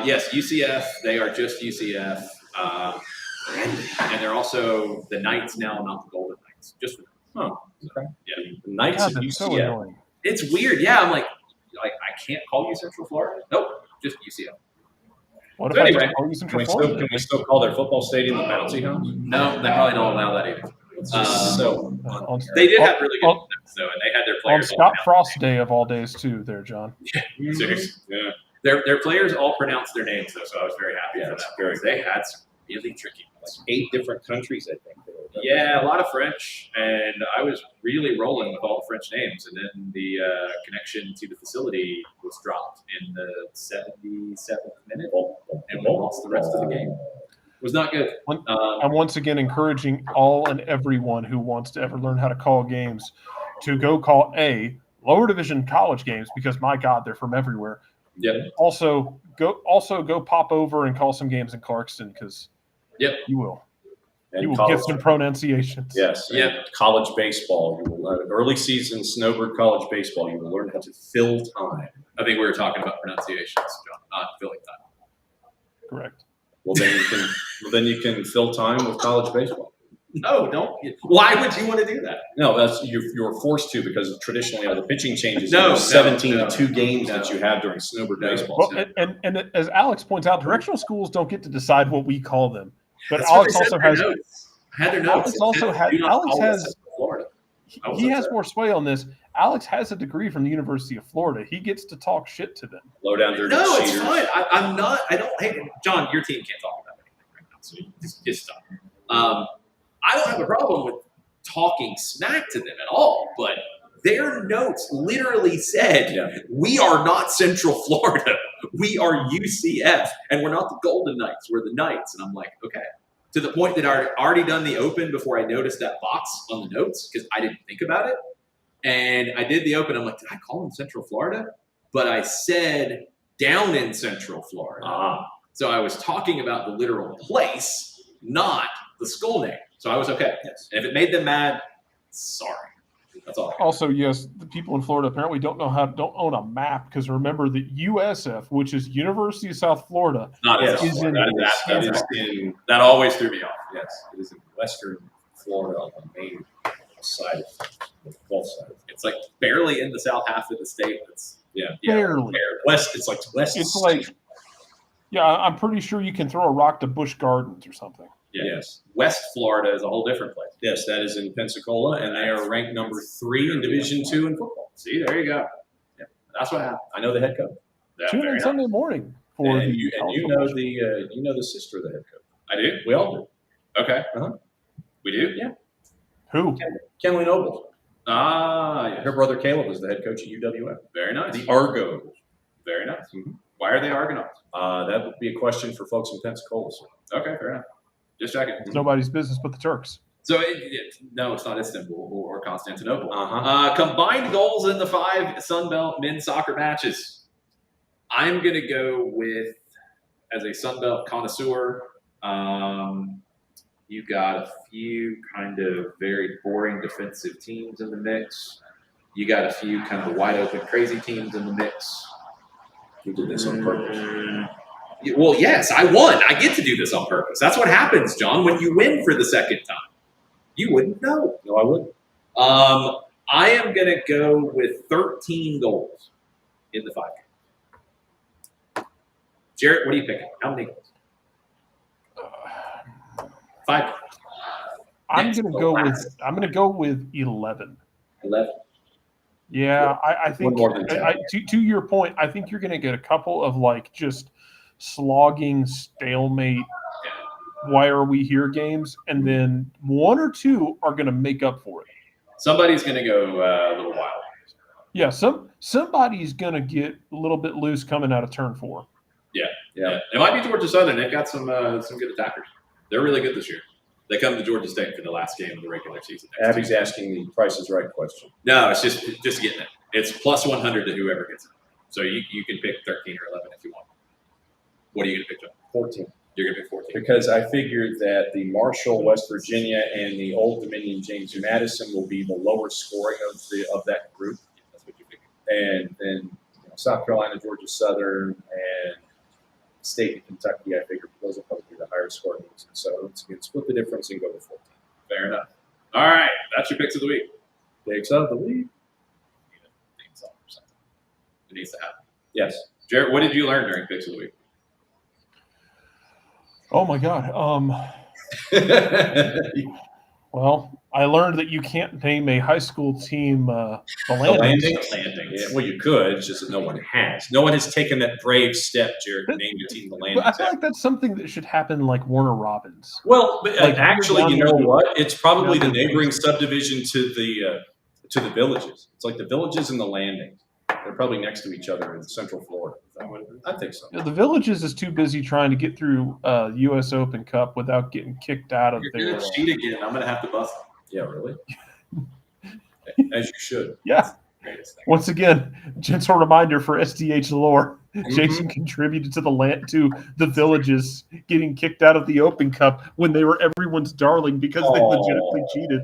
Yes, UCF. They are just UCF, and they're also the Knights now, not the Golden Knights. Just for them. Oh, okay. Yeah, The Knights God, of that's so UCF. annoying. it's weird. Yeah, I'm like I can't call you Central Florida. Nope, just UCF. What So if anyway, I just call you Can Central we, still, Florida? can we still call their football stadium the Bouncy House? No, they probably don't allow that either. It's just so. They did have really good on- defense, though, and they had their On players. Scott Frost Day of all days, too, there, John. Seriously. Yeah. Their players all pronounced their names, though, so I was very happy for it's that. very They had some really tricky ones. 8 different countries, I think. Yeah, a lot of French, and I was really rolling with all the French names, and then the connection to the facility was dropped in the 77th minute, and we lost the rest of the game. It was not good. I'm once again encouraging all and everyone who wants to ever learn how to call games to go call lower division college games, because my God, they're from everywhere. Yep. Also go pop over and call some games in Clarkston, because you will. And You will college, get some pronunciations. Yes. Yep. And college baseball. You will learn, early season snowbird college baseball. You will learn how to fill time. I think we were talking about pronunciations, John, not filling time. Correct. Well, then you can fill time with college baseball. No, don't. Why would you want to do that? No, that's you're forced to, because traditionally the pitching changes. No, there's 17 no, to 2 games no. that you have during snowbird baseball. Well, and as Alex points out, directional schools don't get to decide what we call them. But That's what Alex they said also in their has notes. I had their notes. Alex also has Do not Alex call us has Florida. I was he has upset. more sway on this. Alex has a degree from the University of Florida. He gets to talk shit to them. Low down dirty No, it's cheaters. fine. I'm not. I don't hate it. John, your team can't talk about anything right now, so just stop. I don't have a problem with talking smack to them at all, but their notes literally said, "We are not Central Florida. We are UCF, and we're not the Golden Knights. We're the Knights." And I'm like, okay. To the point that I'd already done the open before I noticed that box on the notes, because I didn't think about it. And I did the open. I'm like, did I call them Central Florida? But I said down in Central Florida. So I was talking about the literal place, not the school name. So I was okay. Yes. And if it made them mad, sorry. That's all. Also, yes, the people in Florida apparently don't own a map, because remember that USF, which is University of South Florida, Not Yes. in is South in Florida. That is in That always threw me off. yes, it is in western Florida on the main side of the Gulf side. It's like barely in the south half of the state. It's barely. West, it's like west. It's like, yeah, I'm pretty sure you can throw a rock to Busch Gardens or something. Yes. West Florida is a whole different place. Yes, that is in Pensacola, and they are ranked number 3 in Division II in football. See, there you go. Yeah, that's what happened. I know the head coach, Yeah, Tune very in nice. Sunday morning for and the you know the sister of the head coach. I do. We all do. Okay. Uh-huh. We do. Yeah. Who? Kenley Noble. Ah, yeah. Her brother Caleb is the head coach at UWF. Very nice. The Argos. Very nice. Mm-hmm. Why are they Argonauts? That would be a question for folks in Pensacola. Okay, fair enough. Just checking. It's nobody's business but the Turks. So, no, it's not Istanbul or Constantinople. Uh-huh. Combined goals in the 5 Sun Belt men's soccer matches. I'm going to go with, as a Sun Belt connoisseur, you got a few kind of very boring defensive teams in the mix. You got a few kind of wide open, crazy teams in the mix. You did this on purpose. Well, yes, I won. I get to do this on purpose. That's what happens, John, when you win for the second time. You wouldn't know. No, I wouldn't. I am going to go with 13 goals in the 5 games. Jarrett, what are you picking? How many goals? 5. I'm gonna go with 11. 11. Yeah, I think One more than 10. to your point, I think you're gonna get a couple of like just slogging stalemate. Why are we here games, and then 1 or 2 are gonna make up for it. Somebody's going to go a little wild. Yeah, somebody's gonna get a little bit loose coming out of turn 4. Yeah. It might be Georgia Southern. They've got some good attackers. They're really good this year. They come to Georgia State for the last game of the regular season. Abby's asking the Price is Right question. No, it's just getting it. It's plus 100 to whoever gets it. So you can pick 13 or 11 if you want. What are you going to pick, John? 14. You're going to pick 14. Because I figured that the Marshall, West Virginia, and the Old Dominion, James Madison will be the lower scoring of that group. That's what you pick. And then South Carolina, Georgia Southern, and State and Kentucky, I figured those will probably be the higher scoring ones. So let's split the difference and go with 14. Fair enough. All right. That's your picks of the week. Picks of the week. It needs to happen. Yes. Jarrett, what did you learn during picks of the week? Oh my God. Well, I learned that you can't name a high school team the Landing. Yeah, well, you could. It's just that no one has. No one has taken that brave step, Jared, to name the team the Landing. But I feel like that's something that should happen like Warner Robins. Well, but Like, actually, you know what? It's probably the down the neighboring subdivision to the Villages. It's like the Villages and the Landing. They're probably next to each other in Central Florida. I think so. The Villages is too busy trying to get through U.S. Open Cup without getting kicked out of You're their. going to cheat again. I'm going to have to bust them. Yeah, really? As you should. Yeah. Greatest thing. Once again, gentle reminder for SDH lore. Jason contributed to the Villages getting kicked out of the Open Cup when they were everyone's darling because they legitimately cheated.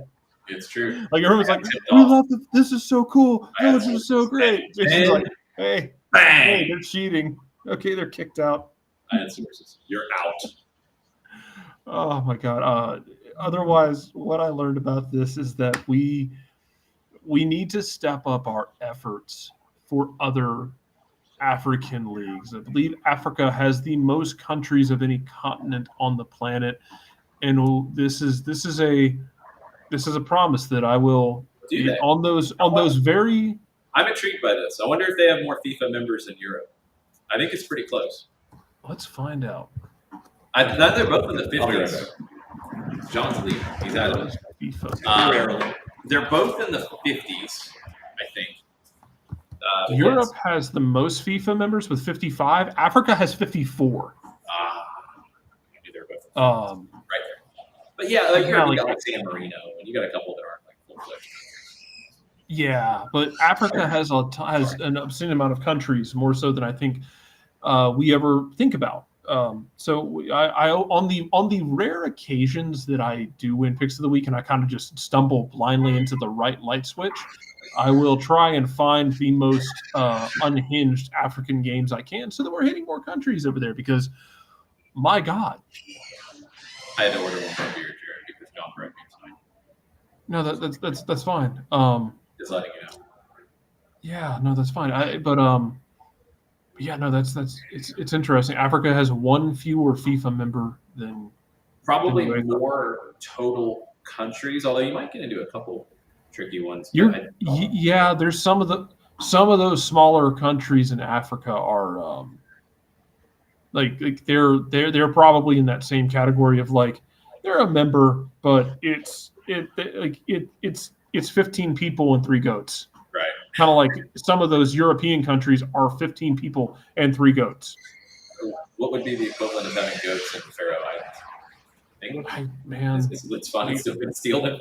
It's true. Like everyone's like, tipped we off. love this is so cool. I had Villages are so great. Jason's And like, hey, bang! they're cheating. Okay, they're kicked out. I had sources. You're out. Oh my God. Otherwise, what I learned about this is that we need to step up our efforts for other African leagues. I believe Africa has the most countries of any continent on the planet, and this is a promise that I will Do that. on those very. I'm intrigued by this. I wonder if they have more FIFA members in Europe. I think it's pretty close. Let's find out. They're both in the I'll be right 50s. John's leaving. He's out of it. FIFA. They're both in the 50s, I think. Europe has the most FIFA members with 55. Africa has 54. Maybe they're both right there. But yeah, like you got like San Marino, and you got a couple that aren't like full-fledged. Yeah, but Africa has an obscene amount of countries, more so than I think we ever think about. So I on the rare occasions that I do win picks of the week, and I kind of just stumble blindly into the right light switch, I will try and find the most unhinged African games I can, so that we're hitting more countries over there. Because, my God, I had to order one more beer, Jared, because John broke me. no, that's fine. Just letting you know. Yeah, no, that's fine. Yeah, no, it's interesting. Africa has one fewer FIFA member than Probably Anyway. more total countries, although you might get into a couple tricky ones. Yeah, there's some of those smaller countries in Africa are like they're probably in that same category of like they're a member, but it's it's 15 people and 3 goats. Right. Kind of like some of those European countries are 15 people and 3 goats. What would be the equivalent of having goats in the Faroe Islands? England? Man, It's fun. It's still going to steal them.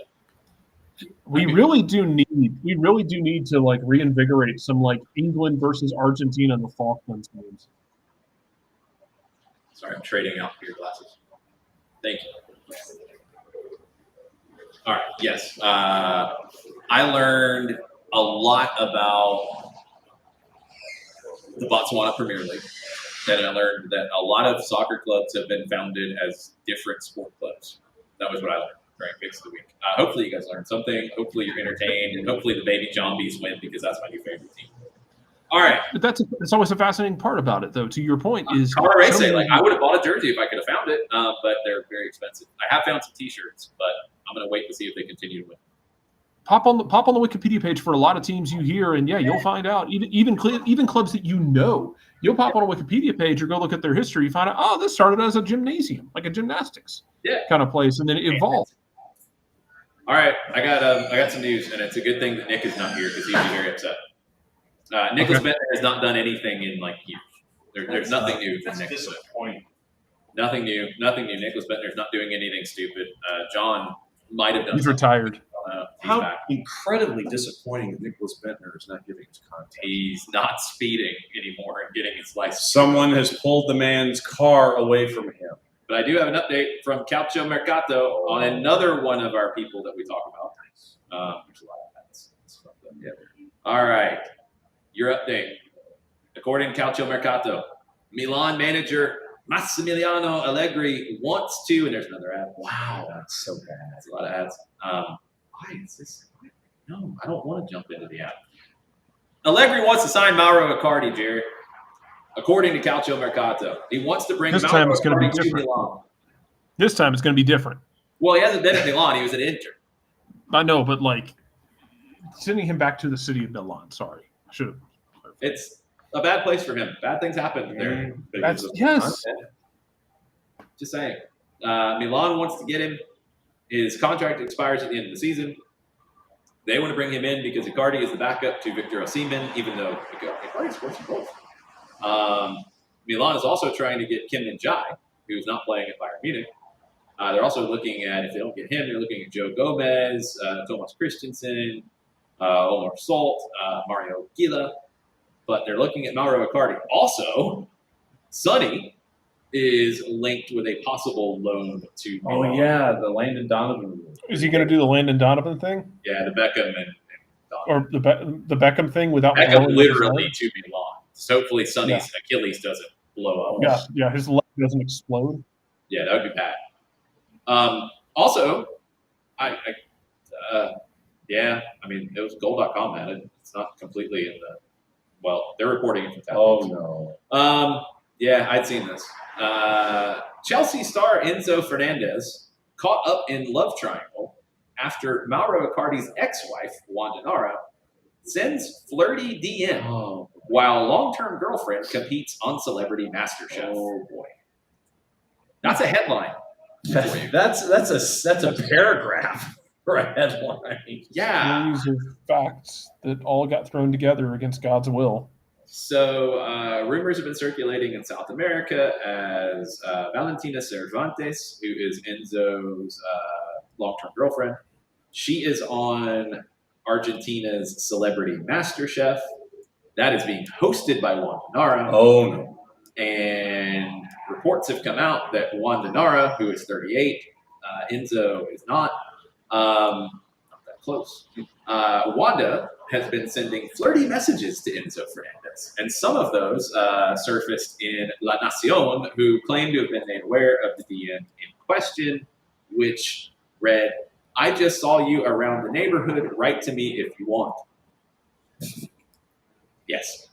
we really do need to like reinvigorate some like England versus Argentina in the Falklands games. Sorry, I'm trading out beer glasses. Thank you. All right. Yes. I learned a lot about the Botswana Premier League. And I learned that a lot of soccer clubs have been founded as different sport clubs. That was what I learned during Picks of the Week. Hopefully you guys learned something. Hopefully you're entertained. And hopefully the baby Zombies win because that's my new favorite team. All right. But that's always a fascinating part about it, though. To your point, is car racing. Like I would have bought a jersey if I could have found it, but they're very expensive. I have found some T-shirts, but I'm going to wait to see if they continue to win. Pop on the Wikipedia page for a lot of teams you hear, and yeah, you'll find out. Even clubs that you know, you'll pop on a Wikipedia page or go look at their history. You find out, oh, this started as a gymnasium, like a gymnastics kind of place, and then it evolved. All right, I got some news, and it's a good thing that Nick is not here because he'd be very upset. Nicholas Bentner has not done anything in like years. There's nothing new from Nicholas. Disappointing. Nothing new. Nicholas Bentner's not doing anything stupid. John might have done. He's retired. How back. incredibly disappointing that Nicholas Bentner is not giving his content. He's not speeding anymore and getting his license. Someone has pulled the man's car away from him. But I do have an update from Calcio Mercato on another one of our people that we talk about. There's a lot of ads. All right. Your update. According to Calcio Mercato, Milan manager Massimiliano Allegri wants to, and there's another ad. Wow, that's so bad. That's a lot of ads. Why is this? No, I don't want to jump into the ad. Allegri wants to sign Mauro Icardi, Jared. According to Calcio Mercato, he wants to bring This Mauro time it's gonna be Icardi to different. Milan. This time it's going to be different. Well, he hasn't been at Milan. He was at Inter. I know, but like sending him back to the city of Milan. Sorry, I should have. It's a bad place for him. Bad things happen there. That's yes. Just saying. Milan wants to get him. His contract expires at the end of the season. They want to bring him in because Icardi is the backup to Victor Osimhen, even though Icardi scores some goals. Milan is also trying to get Kim Min-jae, who's not playing at Bayern Munich. They're also looking at, if they don't get him, they're looking at Joe Gomez, Thomas Christensen, Omar Salt, Mario Gila. But they're looking at Mauro Icardi. Also, Sonny is linked with a possible loan to Milan. Oh, yeah, the Landon Donovan rule. Is he going to do the Landon Donovan thing, Yeah, the Beckham and Donovan. or the Beckham thing without Beckham Milan? literally to Milan. So hopefully Sonny's Achilles doesn't blow up. Yeah, his leg doesn't explode. Yeah, that would be bad. Also, I mean, it was goal.com, man. It's not completely in the, well, they're reporting it from Tablet. Oh, no. Yeah, I'd seen this. Chelsea star Enzo Fernandez caught up in love triangle after Mauro Icardi's ex-wife, Wanda Nara, sends flirty DM while long-term girlfriend competes on Celebrity MasterChef. Oh, boy. That's a headline. That's a paragraph for a headline. Yeah. Series of facts that all got thrown together against God's will. So rumors have been circulating in South America as Valentina Cervantes, who is Enzo's long-term girlfriend, she is on Argentina's Celebrity MasterChef. That is being hosted by Wanda Nara. Oh, no. And reports have come out that Wanda Nara, who is 38, Enzo is not that close. Wanda has been sending flirty messages to Enzo Fernandez, and some of those surfaced in La Nacion, who claimed to have been made aware of the DM in question, which read, "I just saw you around the neighborhood. Write to me if you want." Yes.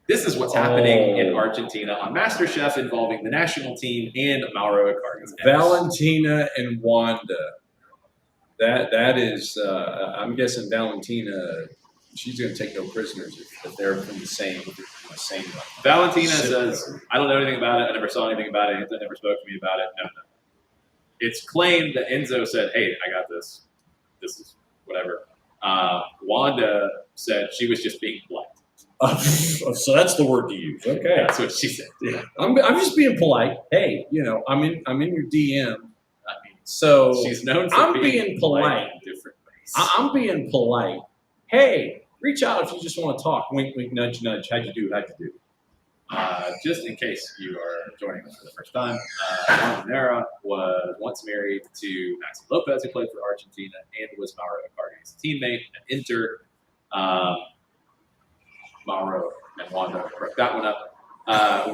This is what's happening in Argentina on MasterChef involving the national team and Mauro Icardi. Valentina and Wanda. That is, I'm guessing Valentina, she's going to take no prisoners if they're from the same Valentina says, "I don't know anything about it. I never saw anything about it. Enzo never spoke to me about it. No. it's claimed that Enzo said, "Hey, I got this. This is whatever." Wanda said she was just being polite. So that's the word to use. Okay, That's what she said. yeah, I'm just being polite. Hey, I'm in your DM. I mean, So she's known for I'm being being polite. in different ways. I'm being polite. Hey, reach out if you just want to talk. Wink, wink, nudge, nudge. How'd you do? Just in case you are joining us for the first time, Montanera was once married to Maxi Lopez, who played for Argentina, and was Mauro Icardi's teammate at Inter. Mauro and Wanda broke that one up.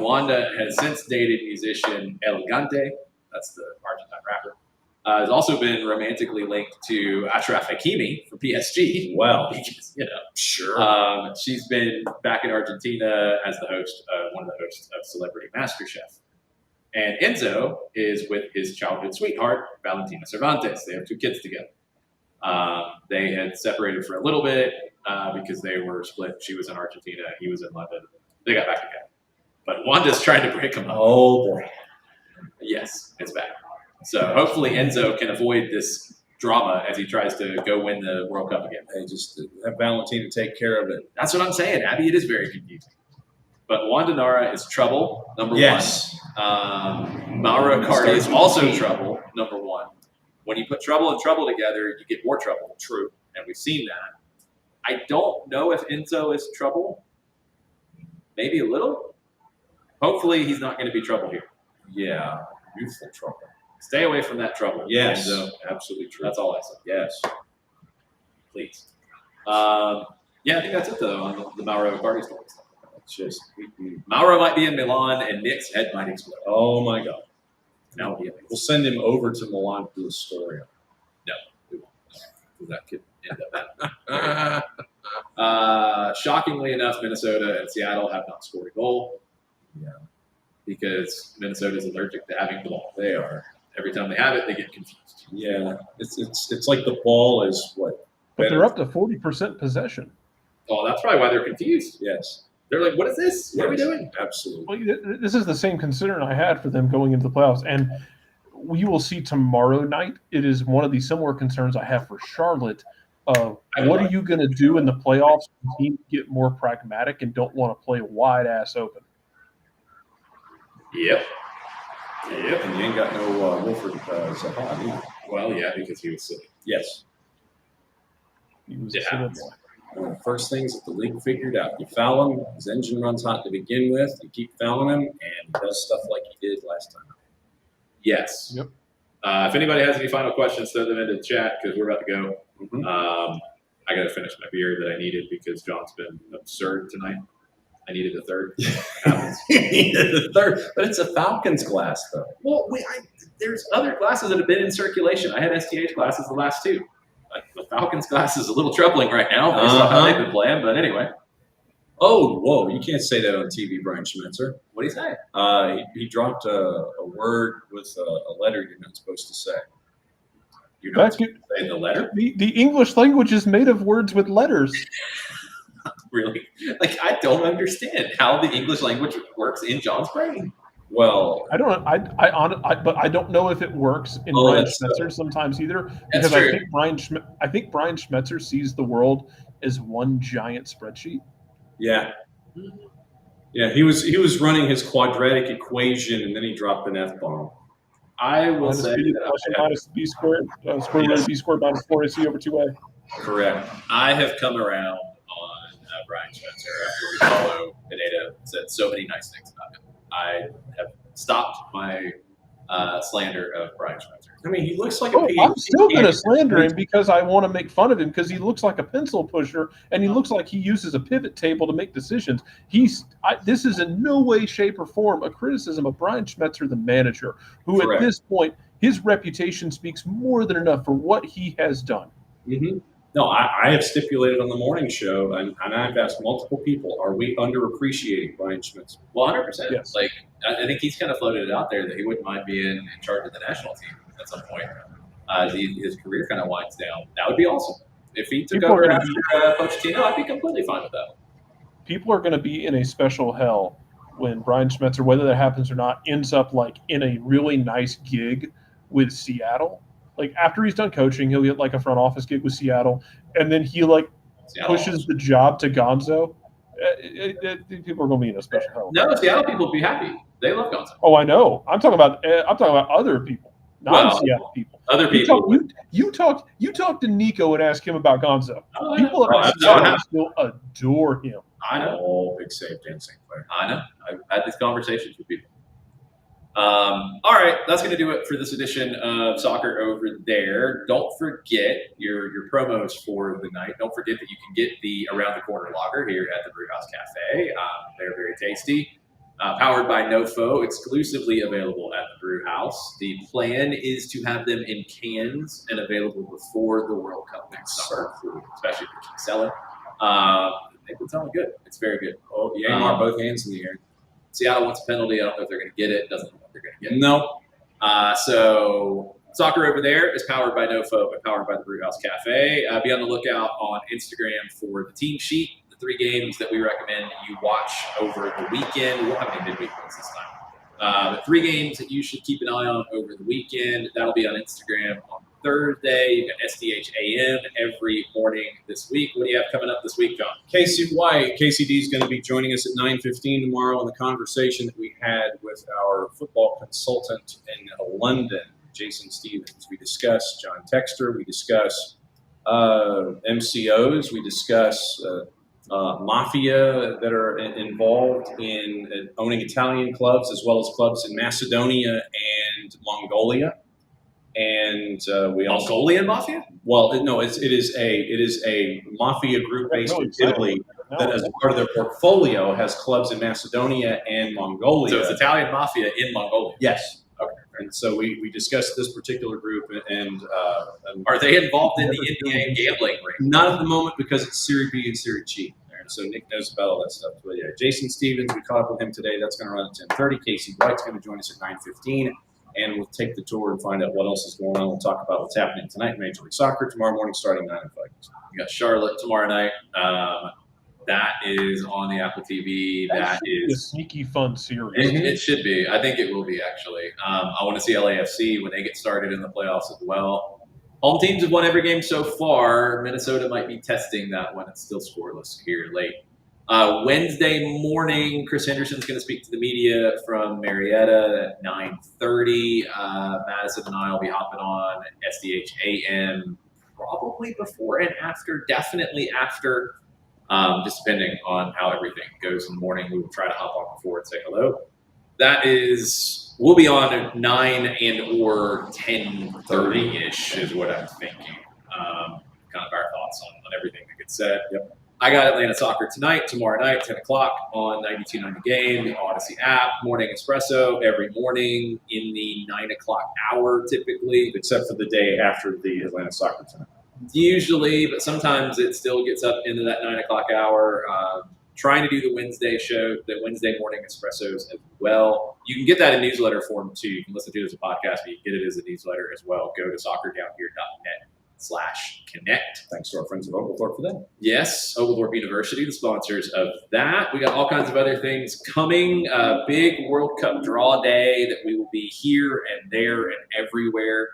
Wanda has since dated musician Elegante, that's the Argentine rapper. Has also been romantically linked to Achraf Hakimi from PSG. Well, Because, sure. she's been back in Argentina as the host, one of the hosts of Celebrity MasterChef. And Enzo is with his childhood sweetheart, Valentina Cervantes. They have 2 kids together. They had separated for a little bit because they were split. She was in Argentina, he was in London. They got back together. But Wanda's trying to break them up. Oh boy. Yes, it's back. So hopefully Enzo can avoid this drama as he tries to go win the World Cup again. Hey, just have Valentina take care of it. That's what I'm saying, Abby. It is very confusing. But Wanda Nara is trouble, number Yes. one. Mauro Icardi is also trouble, number one. When you put trouble and trouble together, you get more trouble. True. And we've seen that. I don't know if Enzo is trouble. Maybe a little. Hopefully he's not going to be trouble here. Yeah. Youthful trouble. Stay away from that trouble. Yes. Enzo. Absolutely true. That's all I said. Yes. Please. Yeah, I think that's it, though, on the Mauro Icardi story. It's just. Mauro might be in Milan, and Nick's head might explode. Oh my God. Now we'll We'll send him over to Milan to do a story. No, we won't. That could end up happening. Shockingly enough, Minnesota and Seattle have not scored a goal. Yeah. Because Minnesota is allergic to having the ball. They are. Every time they have it, they get confused. Yeah. It's like the ball is what? But they're up to 40% possession. Oh, that's probably why they're confused. Yes. They're like, what is this? What are we doing? Absolutely. Well, this is the same concern I had for them going into the playoffs. And we will see tomorrow night. It is one of the similar concerns I have for Charlotte. What are you going to do in the playoffs when teams get more pragmatic and don't want to play wide ass open? Yep. And you ain't got no Wilfred Zaha either. Well, yeah, because he was silly. Yes. He was It a happens. boy. One of the first things that the league figured out. You foul him, his engine runs hot to begin with. You keep fouling him, and he does stuff like he did last time. Yes. Yep. If anybody has any final questions, throw them into the chat because we're about to go. Mm-hmm. I got to finish my beer that I needed because John's been absurd tonight. I needed a third. The third, but it's a Falcons glass, though. Well, there's other glasses that have been in circulation. I had STH glasses the last 2. The Falcons glass is a little troubling right now based on how they've been playing, but anyway. Oh, whoa! You can't say that on TV, Brian Schmetzer. What do you say? He dropped a word with a letter you're not supposed to say. You're not Back supposed to say the letter? The English language is made of words with letters. Really? Like, I don't understand how the English language works in John's brain. Well, I don't. But I don't know if it works in Brian Schmetzer sometimes either. That's Because true. I think Brian Schmetzer sees the world as one giant spreadsheet. yeah. Yeah, he was running his quadratic equation, and then he dropped an F-bomb. I will Minus say b that plus or minus b squared, square root of b squared minus 4ac over 2a. Correct. I have come around on Brian Schmetzer after we follow Pineda, said so many nice things about him. I have stopped my slander of Brian Schmetzer. I mean, he looks like a PhD. I'm still going to slander him because I want to make fun of him because he looks like a pencil pusher and he looks like he uses a pivot table to make decisions. This is in no way, shape, or form a criticism of Brian Schmetzer, the manager, who Correct. at this point, his reputation speaks more than enough for what he has done. Mm-hmm. No, I have stipulated on the morning show, and I've asked multiple people, are we underappreciating Brian Schmetzer? Well, 100%. Yes. Like, I think he's kind of floated it out there that he wouldn't mind being in charge of the national team at some point. His career kind of winds down. That would be awesome. If he took over after Pochettino, I'd be completely fine with that. People are going to be in a special hell when Brian Schmetzer, whether that happens or not, ends up like in a really nice gig with Seattle. Like after he's done coaching, he'll get like a front office gig with Seattle, and then he like pushes the job to Gonzo. People are going to be in a special hell. No, Seattle people will be happy. They love Gonzo. Oh, I know. I'm talking about other people, non-Seattle people. Other people. You talk to Nico and ask him about Gonzo. Oh, People in Seattle still adore him. I know. Oh, big save dancing player. I know. I've had these conversations with people. All right, that's going to do it for this edition of Soccer Over There. Don't forget your promos for the night. Don't forget that you can get the Around the Corner lager here at the Brewhouse Cafe. They're very tasty. Powered by NoFo, exclusively available at the Brewhouse. The plan is to have them in cans and available before the World Cup next summer, especially if they keep selling. They've been selling good. It's very good. Oh, yeah, Neymar, both hands in the air. Seattle wants a penalty. I don't know if they're going to get it. Doesn't look like they're going to get it. No. So Soccer Over There is powered by NoFo and powered by the Brewhouse Cafe. Be on the lookout on Instagram for the team sheet, the 3 games that we recommend you watch over the weekend. We won't have any midweek ones this time. The 3 games that you should keep an eye on over the weekend, that'll be on Instagram on Thursday. You've got SDH AM every morning this week. What do you have coming up this week, John? Casey White. KCD is going to be joining us at 9:15 tomorrow in the conversation that we had with our football consultant in London, Jason Stevens. We discuss John Texter. We discuss MCOs. We discuss mafia that are involved in owning Italian clubs as well as clubs in Macedonia and Mongolia. And we also Mongolian mafia? Well, no, it is a mafia group based in Italy that, as part of their portfolio, has clubs in Macedonia and Mongolia. So it's Italian mafia in Mongolia. Yes. Okay. And so we discussed this particular group, and are they involved in the NBA gambling ring? Not at the moment because it's Serie B and Serie G. So Nick knows about all that stuff. But yeah, Jason Stevens, we caught up with him today. That's going to run at 10:30. Casey White's going to join us at 9:15. And we'll take the tour and find out what else is going on. We'll talk about what's happening tonight in Major League Soccer. Tomorrow morning starting 9:05. We got Charlotte tomorrow night. That is on the Apple TV. That is a sneaky fun series. It should be. I think it will be, actually. I want to see LAFC when they get started in the playoffs as well. Home teams have won every game so far. Minnesota might be testing that one. It's still scoreless here late. Wednesday morning, Chris Henderson's going to speak to the media from Marietta at 9:30. Madison and I will be hopping on SDH AM probably before and after, definitely after, just depending on how everything goes in the morning. We will try to hop on before and say hello. We'll be on at 9 and or 10:30-ish is what I'm thinking. Kind of our thoughts on everything that gets said. Yep. I got Atlanta Soccer tonight, tomorrow night, 10 o'clock on 92.9 The Game, the Odyssey app, Morning Espresso every morning in the 9 o'clock hour typically. Except for the day after the Atlanta Soccer tonight. Usually, but sometimes it still gets up into that 9 o'clock hour. Trying to do the Wednesday show, the Wednesday Morning Espressos as well. You can get that in newsletter form too. You can listen to it as a podcast, but you can get it as a newsletter as well. Go to soccerdownhere.net/connect. Thanks to our friends at Oglethorpe for that. Yes, Oglethorpe University, the sponsors of that. We got all kinds of other things coming. Big World Cup draw day that we will be here and there and everywhere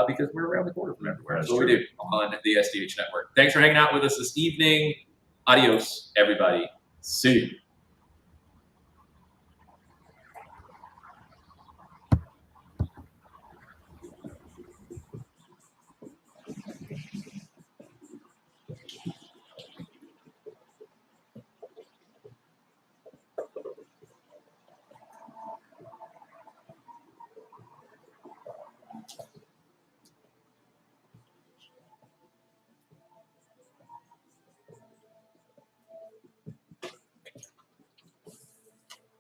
because we're around the corner from everywhere. That's what we do on the SDH Network. Thanks for hanging out with us this evening. Adios, everybody. See you.